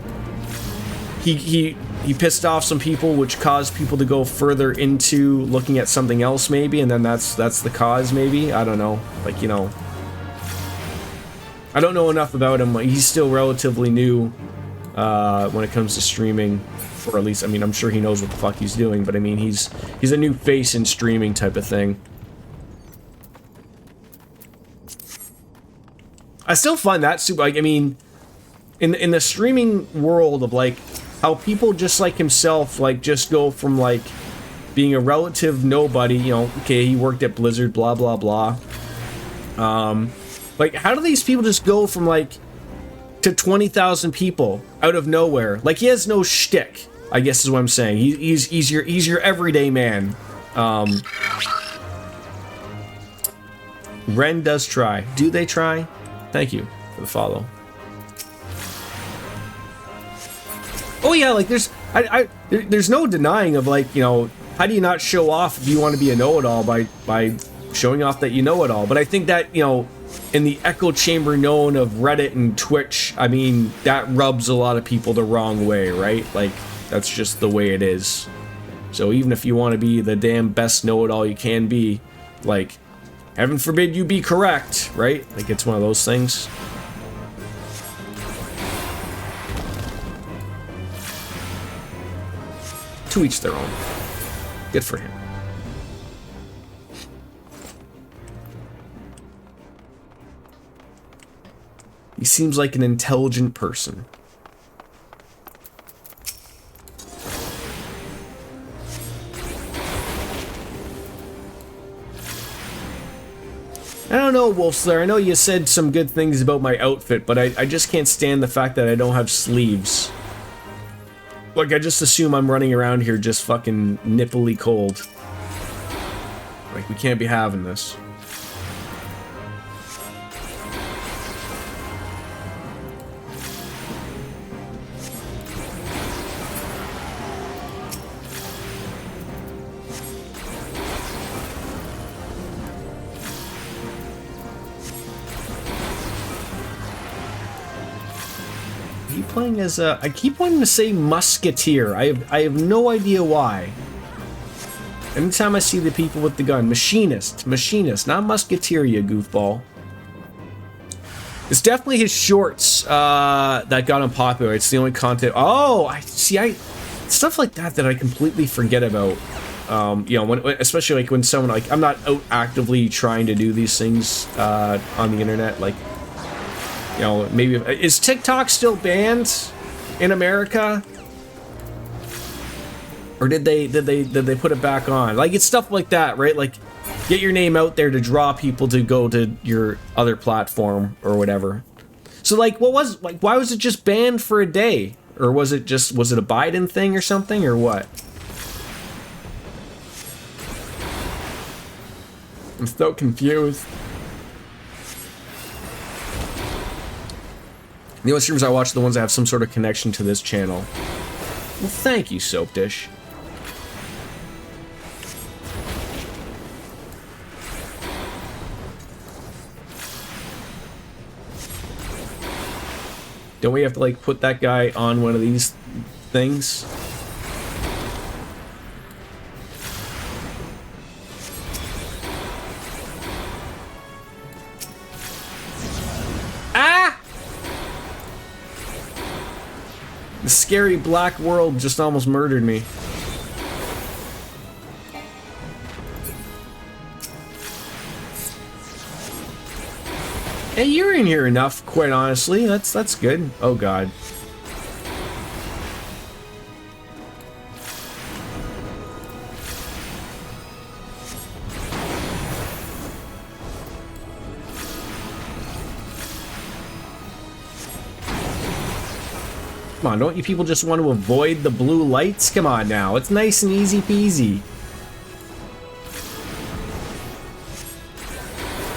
he pissed off some people, which caused people to go further into looking at something else, maybe, and then that's the cause, maybe. I don't know. Like, you know, I don't know enough about him. He's still relatively new when it comes to streaming, or at least, I mean, I'm sure he knows what the fuck he's doing, but I mean, he's a new face in streaming type of thing. I still find that super, like, I mean, in the streaming world of, like, how people just like himself, like, just go from, like, being a relative nobody, you know, okay, he worked at Blizzard, blah, blah, blah. Like, how do these people just go from, like, to 20,000 people out of nowhere? Like, he has no shtick, I guess is what I'm saying. He's your everyday man. Ren does try. Do they try? Thank you for the follow. Oh yeah, like there's no denying of, like, you know, how do you not show off if you want to be a know-it-all by showing off that you know it all? But I think that, you know, in the echo chamber known of Reddit and Twitch, I mean, that rubs a lot of people the wrong way, right? Like, that's just the way it is. So even if you want to be the damn best know-it-all you can be, like, heaven forbid you be correct, right? Like, it's one of those things. To each their own. Good for him. He seems like an intelligent person. I don't know, Wolfslayer. I know you said some good things about my outfit, but I just can't stand the fact that I don't have sleeves. Like, I just assume I'm running around here just fucking nipply cold. Like, we can't be having this. Playing as a, I keep wanting to say musketeer. I have no idea why. Anytime I see the people with the gun, machinist, not musketeer, you goofball. It's definitely his shorts that got him popular. It's the only content. Oh, I see. Stuff like that I completely forget about. You know, when, especially like when someone, like, I'm not out actively trying to do these things on the internet, like. You know, maybe is TikTok still banned in America, or did they put it back on? Like, it's stuff like that, right? Like, get your name out there to draw people to go to your other platform or whatever. So, like, why was it just banned for a day, or was it a Biden thing or something, or what? I'm so confused. The only streamers I watch are the ones that have some sort of connection to this channel. Well, thank you, Soap Dish. Don't we have to, like, put that guy on one of these things? The scary black world just almost murdered me. Hey, you're in here enough, quite honestly. That's good. Oh god. Come on, don't you people just want to avoid the blue lights? Come on now, it's nice and easy peasy.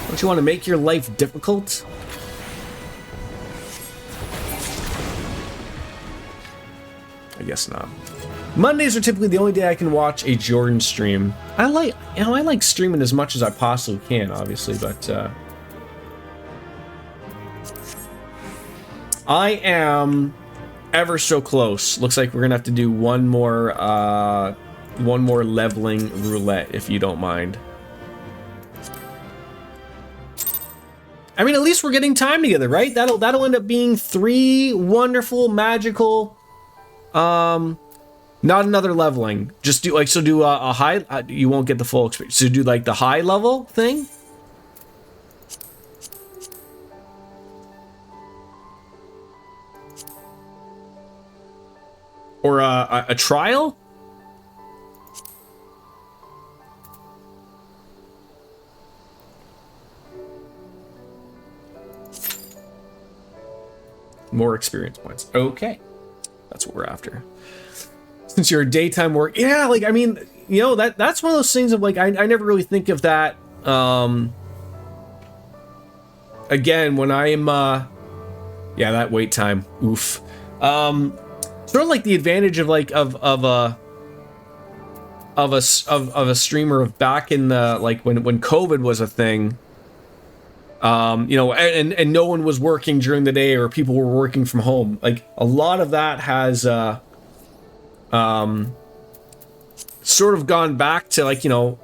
Don't you want to make your life difficult? I guess not. Mondays are typically the only day I can watch a Jordan stream. I like streaming as much as I possibly can, obviously, but I am ever so close. Looks like we're gonna have to do one more leveling roulette, if you don't mind. I mean, at least we're getting time together, right? That'll end up being 3 wonderful, magical. Not another leveling. Just do like, so do a high. You won't get the full experience. So do like the high level thing. Or a trial. More experience points. Okay. That's what we're after. Since you're a daytime work, yeah, like, I mean, you know, that's one of those things of like, I never really think of that, again, when I'm, yeah, that wait time, oof. Sort of like the advantage of like, of a streamer of back in the, like, when COVID was a thing, you know, and no one was working during the day or people were working from home. Like, a lot of that has, sort of gone back to, like, you know,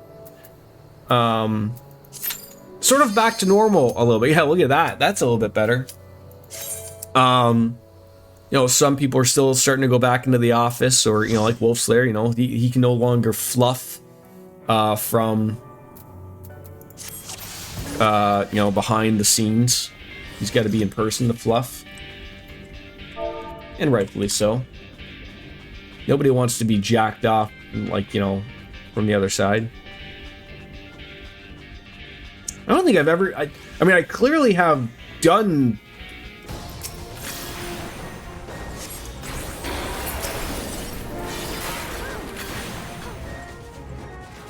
sort of back to normal a little bit. Yeah, look at that. That's a little bit better. You know, some people are still starting to go back into the office, or, you know, like Wolf Slayer, you know, he can no longer fluff from, you know, behind the scenes. He's got to be in person to fluff. And rightfully so. Nobody wants to be jacked off, like, you know, from the other side. I don't think I've ever... I mean, I clearly have done...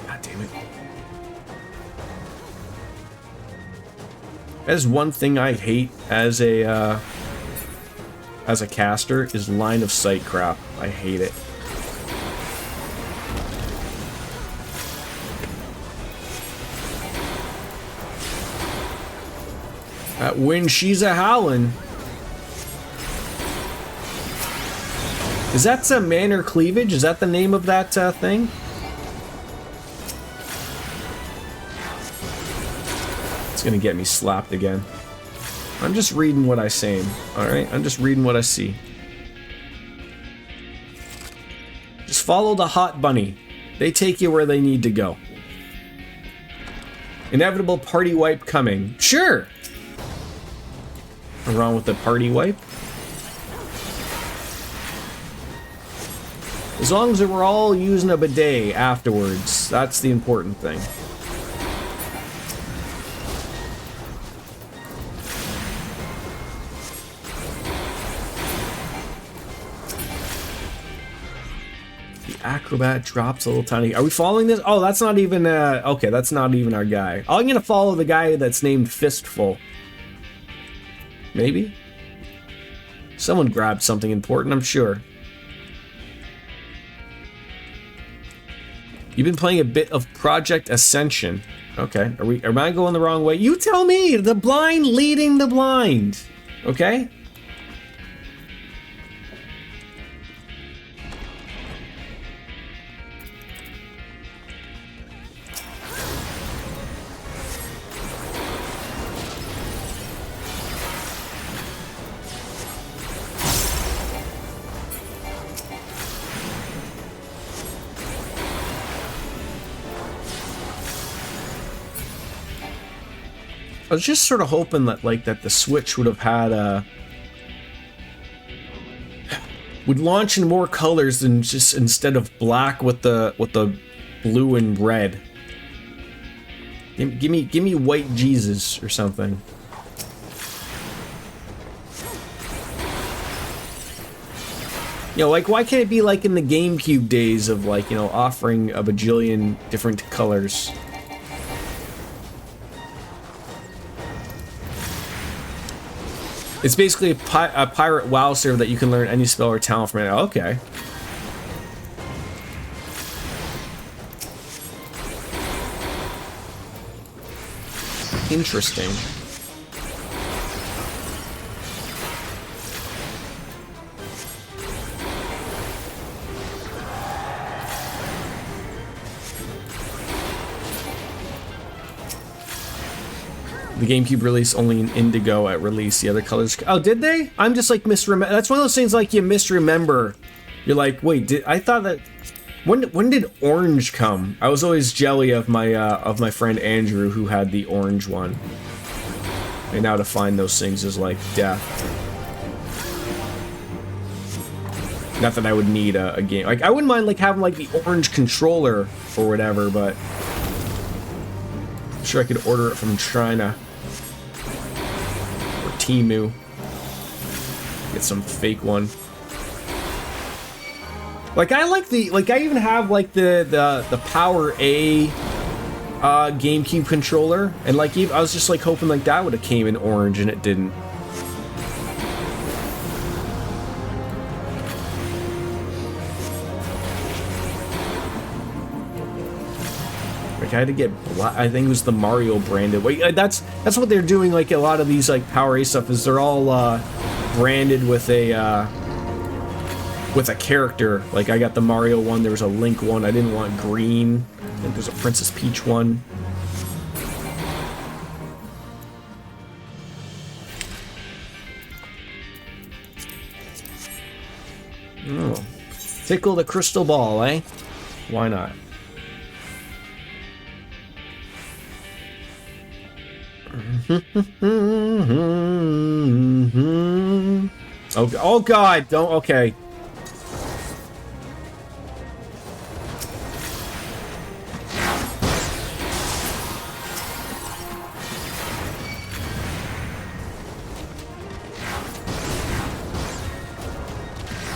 God damn it. That is one thing I hate as a caster, is line of sight crap. I hate it. When she's a howlin'. Is that some manor cleavage? Is that the name of that thing? It's gonna get me slapped again. I'm just reading what I say, alright? I'm just reading what I see. Just follow the hot bunny. They take you where they need to go. Inevitable party wipe coming. Sure! What's wrong with the party wipe? As long as we're all using a bidet afterwards, that's the important thing. Acrobat drops a little tiny. Are we following this? Oh, that's not even okay, that's not even our guy. I'm gonna follow the guy that's named Fistful. Maybe? Someone grabbed something important, I'm sure. You've been playing a bit of Project Ascension. Okay, am I going the wrong way? You tell me! The blind leading the blind. Okay? I was just sort of hoping that, like, that the Switch would have had a... would launch in more colors than just instead of black with the blue and red. Give me white Jesus or You know, like, why can't it be like in the GameCube days of, like, you know, offering a bajillion different colors? It's basically a pirate WoW server that you can learn any spell or talent from it. Okay. Interesting. The GameCube release only in indigo at release. The other colors. Oh, did they? I'm just like misremember. That's one of those things like you misremember. You're like, wait, I thought that. When did orange come? I was always jelly of my friend Andrew who had the orange one. And now to find those things is like death. Not that I would need a game. Like, I wouldn't mind like having like the orange controller or whatever, but I'm sure I could order it from China or Temu. Get some fake one. Like, I like the, like, I even have like the Power A GameCube controller, and like I was just like hoping like that would have came in orange, and it didn't. Like, I had to get I think it was the Mario branded. Wait, that's what they're doing. Like a lot of these like Power A stuff is they're all branded with a character. Like I got the Mario one. There was a Link one. I didn't want green. I think there's a Princess Peach one. Oh, tickle the crystal ball, eh? Why not? Oh God! Don't. Okay.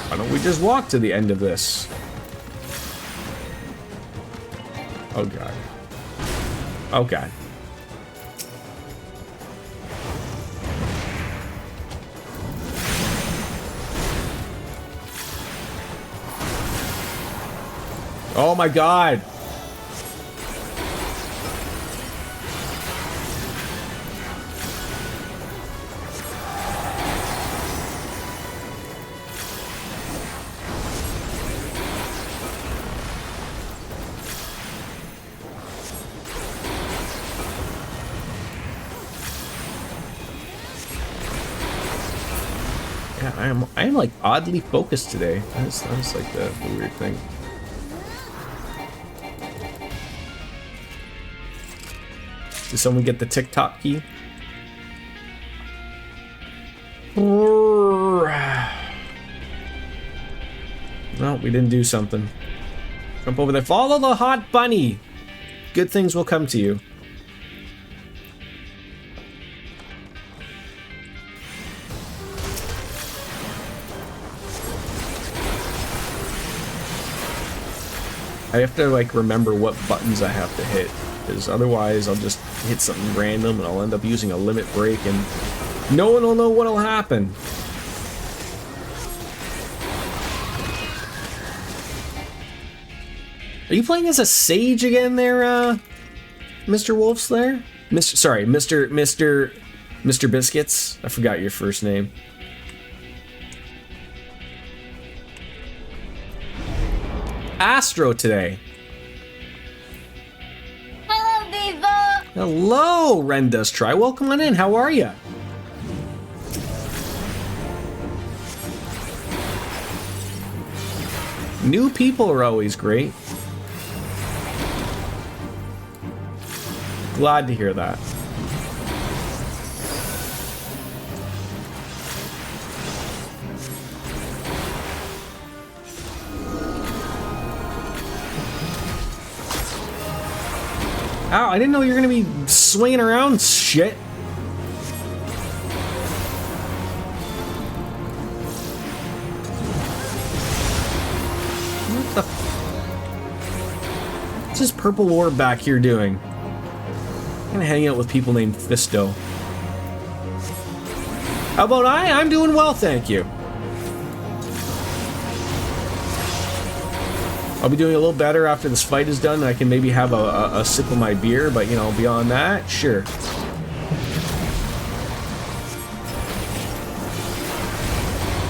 Why don't we just walk to the end of this? Oh God. Oh God. Oh my God. Yeah, I am like oddly focused today. That's like the weird thing. Did someone get the TikTok key? No, we didn't do something. Jump over there. Follow the hot bunny. Good things will come to you. I have to like remember what buttons I have to hit, because otherwise I'll just hit something random and I'll end up using a limit break and no one will know what'll happen. Are you playing as a sage again there, Mr. Wolfslayer? Mr. Biscuits? I forgot your first name. Astro today. Hello, Vivo! Hello, Ren Does Try. Welcome on in. How are you? New people are always great. Glad to hear that. Ow, I didn't know you were gonna be swinging around shit. this purple orb back here doing? I'm gonna hang out with people named Fisto. How about I'm doing well, thank you. I'll be doing a little better after this fight is done. I can maybe have a sip of my beer, but you know, beyond that, sure.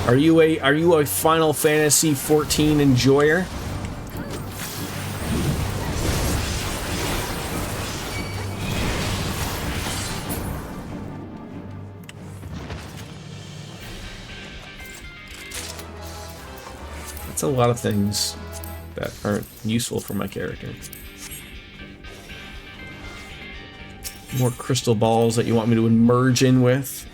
Are you a Final Fantasy 14 enjoyer? That's a lot of things that aren't useful for my character. More crystal balls that you want me to merge in with.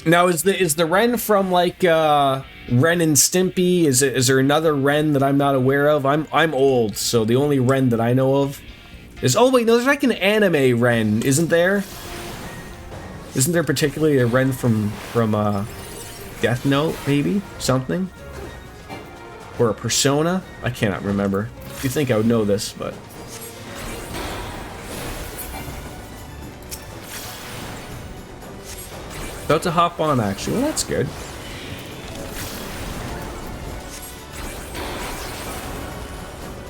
Now, is the Ren from like Ren and Stimpy? Is there another Ren that I'm not aware of? I'm old, so the only Ren that I know of is, oh wait, no, there's like an anime Ren, isn't there? Isn't there particularly a Ren from Death Note, maybe something, or a Persona? I cannot remember. You'd think I would know this, but. About to hop on, actually. Well, that's good.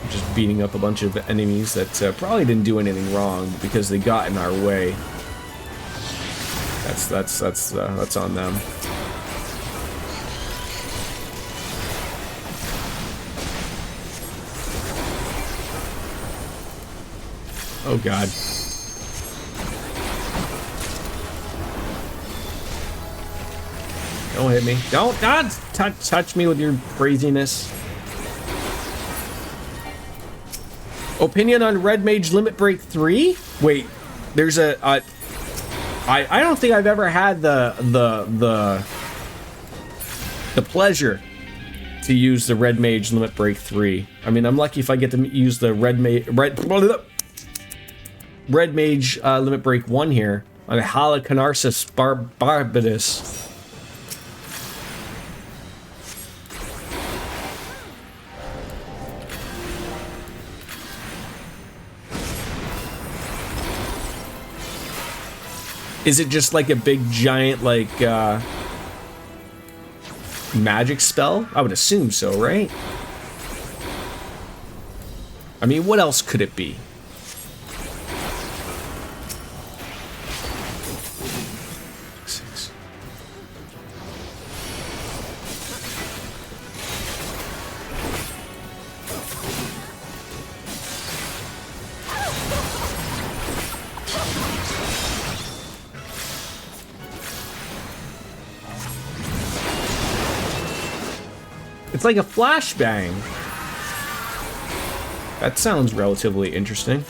I'm just beating up a bunch of enemies that probably didn't do anything wrong because they got in our way. That's on them. Oh God. Don't hit me. Don't touch me with your craziness. Opinion on Red Mage Limit Break 3? Wait, there's I don't think I've ever had the pleasure to use the Red Mage Limit Break 3. I mean, I'm lucky if I get to use the Red Mage Limit Break 1 here on Halicarnassus Barbatus. Is it just like a big giant like magic spell? I would assume so, right? I mean, what else could it be? It's like a flashbang. That sounds relatively interesting.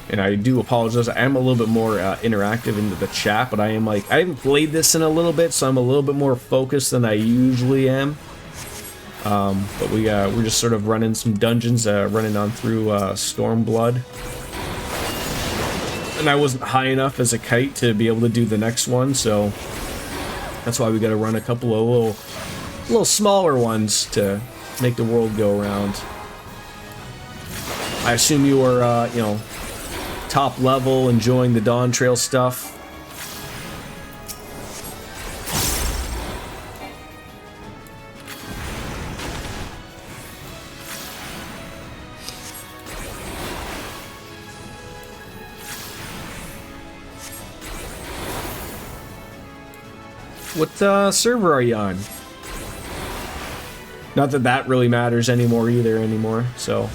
And I do apologize. I am a little bit more interactive into the chat, but I am like, I haven't played this in a little bit, so I'm a little bit more focused than I usually am. But we're just sort of running some dungeons, running on through Stormblood. And I wasn't high enough as a kite to be able to do the next one, so that's why we got to run a couple of little smaller ones to make the world go around. I assume you are, you know, top level, enjoying the Dawn Trail stuff. What server are you on? Not that that really matters anymore, so.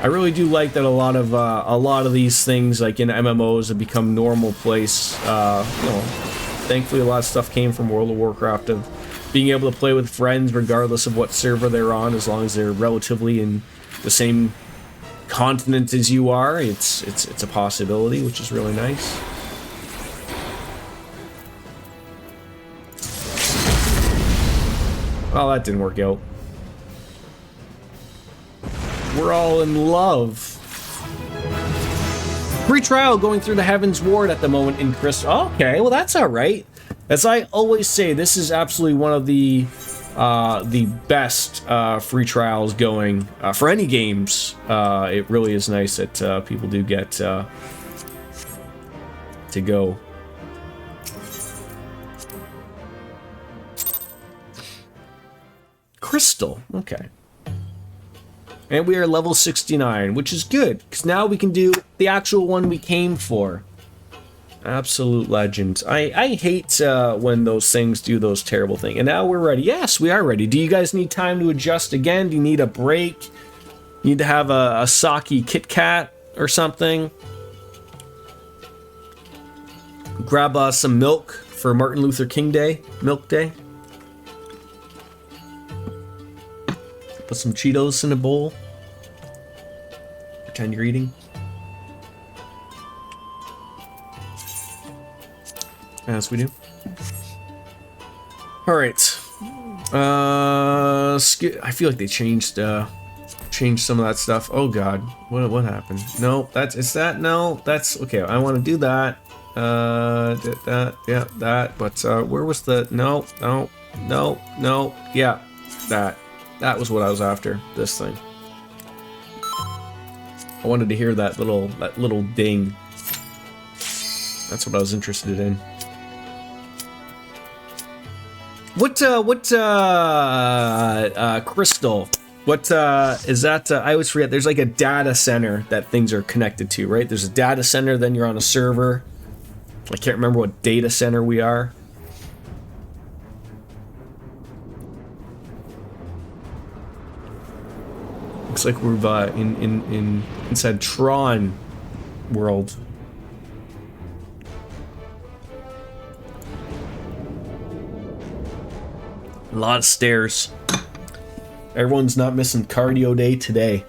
I really do like that a lot of these things, like in MMOs, have become normal place. You know, thankfully a lot of stuff came from World of Warcraft, of being able to play with friends regardless of what server they're on, as long as they're relatively in the same continent as you are. It's a possibility, which is really nice. Well, that didn't work out. We're all in love. Free trial going through the Heaven's Ward at the moment in Crystal. Okay, well that's all right. As I always say, this is absolutely one of the best free trials going for any games. It really is nice that people do get to go. Crystal, okay. And we are level 69, which is good, because now we can do the actual one we came for. Absolute legend. I hate when those things do those terrible things. And now we're ready. Yes, we are ready. Do you guys need time to adjust again? Do you need a break? Need to have a sake Kit Kat or something? Grab some milk for Martin Luther King Day. Milk Day. Put some Cheetos in a bowl. Pretend you're eating. As we do. All right. I feel like they changed some of that stuff. Oh God, what happened? No, it's that. No, that's okay. I want to do that. That. Yeah, that. But where was the? No. Yeah, that. That was what I was after. This thing. I wanted to hear that little ding. That's what I was interested in. What Crystal? What is that? I always forget. There's like a data center that things are connected to, right? There's a data center, then you're on a server. I can't remember what data center we are. Looks like we're inside Tron world. A lot of stairs. Everyone's not missing cardio day today.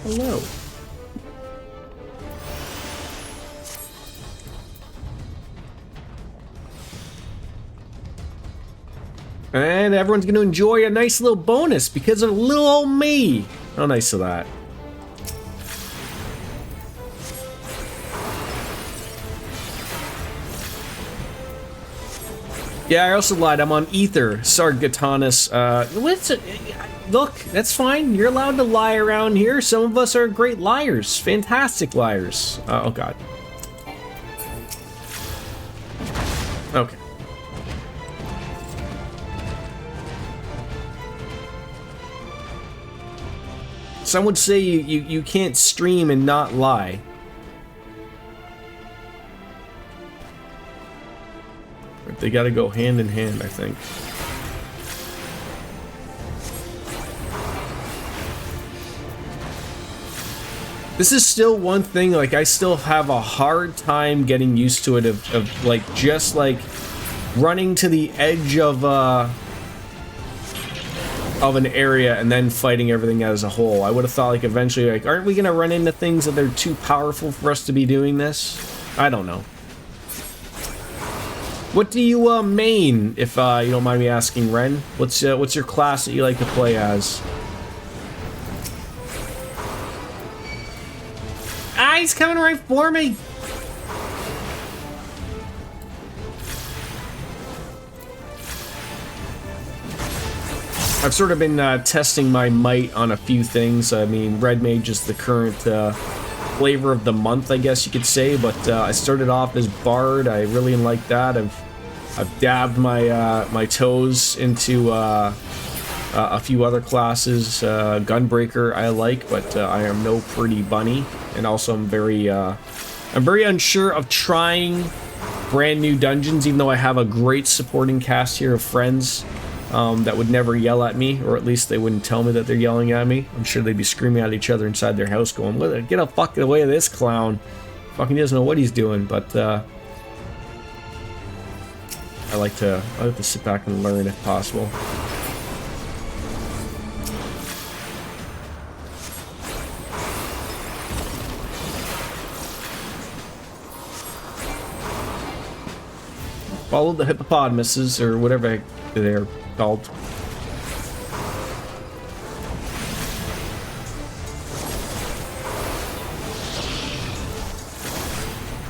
Hello. And everyone's going to enjoy a nice little bonus because of little old me. How nice of that. Yeah, I also lied. I'm on Ether, Sargatanis. What's it? Look, that's fine. You're allowed to lie around here. Some of us are great liars. Fantastic liars. Oh, God. Okay. Some would say you can't stream and not lie. They gotta go hand in hand, I think. This is still one thing, like, I still have a hard time getting used to it of like, just, like, running to the edge of an area and then fighting everything as a whole. I would have thought, like, eventually, like, aren't we gonna run into things that they're too powerful for us to be doing this? I don't know. What do you main, if you don't mind me asking, Ren? What's your class that you like to play as? Ah, he's coming right for me! I've sort of been testing my might on a few things. I mean, Red Mage is the current flavor of the month, I guess you could say, but I started off as Bard. I really like that. I've dabbed my toes into a few other classes. Gunbreaker I like, but I am no pretty bunny, and also I'm very unsure of trying brand new dungeons, even though I have a great supporting cast here of friends that would never yell at me, or at least they wouldn't tell me that they're yelling at me. I'm sure they'd be screaming at each other inside their house going, get a fucking away with this clown. Fucking doesn't know what he's doing, but I like to sit back and learn if possible. Follow the hippopotamuses, or whatever they're called.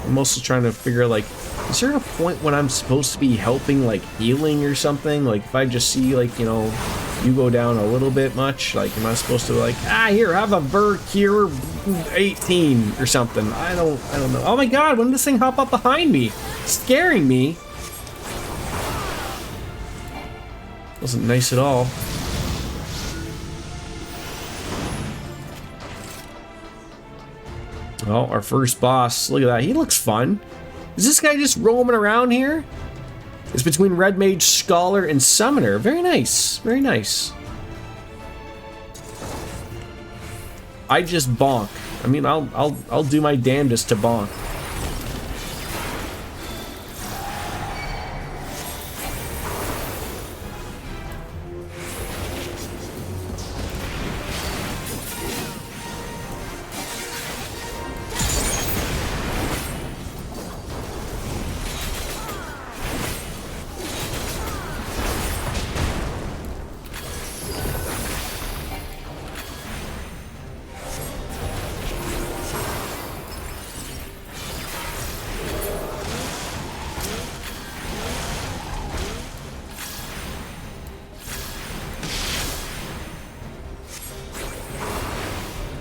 I'm also trying to figure out, like, is there a point when I'm supposed to be helping, like, healing or something? Like, if I just see, like, you know, you go down a little bit much, like, am I supposed to, like, here, have a Vercure 18 or something? I don't know. Oh my god, when did this thing hop up behind me? It's scaring me. Wasn't nice at all. Well, our first boss, look at that. He looks fun. Is this guy just roaming around here? It's between Red Mage, Scholar, and Summoner. Very nice. Very nice. I just bonk. I mean, I'll do my damnedest to bonk.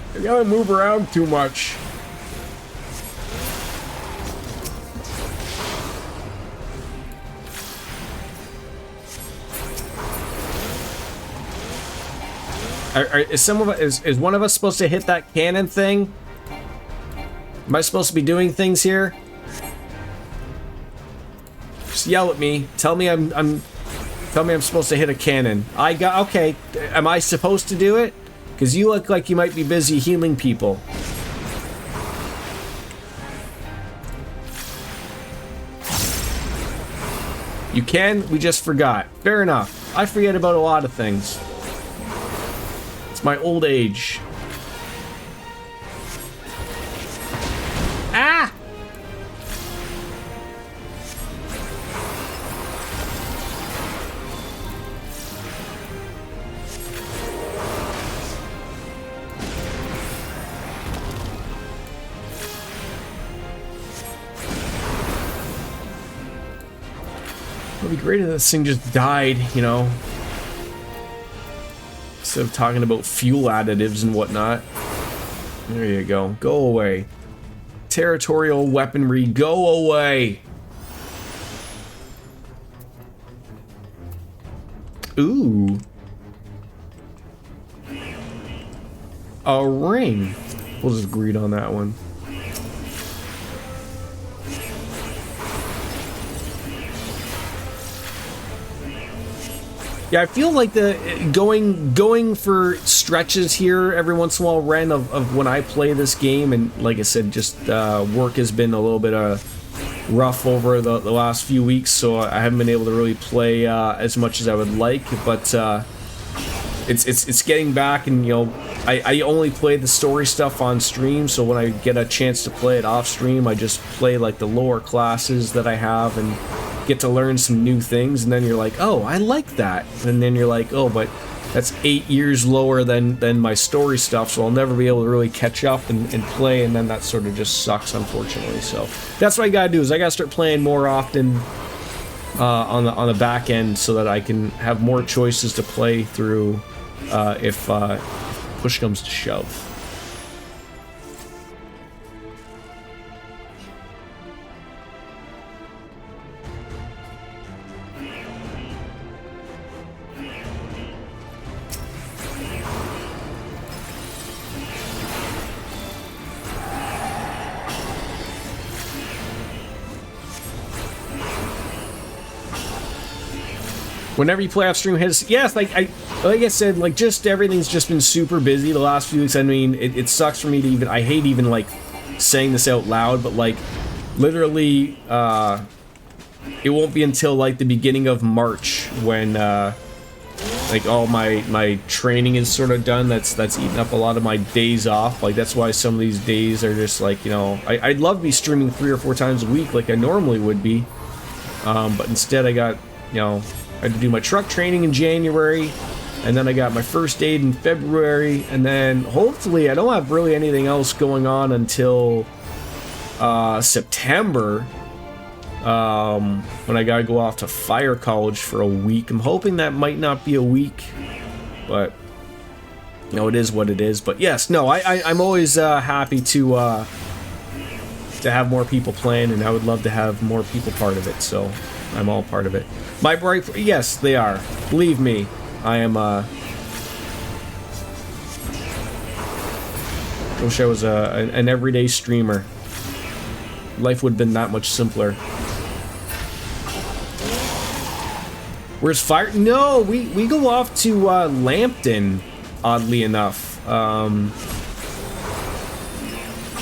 I gotta move around too much. Is one of us supposed to hit that cannon thing? Am I supposed to be doing things here? Just yell at me. Tell me I'm supposed to hit a cannon. Okay. Am I supposed to do it? Because you look like you might be busy healing people. You can? We just forgot. Fair enough. I forget about a lot of things. It's my old age. Ah! It'd be great if this thing just died, you know, instead of talking about fuel additives and whatnot. There you go. Go away. Territorial weaponry, go away. Ooh. A ring. We'll just greed on that one. Yeah, I feel like the going for stretches here every once in a while, Ren, of when I play this game, and like I said, just work has been a little bit rough over the last few weeks, so I haven't been able to really play as much as I would like. But it's getting back, and you know, I only play the story stuff on stream, so when I get a chance to play it off stream, I just play like the lower classes that I have and get to learn some new things, and then you're like, oh, I like that, and then you're like, oh, but that's 8 years lower than my story stuff, so I'll never be able to really catch up and play, and then that sort of just sucks, unfortunately. So that's what I gotta do, is I gotta start playing more often on the back end, so that I can have more choices to play through if push comes to shove. Whenever you play off stream, yes, like I said, like just everything's just been super busy the last few weeks. I mean, it sucks for me to even, I hate even like saying this out loud, but like literally, it won't be until like the beginning of March when like all my training is sort of done. That's eating up a lot of my days off. Like that's why some of these days are just like, you know, I'd love to be streaming 3 or 4 times a week like I normally would be, but instead I got, you know, I had to do my truck training in January, and then I got my first aid in February, and then hopefully I don't have really anything else going on until September, when I gotta go off to fire college for a week. I'm hoping that might not be a week, but no, it is what it is. But yes, no, I'm always happy to have more people playing, and I would love to have more people part of it. So I'm all part of it. My bright, yes, they are. Believe me, I am. Wish I was an everyday streamer. Life would have been that much simpler. Where's fire? No, we go off to Lambton, oddly enough.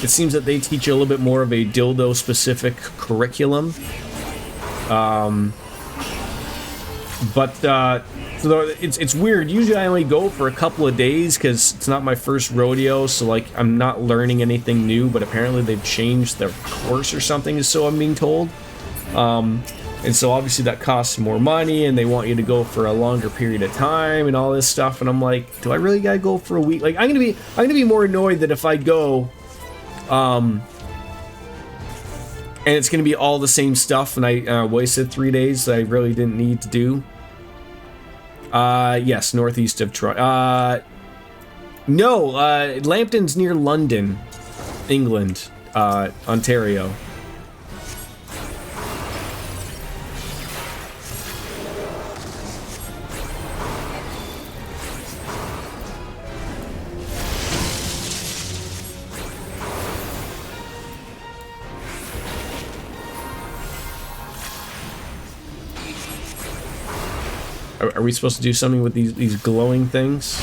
It seems that they teach you a little bit more of a dildo-specific curriculum. So it's weird. Usually I only go for a couple of days because it's not my first rodeo, so like I'm not learning anything new, but apparently they've changed their course or something, so I'm being told. And so obviously that costs more money, and they want you to go for a longer period of time and all this stuff, and I'm like, do I really gotta go for a week? Like I'm gonna be more annoyed that if I go and it's gonna be all the same stuff and I wasted 3 days that I really didn't need to do. Yes, northeast of Toronto. No, Lambton's near London, England, Ontario. Are we supposed to do something with these glowing things?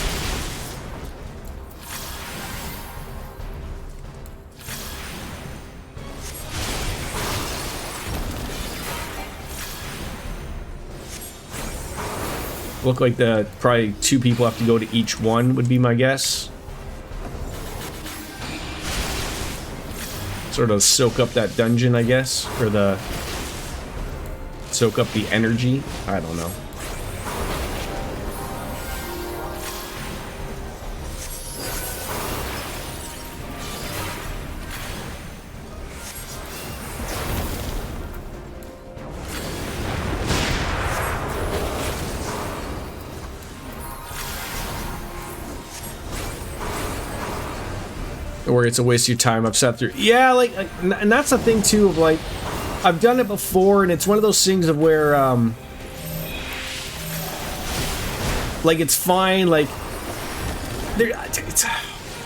Look like probably 2 people have to go to each one, would be my guess. Sort of soak up that dungeon, I guess, or soak up the energy. I don't know. Where it's a waste of your time. I've sat through, yeah, like, and that's the thing too of like, I've done it before, and it's one of those things of where like it's fine, like it's,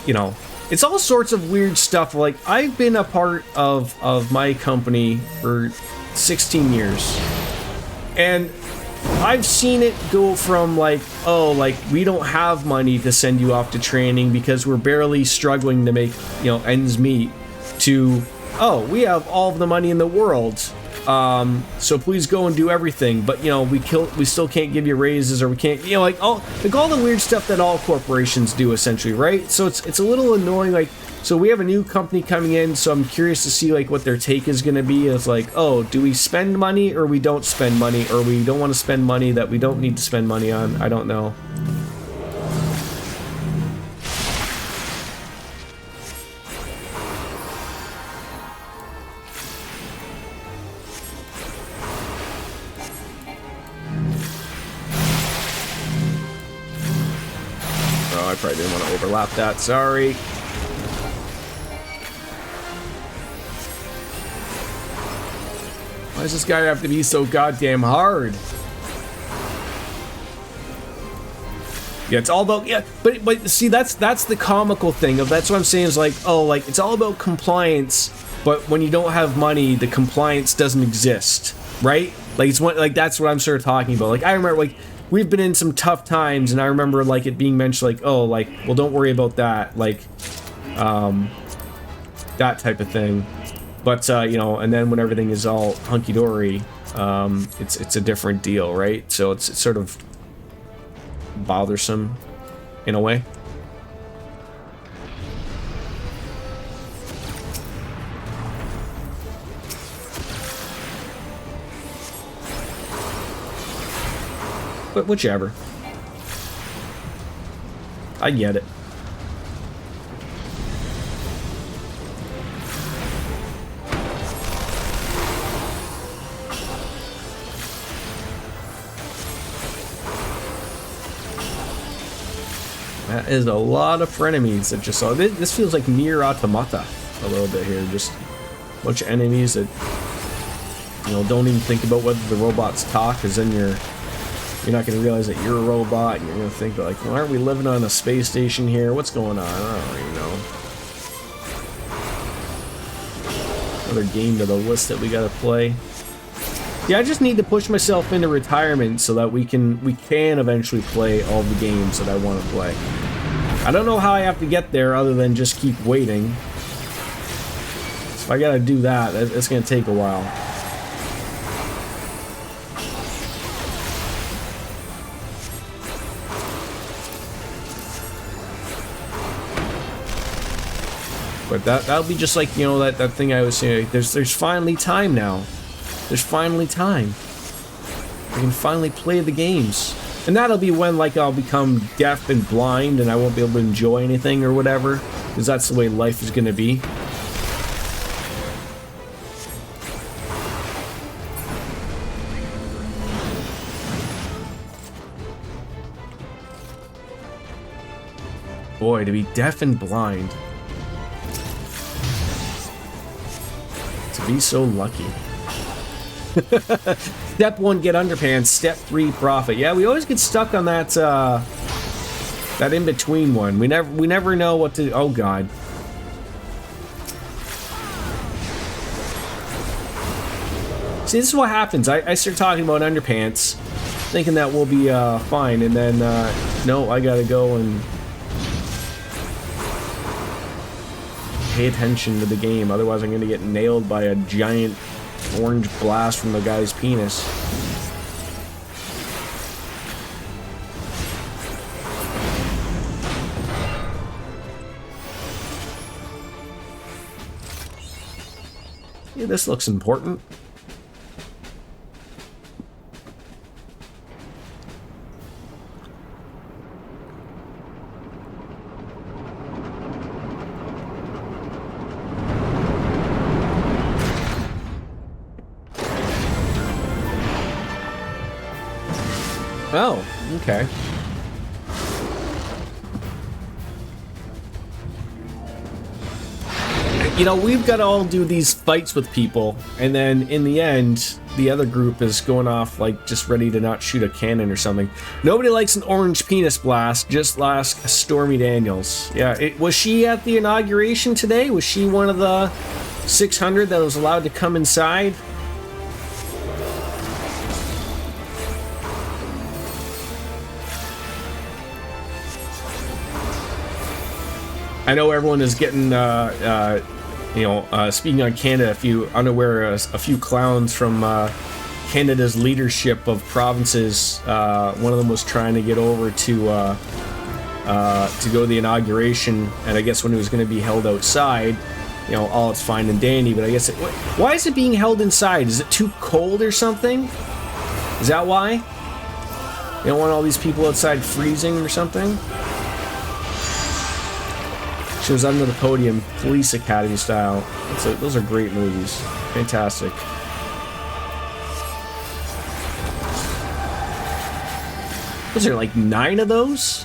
you know, it's all sorts of weird stuff. Like I've been a part of my company for 16 years, and I've seen it go from like, oh, like we don't have money to send you off to training because we're barely struggling to make, you know, ends meet, to, oh, we have all of the money in the world, so please go and do everything, but you know, we still can't give you raises, or we can't, you know, like all the weird stuff that all corporations do essentially, right? So it's a little annoying. Like, so we have a new company coming in, so I'm curious to see like what their take is going to be. It's like, oh, do we spend money or we don't spend money, or we don't want to spend money that we don't need to spend money on? I don't know. Oh, I probably didn't want to overlap that, sorry. Why does this guy have to be so goddamn hard? Yeah, it's all about, yeah, but see, that's the comical thing of, that's what I'm saying is like, oh, like it's all about compliance, but when you don't have money, the compliance doesn't exist, right? Like it's one, like that's what I'm sort of talking about. Like I remember, like we've been in some tough times, and I remember like it being mentioned, like, oh, like, well, don't worry about that, like, that type of thing. But, you know, and then when everything is all hunky-dory, it's a different deal, right? So it's sort of bothersome in a way. But whichever. I get it. That is a lot of frenemies that just saw. This feels like Nier Automata a little bit here. Just a bunch of enemies that, you know, don't even think about whether the robots talk, because then you're not going to realize that you're a robot, and you're going to think like, well, aren't we living on a space station here? What's going on? I don't even know. Another game to the list that we got to play. Yeah, I just need to push myself into retirement so that we can eventually play all the games that I want to play. I don't know how I have to get there other than just keep waiting. So if I gotta do that, it's gonna take a while. But that'll be just like, you know, that thing I was saying. There's finally time now. There's finally time. I can finally play the games. And that'll be when, like, I'll become deaf and blind and I won't be able to enjoy anything or whatever. Because that's the way life is gonna be. Boy, to be deaf and blind. To be so lucky. Step 1, get underpants. Step 3, profit. Yeah, we always get stuck on that that in-between one. We never know what to. Oh god. See, this is what happens. I start talking about underpants, thinking that we'll be fine, and then no, I gotta go and pay attention to the game. Otherwise, I'm gonna get nailed by a giant orange blast from the guy's penis. Yeah, this looks important. Oh, okay. You know, we've got to all do these fights with people, and then in the end, the other group is going off, like, just ready to not shoot a cannon or something. Nobody likes an orange penis blast, just ask Stormy Daniels. Yeah, was she at the inauguration today? Was she one of the 600 that was allowed to come inside? I know everyone is getting, speaking on Canada, if you unaware, a few clowns from Canada's leadership of provinces, one of them was trying to get over to go to the inauguration, and I guess when it was going to be held outside, you know, all it's fine and dandy, but I guess why is it being held inside? Is it too cold or something? Is that why? You don't want all these people outside freezing or something? She was under the podium, Police Academy style. Those are great movies. Fantastic. Was there like 9 of those?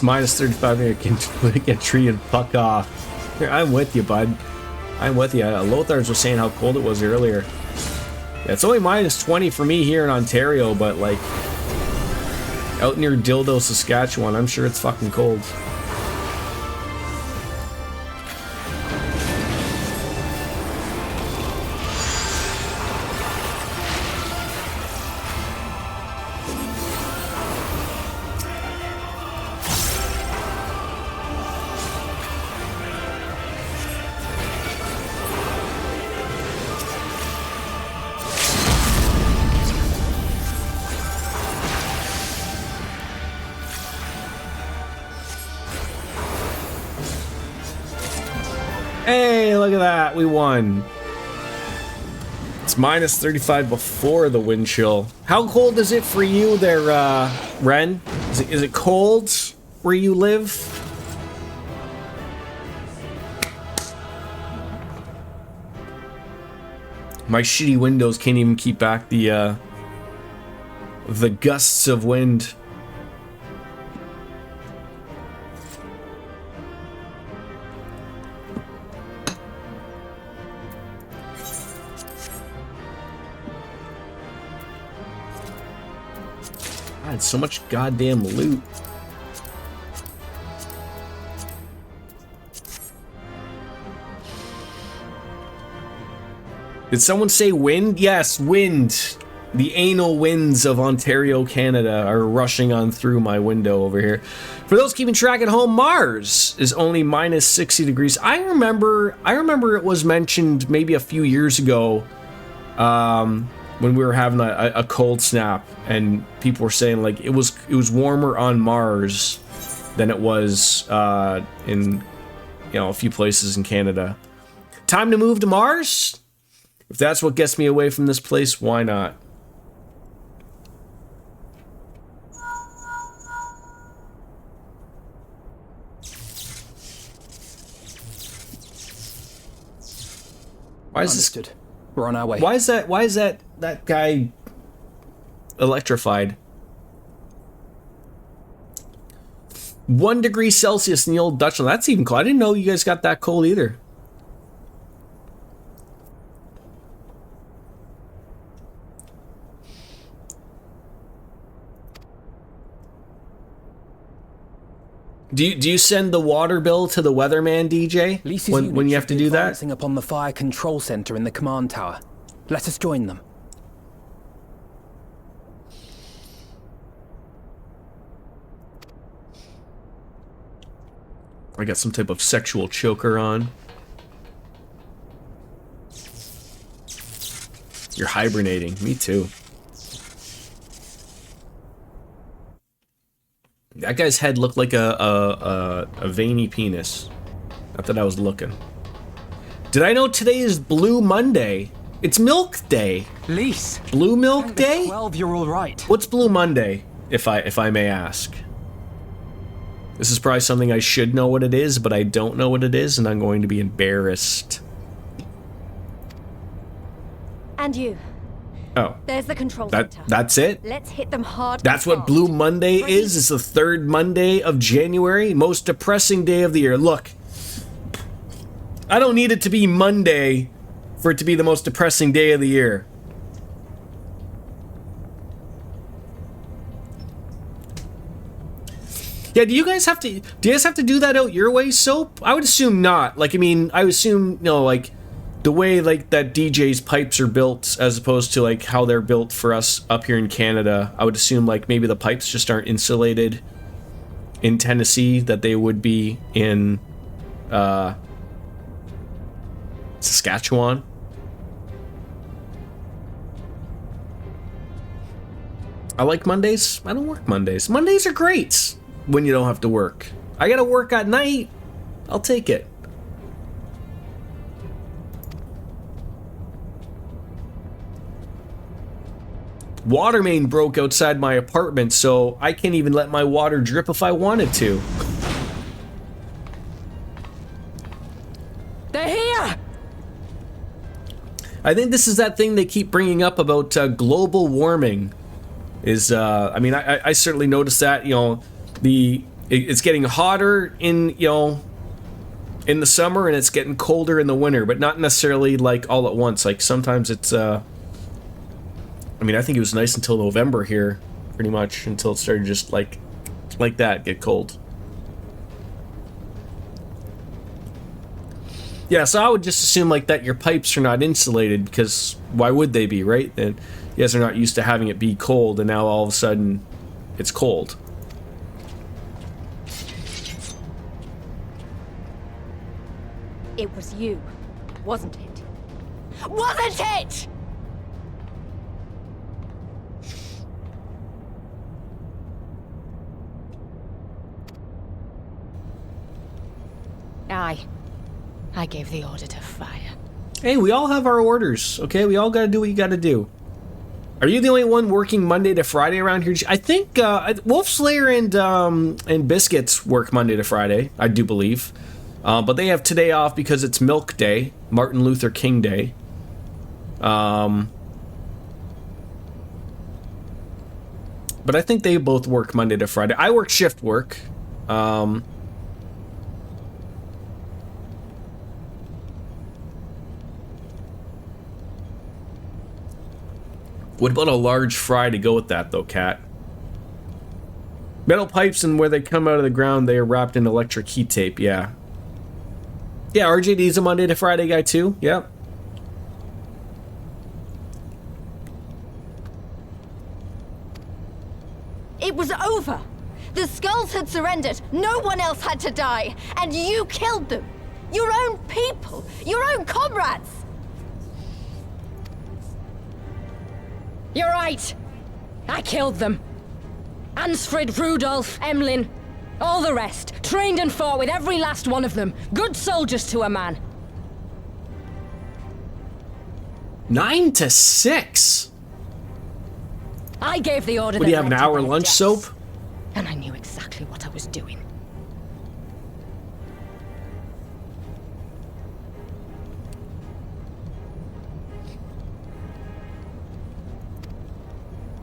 Minus 35 can get tree and fuck off. I'm with you, bud. I'm with you. Lothar's was saying how cold it was earlier. Yeah, it's only minus 20 for me here in Ontario, but like out near Dildo, Saskatchewan, I'm sure it's fucking cold. Hey, look at that. We won. It's minus 35 before the wind chill. How cold is it for you there, Ren? Is it cold where you live? My shitty windows can't even keep back the gusts of wind. God, so much goddamn loot. Did someone say wind? Yes, wind. The anal winds of Ontario, Canada are rushing on through my window over here. For those keeping track at home, Mars is only minus 60 degrees. I remember it was mentioned maybe a few years ago when we were having a cold snap, and people were saying like it was warmer on Mars than it was in a few places in Canada. Time to move to Mars? If that's what gets me away from this place, why not? Why is Understood. We're on our way. Why is that guy electrified? 1 degree Celsius in the old Dutchland. That's even cold. I didn't know you guys got that cold either. Do you send the water bill to the weatherman, DJ, when you have to do that? Advancing upon the fire control center in the command tower. Let us join them. I got some type of sexual choker on. You're hibernating. Me too. That guy's head looked like a veiny penis. Not that I was looking. Did I know today is Blue Monday? It's Milk Day. Lise. Blue Milk Day? 12, you're all right. What's Blue Monday, if I may ask? This is probably something I should know what it is, but I don't know what it is, and I'm going to be embarrassed. And you. Oh. There's the control center. That's it? Let's hit them hard. That's what Blue Monday is? It's the 3rd Monday of January? Most depressing day of the year. Look, I don't need it to be Monday for it to be the most depressing day of the year. Yeah, do you guys have to do that out your way, Soap? I would assume not. Like, I mean, I would assume, like, the way, like, that DJ's pipes are built as opposed to, like, how they're built for us up here in Canada, I would assume, like, maybe the pipes just aren't insulated in Tennessee that they would be in, Saskatchewan. I like Mondays. I don't work Mondays. Mondays are great when you don't have to work. I gotta work at night. I'll take it. Water main broke outside my apartment, so I can't even let my water drip if I wanted to. They're here! I think this is that thing they keep bringing up about global warming. I mean, I certainly noticed that, it's getting hotter in the summer and it's getting colder in the winter, but not necessarily like all at once. Like sometimes it's I mean, I think it was nice until November here, pretty much, until it started just like that, get cold. Yeah, so I would just assume like that your pipes are not insulated, because why would they be, right? And you guys are not used to having it be cold, and now all of a sudden it's cold. It was you, wasn't it? Wasn't it? Aye. I gave the order to fire. Hey, we all have our orders, okay? We all gotta do what you gotta do. Are you the only one working Monday to Friday around here? I think Wolfslayer and Biscuits work Monday to Friday, I do believe. But they have today off because it's Milk Day, Martin Luther King Day. But I think they both work Monday to Friday. I work shift work. What about a large fry to go with that, though, Cat? Metal pipes, and where they come out of the ground, they are wrapped in electric heat tape, yeah. Yeah, RJD's a Monday to Friday guy, too. Yep. It was over. The skulls had surrendered. No one else had to die. And you killed them. Your own people. Your own comrades. You're right. I killed them. Ansfrid, Rudolf, Emlyn, all the rest. Trained and fought with every last one of them. Good soldiers to a man. 9-6. I gave the order. What, do you have an hour lunch, Soap? And I knew exactly what I was doing.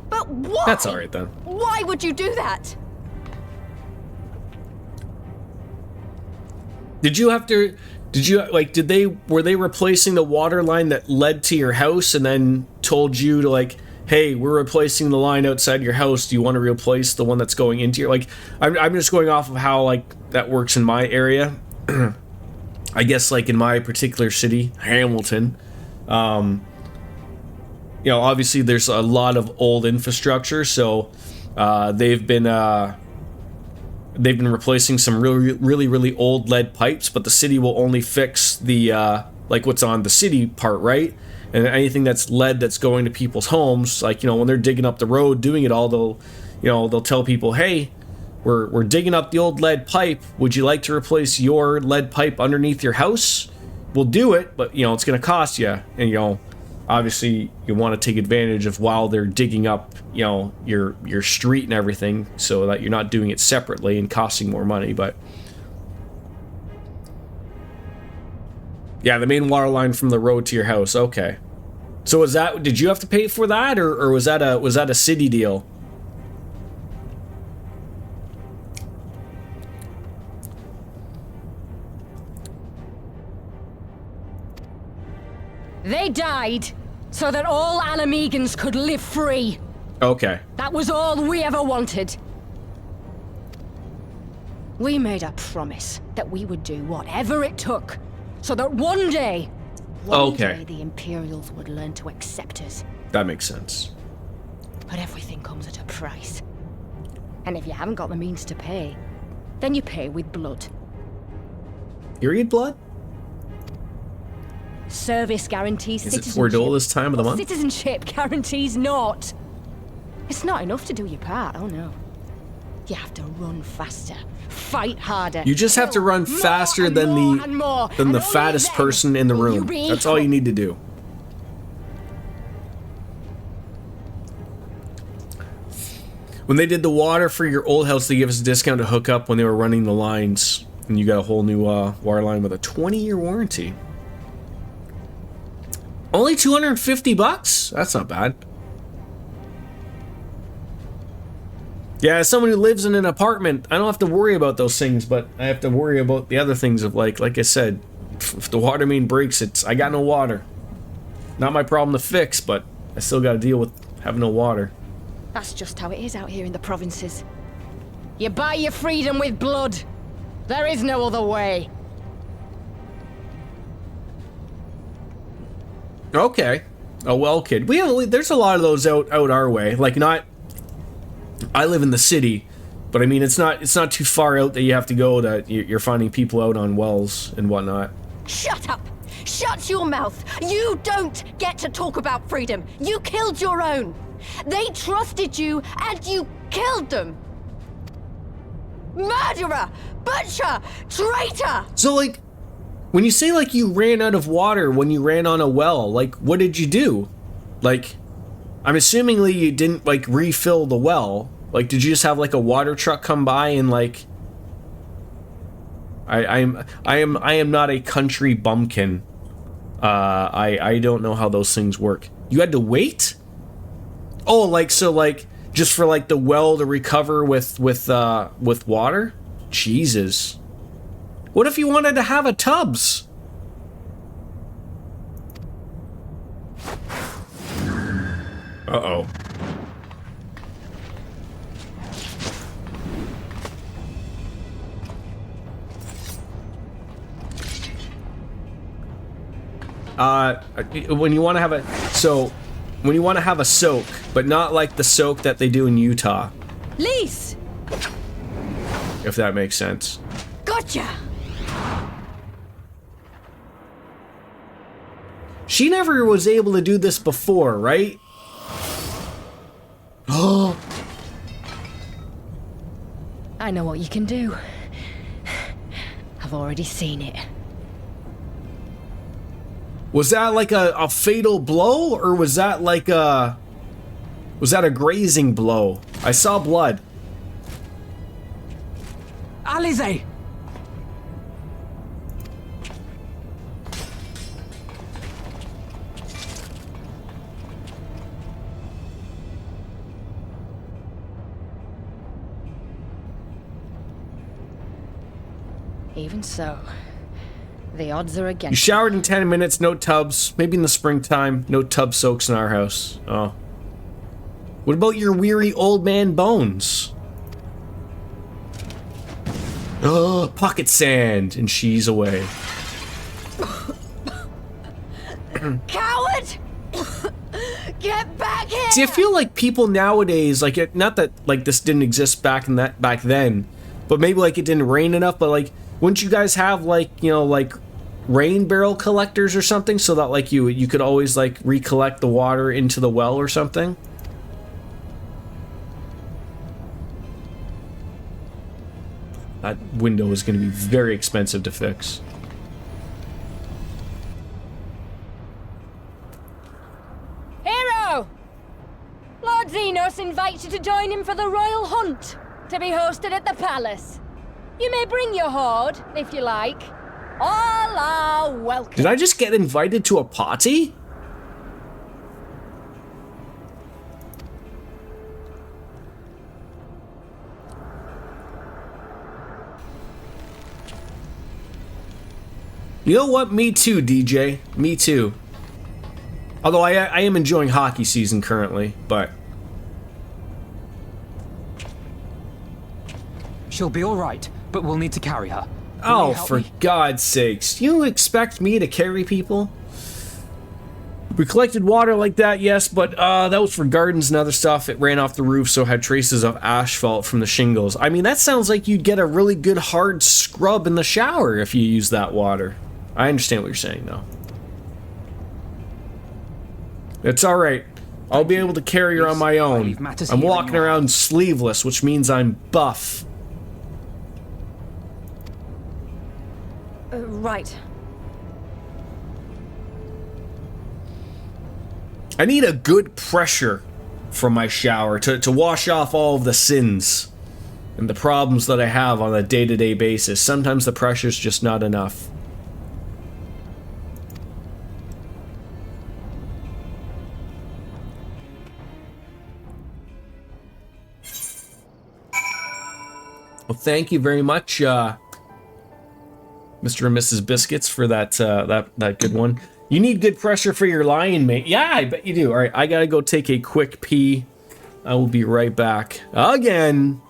But why? That's alright then. Why would you do that? Were they replacing the water line that led to your house and then told you to, like, hey, we're replacing the line outside your house, do you want to replace the one that's going into your, like, I'm just going off of how, like, that works in my area. I guess, like, in my particular city, Hamilton, you know, obviously there's a lot of old infrastructure, so they've been replacing some really old lead pipes, but the city will only fix the like what's on the city part, right? And anything that's lead that's going to people's homes, like, you know, when they're digging up the road, doing it all, they'll tell people, hey, we're digging up the old lead pipe. Would you like to replace your lead pipe underneath your house? We'll do it, but, you know, it's going to cost you. And, you know, obviously you want to take advantage of while they're digging up, you know, your street and everything, so that you're not doing it separately and costing more money. But yeah, the main water line from the road to your house. Okay, so did you have to pay for that, or was that a city deal? They died so that all Alamegans could live free. Okay. That was all we ever wanted. We made a promise that we would do whatever it took, so that one day the Imperials would learn to accept us. That makes sense. But everything comes at a price. And if you haven't got the means to pay, then you pay with blood. Period blood? Service guarantees citizenship. Is it $4 this time of the month? Citizenship guarantees not. It's not enough to do your part, oh no. You have to run faster, fight harder. You just have to run faster than the fattest person in the room. That's all you need to do. When they did the water for your old house, they gave us a discount to hook up when they were running the lines, and you got a whole new water line with a 20-year warranty. Only $250? That's not bad. Yeah, as someone who lives in an apartment, I don't have to worry about those things, but I have to worry about the other things of, like I said, if the water main breaks, I got no water. Not my problem to fix, but I still got to deal with having no water. That's just how it is out here in the provinces. You buy your freedom with blood. There is no other way. Okay. Oh well, kid. There's a lot of those out our way. Like, not. I live in the city, but I mean it's not too far out that you have to go to. You're finding people out on wells and whatnot. Shut up! Shut your mouth! You don't get to talk about freedom. You killed your own. They trusted you, and you killed them. Murderer! Butcher! Traitor! So, like, When you say like you ran out of water when you ran on a well, like what did you do? Like, I'm assumingly you didn't like refill the well. Like, did you just have like a water truck come by and like? I am not a country bumpkin. I don't know how those things work. You had to wait? Oh, like so like just for like the well to recover with water? Jesus. What if you wanted to have a tubs? Uh-oh. When you want to have when you want to have a soak, but not like the soak that they do in Utah. Lise! If that makes sense. Gotcha! She never was able to do this before, right? Oh. I know what you can do. I've already seen it. Was that like a fatal blow, or was that like a... Was that a grazing blow? I saw blood. Alize! Even so, the odds are against You showered in 10 minutes, no tubs. Maybe in the springtime, no tub soaks in our house. Oh. What about your weary old man bones? Oh, pocket sand, and she's away. Coward! Get back here! See, I feel like people nowadays, like, not that like this didn't exist back then, but maybe like it didn't rain enough. But like, wouldn't you guys have like, you know, like rain barrel collectors or something, so that like you could always like recollect the water into the well or something? That window is going to be very expensive to fix. Hero! Lord Xenos invites you to join him for the royal hunt, to be hosted at the palace. You may bring your horde, if you like. All are welcome. Did I just get invited to a party? You know what? Me too, DJ. Me too. Although I am enjoying hockey season currently, but... She'll be alright, but we'll need to carry her. Oh, for God's sakes. You expect me to carry people? We collected water like that, yes, but that was for gardens and other stuff. It ran off the roof, so had traces of asphalt from the shingles. I mean, that sounds like you'd get a really good hard scrub in the shower if you use that water. I understand what you're saying, though. It's alright. I'll be able to carry her on my own. I'm walking around sleeveless, which means I'm buff. Right. I need a good pressure from my shower to wash off all of the sins and the problems that I have on a day-to-day basis. Sometimes the pressure's just not enough. Well, thank you very much, Mr. and Mrs. Biscuits, for that that good one. You need good pressure for your lion, mate. Yeah, I bet you do. All right, I gotta go take a quick pee. I will be right back again.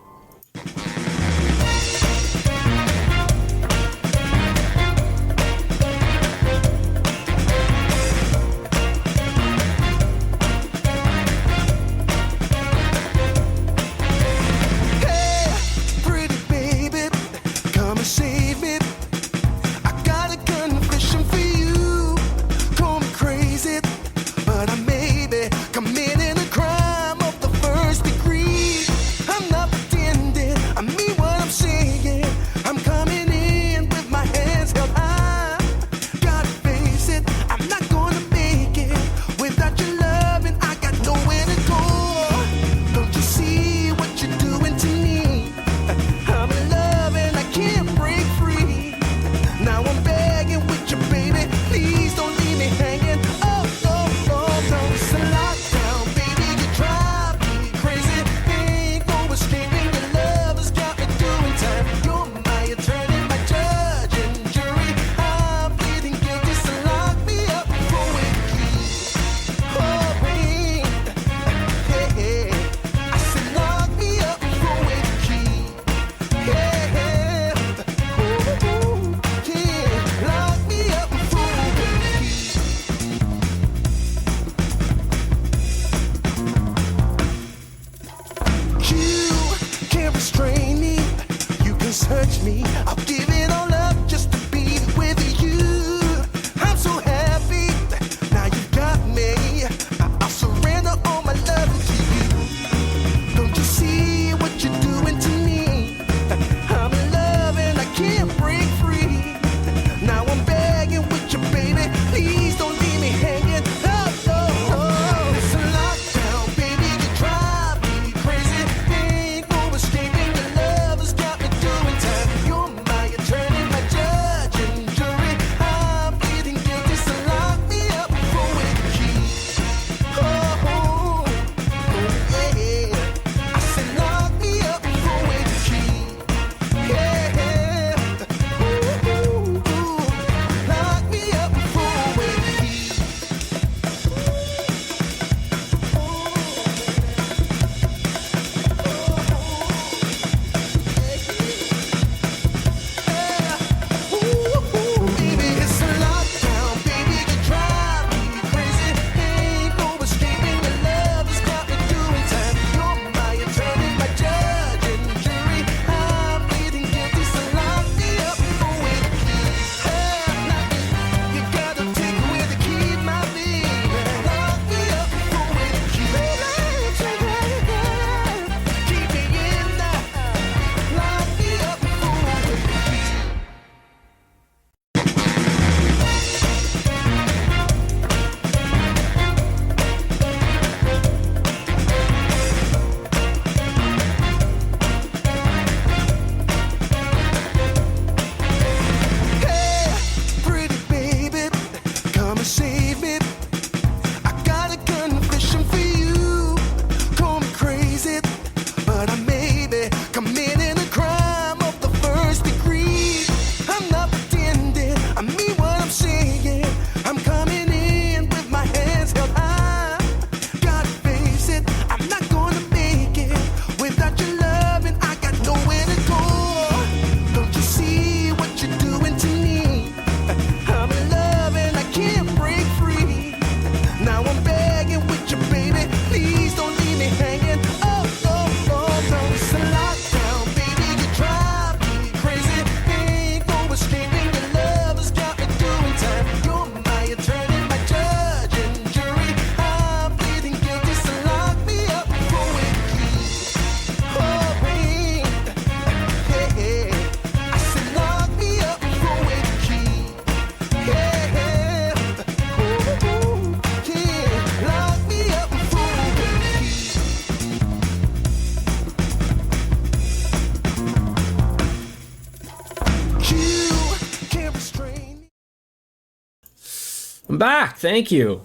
I'm back. Thank you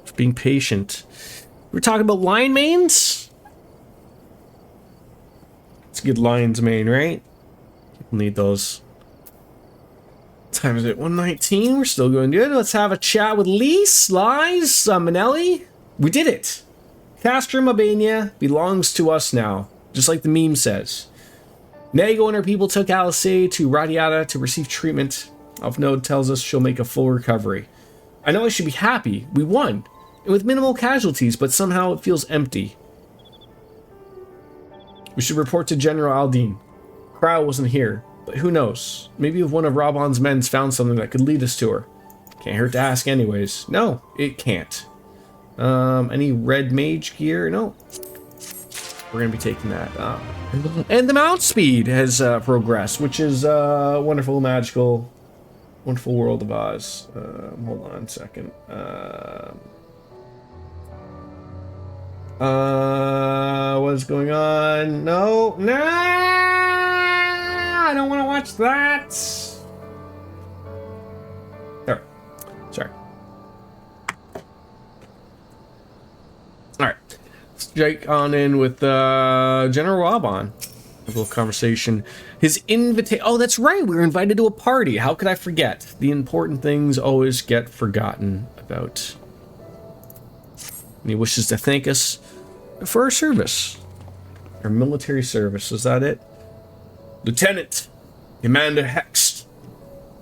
for being patient. We're talking about lion manes? It's a good lion's mane, right? People need those. What time is it? 1:19. We're still going good. Let's have a chat with Lise, Manelli. We did it. Castrum Albania belongs to us now, just like the meme says. Nago and her people took Alice to Radiata to receive treatment. Of note tells us she'll make a full recovery. I know I should be happy. We won. And with minimal casualties, but somehow it feels empty. We should report to General Aldine. Crowell wasn't here, but who knows? Maybe if one of Rabon's men found something that could lead us to her. Can't hurt to ask anyways. No, it can't. Any red mage gear? No. We're gonna be taking that. And the mount speed has progressed, which is wonderful, magical, wonderful world of Oz. Hold on a second. What's going on? No, I don't want to watch that. There. Sorry. All right. Let's jake on in with General Robon. A little conversation. His invitation. Oh, that's right. We were invited to a party. How could I forget? The important things always get forgotten about. And he wishes to thank us for our service. Our military service. Is that it? Lieutenant, Commander Hext.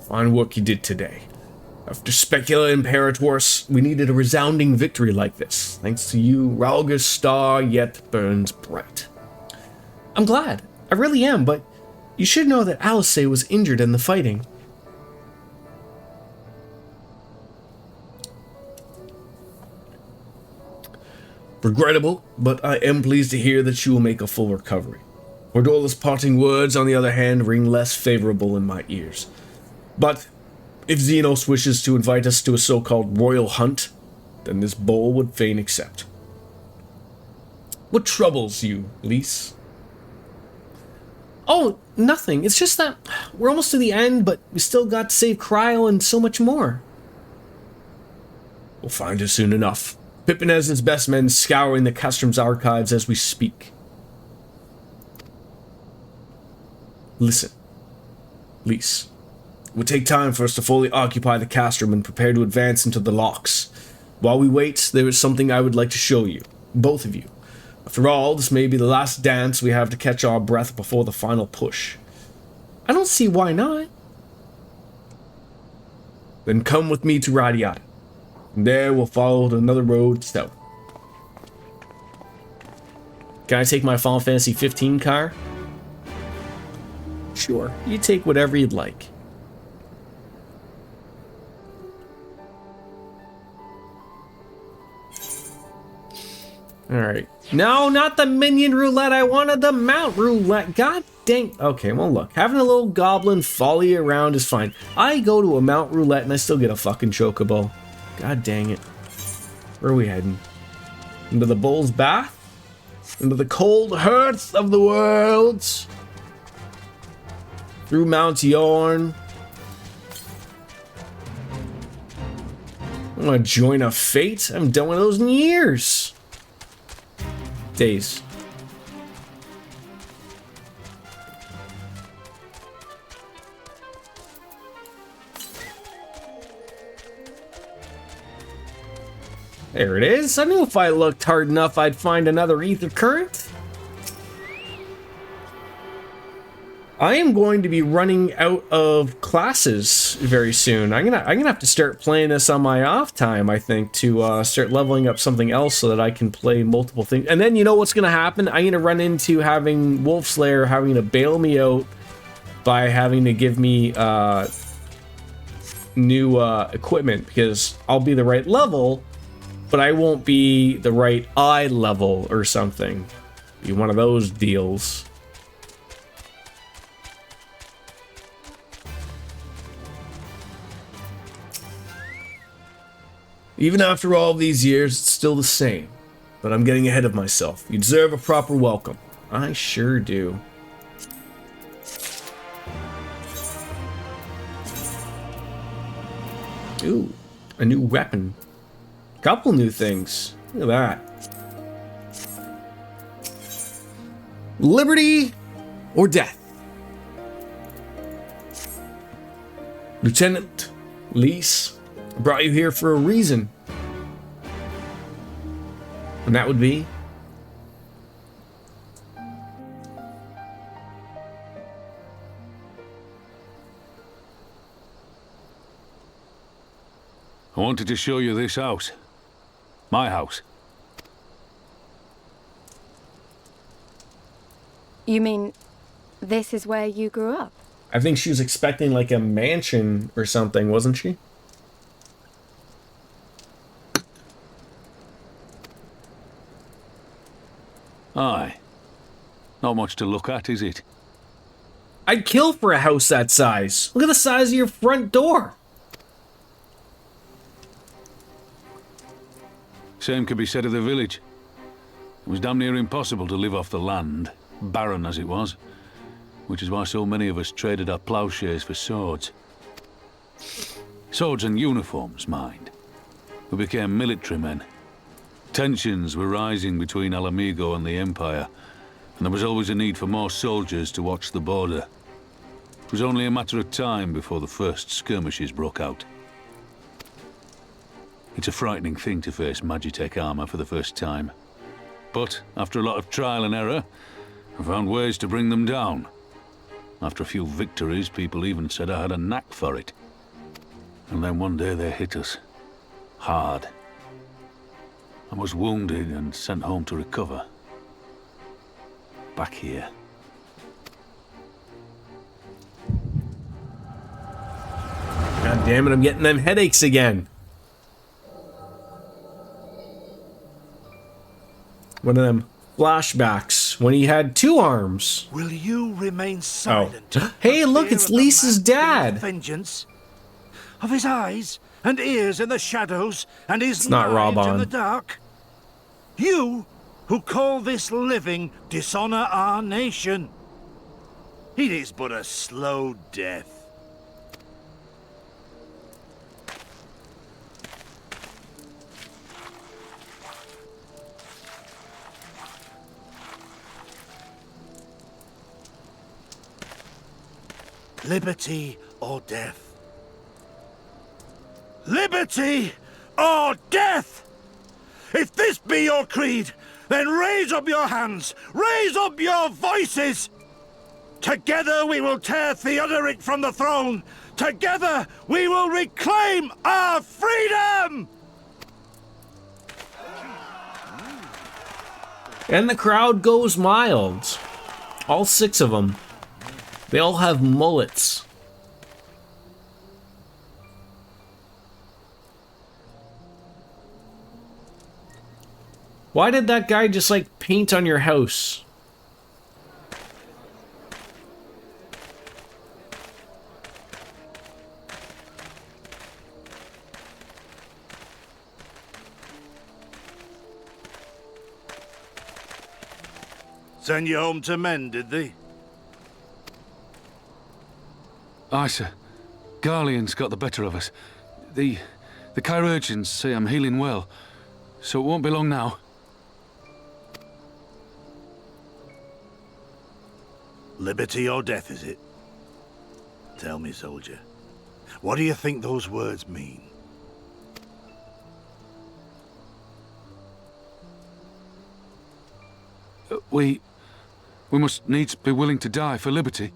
Fine work you did today. After Specula Imperators, we needed a resounding victory like this. Thanks to you, Ralga's star yet burns bright. I'm glad. I really am, but you should know that Alice was injured in the fighting. Regrettable, but I am pleased to hear that you will make a full recovery. Ordola's parting words, on the other hand, ring less favorable in my ears. But if Xenos wishes to invite us to a so-called royal hunt, then this bowl would fain accept. What troubles you, Lise? Oh, nothing. It's just that we're almost to the end, but we still got to save Cryo and so much more. We'll find her soon enough. Pippin has his best men scouring the customs archives as we speak. Listen, Lise. It will take time for us to fully occupy the castrum and prepare to advance into the locks. While we wait, there is something I would like to show you, both of you. After all, this may be the last dance we have to catch our breath before the final push. I don't see why not. Then come with me to Radiata. From there, we'll follow another road south. Can I take my Final Fantasy 15 car? Sure, you take whatever you'd like. Alright. No, not the minion roulette. I wanted the mount roulette. God dang. Okay, well look. Having a little goblin follow you around is fine. I go to a mount roulette and I still get a fucking chocobo. God dang it. Where are we heading? Into the bull's bath? Into the cold hearth of the world? Through Mount Yorn? I want to join a fate? I haven't done one of those in years. Days. There it is. I knew if I looked hard enough I'd find another ether current. I am going to be running out of classes very soon. I'm gonna have to start playing this on my off time, I think, to start leveling up something else so that I can play multiple things. And then you know what's gonna happen? I'm gonna run into having Wolf Slayer having to bail me out by having to give me new equipment, because I'll be the right level, but I won't be the right eye level or something. Be one of those deals. Even after all these years, it's still the same. But I'm getting ahead of myself. You deserve a proper welcome. I sure do. Ooh, A new weapon. Couple new things. Look at that. Liberty or death? Lieutenant Lise, I brought you here for a reason. And that would be? I wanted to show you this house. My house. You mean this is where you grew up? I think she was expecting like a mansion or something, wasn't she? Aye. Not much to look at, is it? I'd kill for a house that size. Look at the size of your front door. Same could be said of the village. It was damn near impossible to live off the land, barren as it was, which is why so many of us traded our plowshares for swords. Swords and uniforms, mind. We became military men. Tensions were rising between Alamigo and the Empire, and there was always a need for more soldiers to watch the border. It was only a matter of time before the first skirmishes broke out. It's a frightening thing to face Magitech armor for the first time. But after a lot of trial and error, I found ways to bring them down. After a few victories, people even said I had a knack for it. And then one day they hit us. Hard. I was wounded and sent home to recover. Back here. God damn it, I'm getting them headaches again. One of them flashbacks when he had two arms. Will you remain silent? Oh. Hey, look, it's Lisa's dad. Vengeance of his eyes and ears in the shadows and his It's not mind in Robon. the dark. You who call this living dishonor our nation. It is but a slow death. Liberty or death? Liberty or death? If this be your creed, then raise up your hands, raise up your voices! Together we will tear Theodoric from the throne! Together we will reclaim our freedom! And the crowd goes mild. All 6 of them. They all have mullets. Why did that guy just like paint on your house? Send you home to mend, did they? Aye, sir. Garlean's got the better of us. The chirurgeons say I'm healing well, so it won't be long now. Liberty or death, is it? Tell me, soldier. What do you think those words mean? We must needs be willing to die for liberty.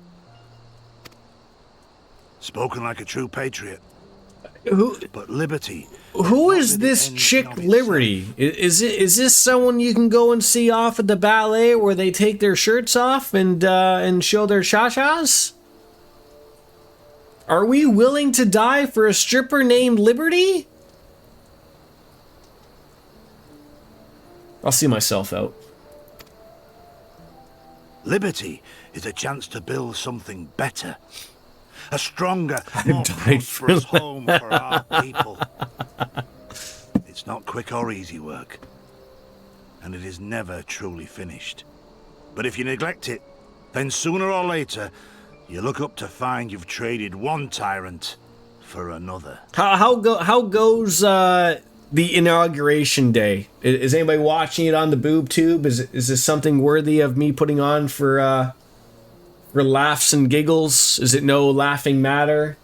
Spoken like a true patriot. Who? But liberty. Who is this chick Liberty? Is this someone you can go and see off at the ballet where they take their shirts off and show their cha-chas? Are we willing to die for a stripper named Liberty? I'll see myself out. Liberty is a chance to build something better. A stronger, more prosperous home for our people. It's not quick or easy work, and it is never truly finished. But if you neglect it, then sooner or later, you look up to find you've traded one tyrant for another. How goes the inauguration day? Is anybody watching it on the boob tube? Is this something worthy of me putting on for laughs and giggles? Is it no laughing matter?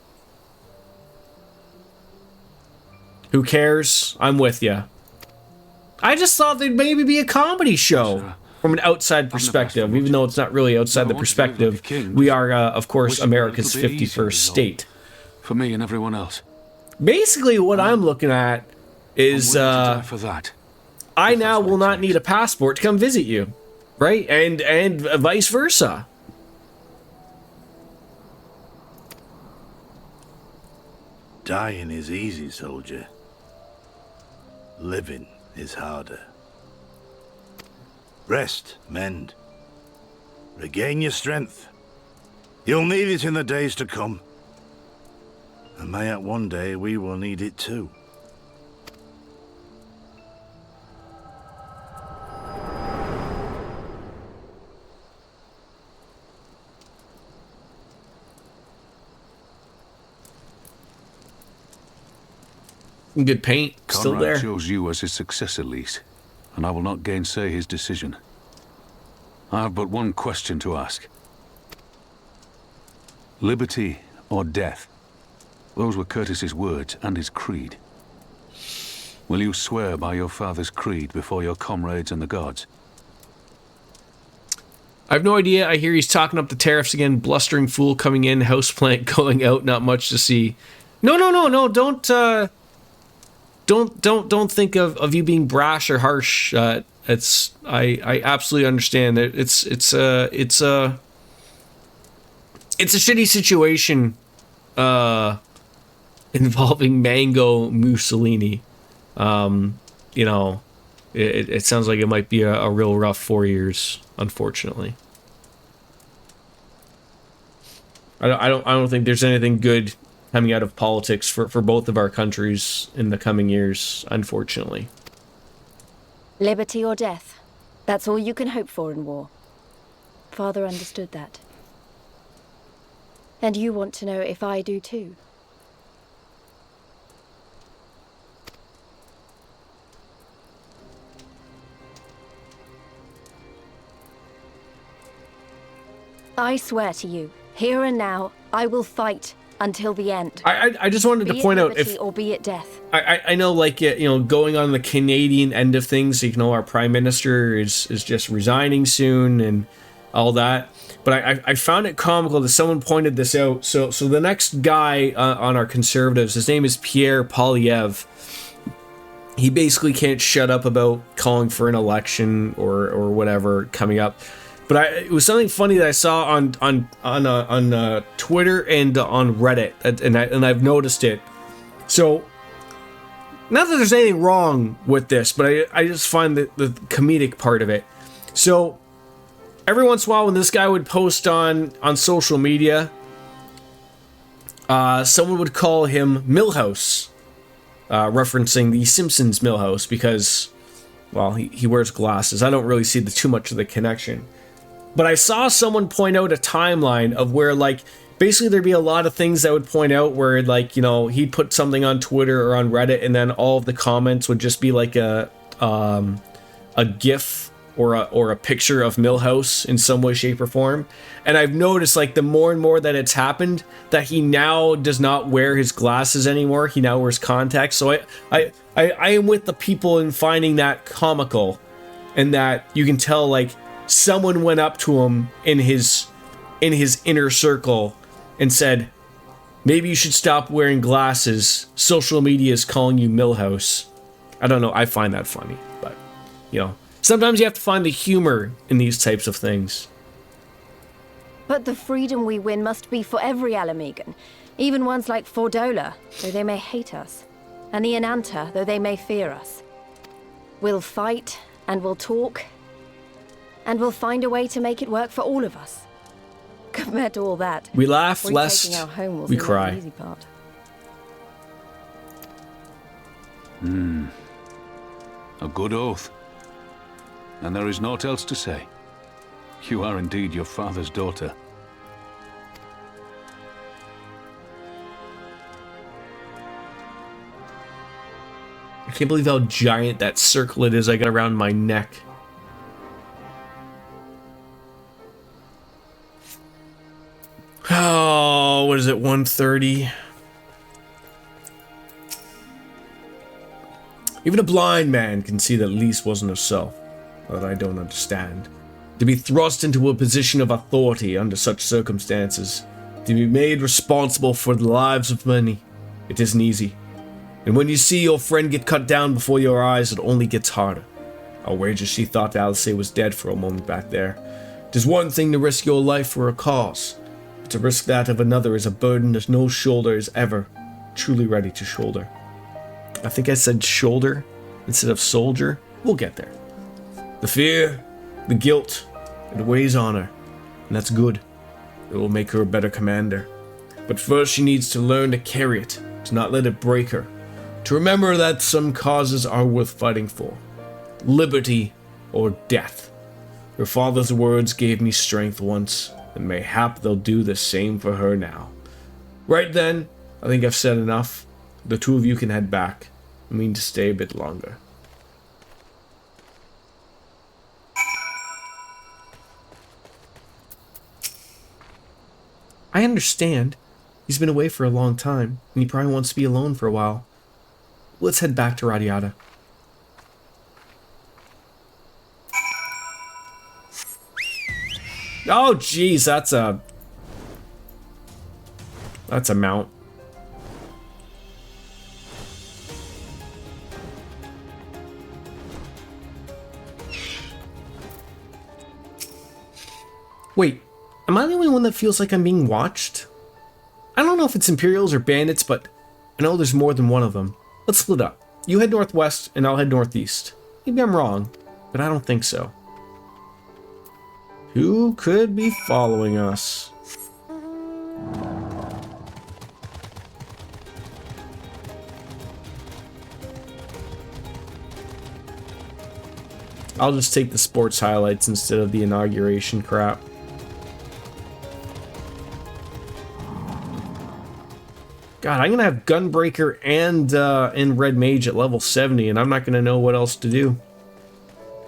Who cares? I'm with you. I just thought there'd maybe be a comedy show from an outside perspective, even though it's not really outside the perspective. We are, of course, America's 51st state. For me and everyone else. Basically, what I'm looking at is, for that. I now will not need a passport to come visit you, right? And vice versa. Dying is easy, soldier. Living is harder. Rest, mend. Regain your strength. You'll need it in the days to come. And mayhap one day we will need it too. Good paint, still Conrad there. chose you as his successor, Lise, and I will not gainsay his decision. I have but one question to ask. Liberty or death? Those were Curtis's words and his creed. Will you swear by your father's creed before your comrades and the gods? I have no idea. I hear he's talking up the tariffs again. Blustering fool coming in, houseplant going out, not much to see. No, don't think of you being brash or harsh. I absolutely understand that it's a shitty situation involving Mango Mussolini. It sounds like it might be a real rough 4 years, unfortunately. I don't think there's anything good coming out of politics for both of our countries in the coming years, unfortunately. Liberty or death. That's all you can hope for in war. Father understood that. And you want to know if I do too. I swear to you, here and now, I will fight until the end. I just wanted to point out, if or be it death. I know, like, going on the Canadian end of things, our prime minister is just resigning soon and all that. But I found it comical that someone pointed this out. So the next guy on our Conservatives, his name is Pierre Poilievre. He basically can't shut up about calling for an election or whatever coming up. But it was something funny that I saw on Twitter and on Reddit, and I've noticed it. So, not that there's anything wrong with this, but I just find the comedic part of it. So, every once in a while, when this guy would post on social media, someone would call him Milhouse, referencing the Simpsons Milhouse, because, well, he wears glasses. I don't really see too much of the connection. But I saw someone point out a timeline of where, like, basically there'd be a lot of things that would point out where, like, he'd put something on Twitter or on Reddit, and then all of the comments would just be like a GIF or a picture of Milhouse in some way, shape, or form. And I've noticed, like, the more and more that it's happened, that he now does not wear his glasses anymore. He now wears contacts. So I am with the people in finding that comical, and that you can tell, like, someone went up to him in his inner circle and said, maybe you should stop wearing glasses. Social media is calling you Milhouse. I don't know. I find that funny, but sometimes you have to find the humor in these types of things. But the freedom we win must be for every Alamegan, even ones like Fordola, though they may hate us, and the Ananta, though they may fear us. We'll fight, and we'll talk, and we'll find a way to make it work for all of us. Compared to all that, we laugh retaking lest our home will we be cry. The easy part. A good oath. And there is naught else to say. You are indeed your father's daughter. I can't believe how giant that circlet is I got around my neck. Oh, what is it, 1:30? Even a blind man can see that Lise wasn't herself. That I don't understand. To be thrust into a position of authority under such circumstances, to be made responsible for the lives of many, it isn't easy. And when you see your friend get cut down before your eyes, it only gets harder. I'll wager she thought Alice was dead for a moment back there. It is one thing to risk your life for a cause, but to risk that of another is a burden that no shoulder is ever truly ready to shoulder. I think I said shoulder instead of soldier. We'll get there. The fear, the guilt, it weighs on her, and that's good. It will make her a better commander. But first she needs to learn to carry it, to not let it break her, to remember that some causes are worth fighting for. Liberty or death. Her father's words gave me strength once, and mayhap they'll do the same for her now. Right then, I think I've said enough. The two of you can head back. I mean to stay a bit longer. I understand. He's been away for a long time, and he probably wants to be alone for a while. Let's head back to Radiata. Oh, jeez, that's a mount. Wait, am I the only one that feels like I'm being watched? I don't know if it's Imperials or bandits, but I know there's more than one of them. Let's split up. You head northwest, and I'll head northeast. Maybe I'm wrong, but I don't think so. Who could be following us? I'll just take the sports highlights instead of the inauguration crap. God, I'm gonna have Gunbreaker and Red Mage at level 70, and I'm not gonna know what else to do.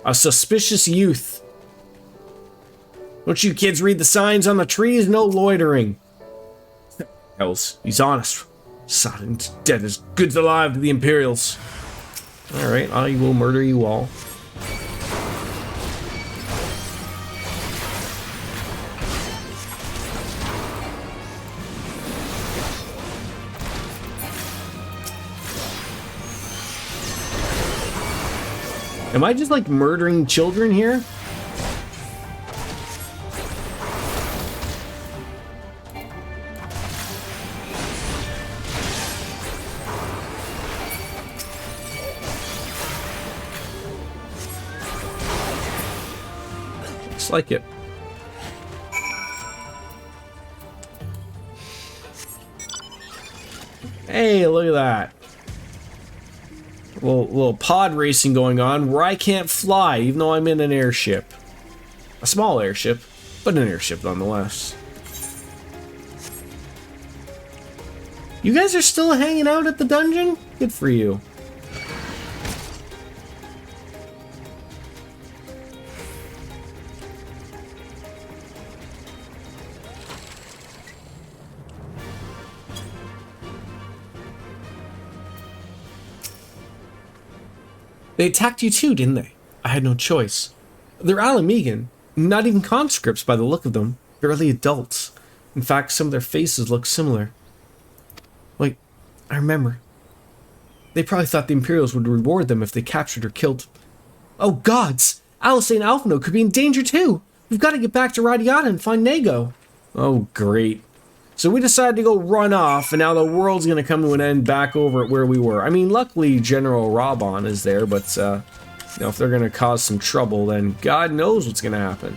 A suspicious youth. Don't you kids read the signs on the trees? No loitering. Hells, he's honest. Silent, dead as good as alive to the Imperials. Alright, I will murder you all. Am I just like murdering children here? Looks like it. Hey, look at that. Little pod racing going on where I can't fly even though I'm in an airship. A small airship, but an airship nonetheless. You guys are still hanging out at the dungeon? Good for you. They attacked you too, didn't they? I had no choice. They're Alamegan, not even conscripts by the look of them, barely adults. In fact, some of their faces look similar. Wait, I remember. They probably thought the Imperials would reward them if they captured or killed. Oh gods! Alice and Alphino could be in danger too! We've got to get back to Radiata and find Nago. Oh great. So we decided to go run off, and now the world's gonna come to an end back over at where we were. I mean, luckily General Raban is there, but you know, if they're gonna cause some trouble, then God knows what's gonna happen.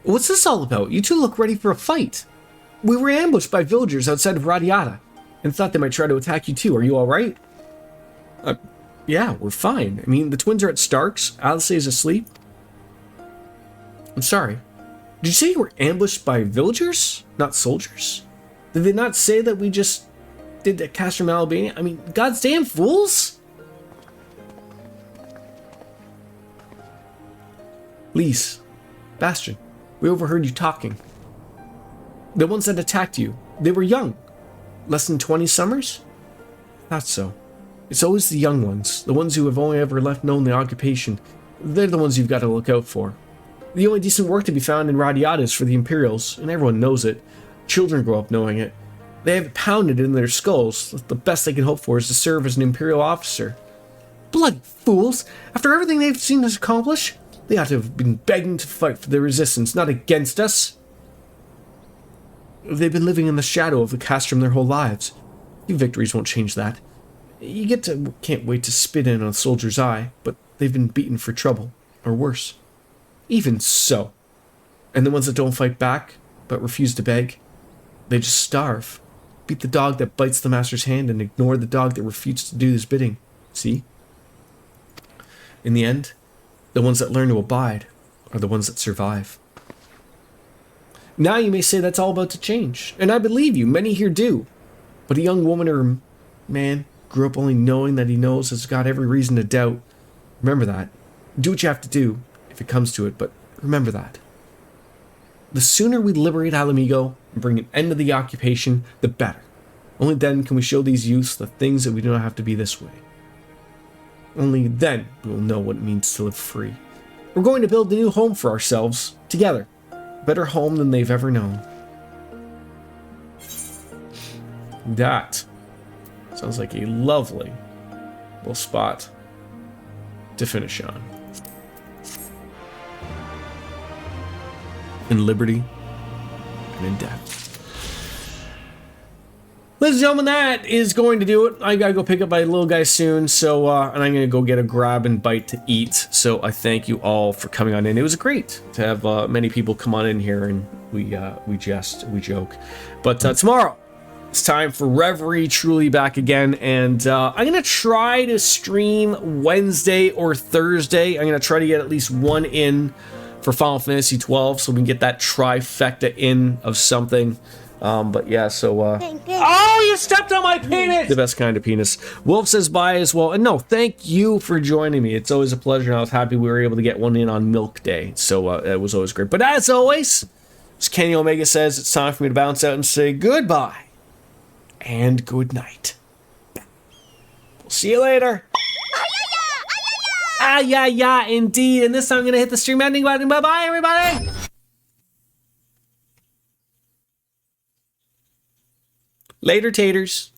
What's this all about? You two look ready for a fight. We were ambushed by villagers outside of Radiata and thought they might try to attack you too. Are you alright? Yeah, we're fine. I mean, the twins are at Stark's. Alice is asleep. I'm sorry. Did you say you were ambushed by villagers, not soldiers? Did they not say that we just did that Castrum Albania? I mean, God's damn fools! Lise, Bastion, we overheard you talking. The ones that attacked you, they were young. Less than 20 summers? Not so. It's always the young ones, the ones who have only ever left known the occupation. They're the ones you've got to look out for. The only decent work to be found in Radiata is for the Imperials, and everyone knows it. Children grow up knowing it. They have it pounded in their skulls. The best they can hope for is to serve as an Imperial officer. Bloody fools! After everything they've seen us accomplish, they ought to have been begging to fight for the resistance, not against us. They've been living in the shadow of the Castrum their whole lives. Your victories won't change that. Can't wait to spit in a soldier's eye, but they've been beaten for trouble, or worse. Even so. And the ones that don't fight back, but refuse to beg, they just starve. Beat the dog that bites the master's hand and ignore the dog that refuses to do his bidding. See? In the end, the ones that learn to abide are the ones that survive. Now you may say that's all about to change, and I believe you, many here do. But a young woman or man grew up only knowing that he knows has got every reason to doubt. Remember that. Do what you have to do, if it comes to it, but remember that. The sooner we liberate Alamigo and bring an end to the occupation, the better. Only then can we show these youths the things that we do not have to be this way. Only then we will know what it means to live free. We're going to build a new home for ourselves, together. A better home than they've ever known. That sounds like a lovely little spot to finish on. In liberty and in death. Ladies and gentlemen, that is going to do it. I gotta go pick up my little guy soon, so and I'm gonna go get a grab and bite to eat. So I thank you all for coming on in. It was great to have many people come on in here, and we jest, we joke. But tomorrow, it's time for Reverie truly back again, and I'm gonna try to stream Wednesday or Thursday. I'm gonna try to get at least one in for Final Fantasy XII, so we can get that trifecta in of something. But yeah, so oh, you stepped on my penis! The best kind of penis. Wolf says bye as well, and no, thank you for joining me. It's always a pleasure, and I was happy we were able to get one in on Milk Day, so it was always great. But as always, as Kenny Omega says, it's time for me to bounce out and say goodbye and good night. We'll see you later. Ah, yeah, indeed. And this time I'm going to hit the stream ending button. Bye-bye, everybody. Later, taters.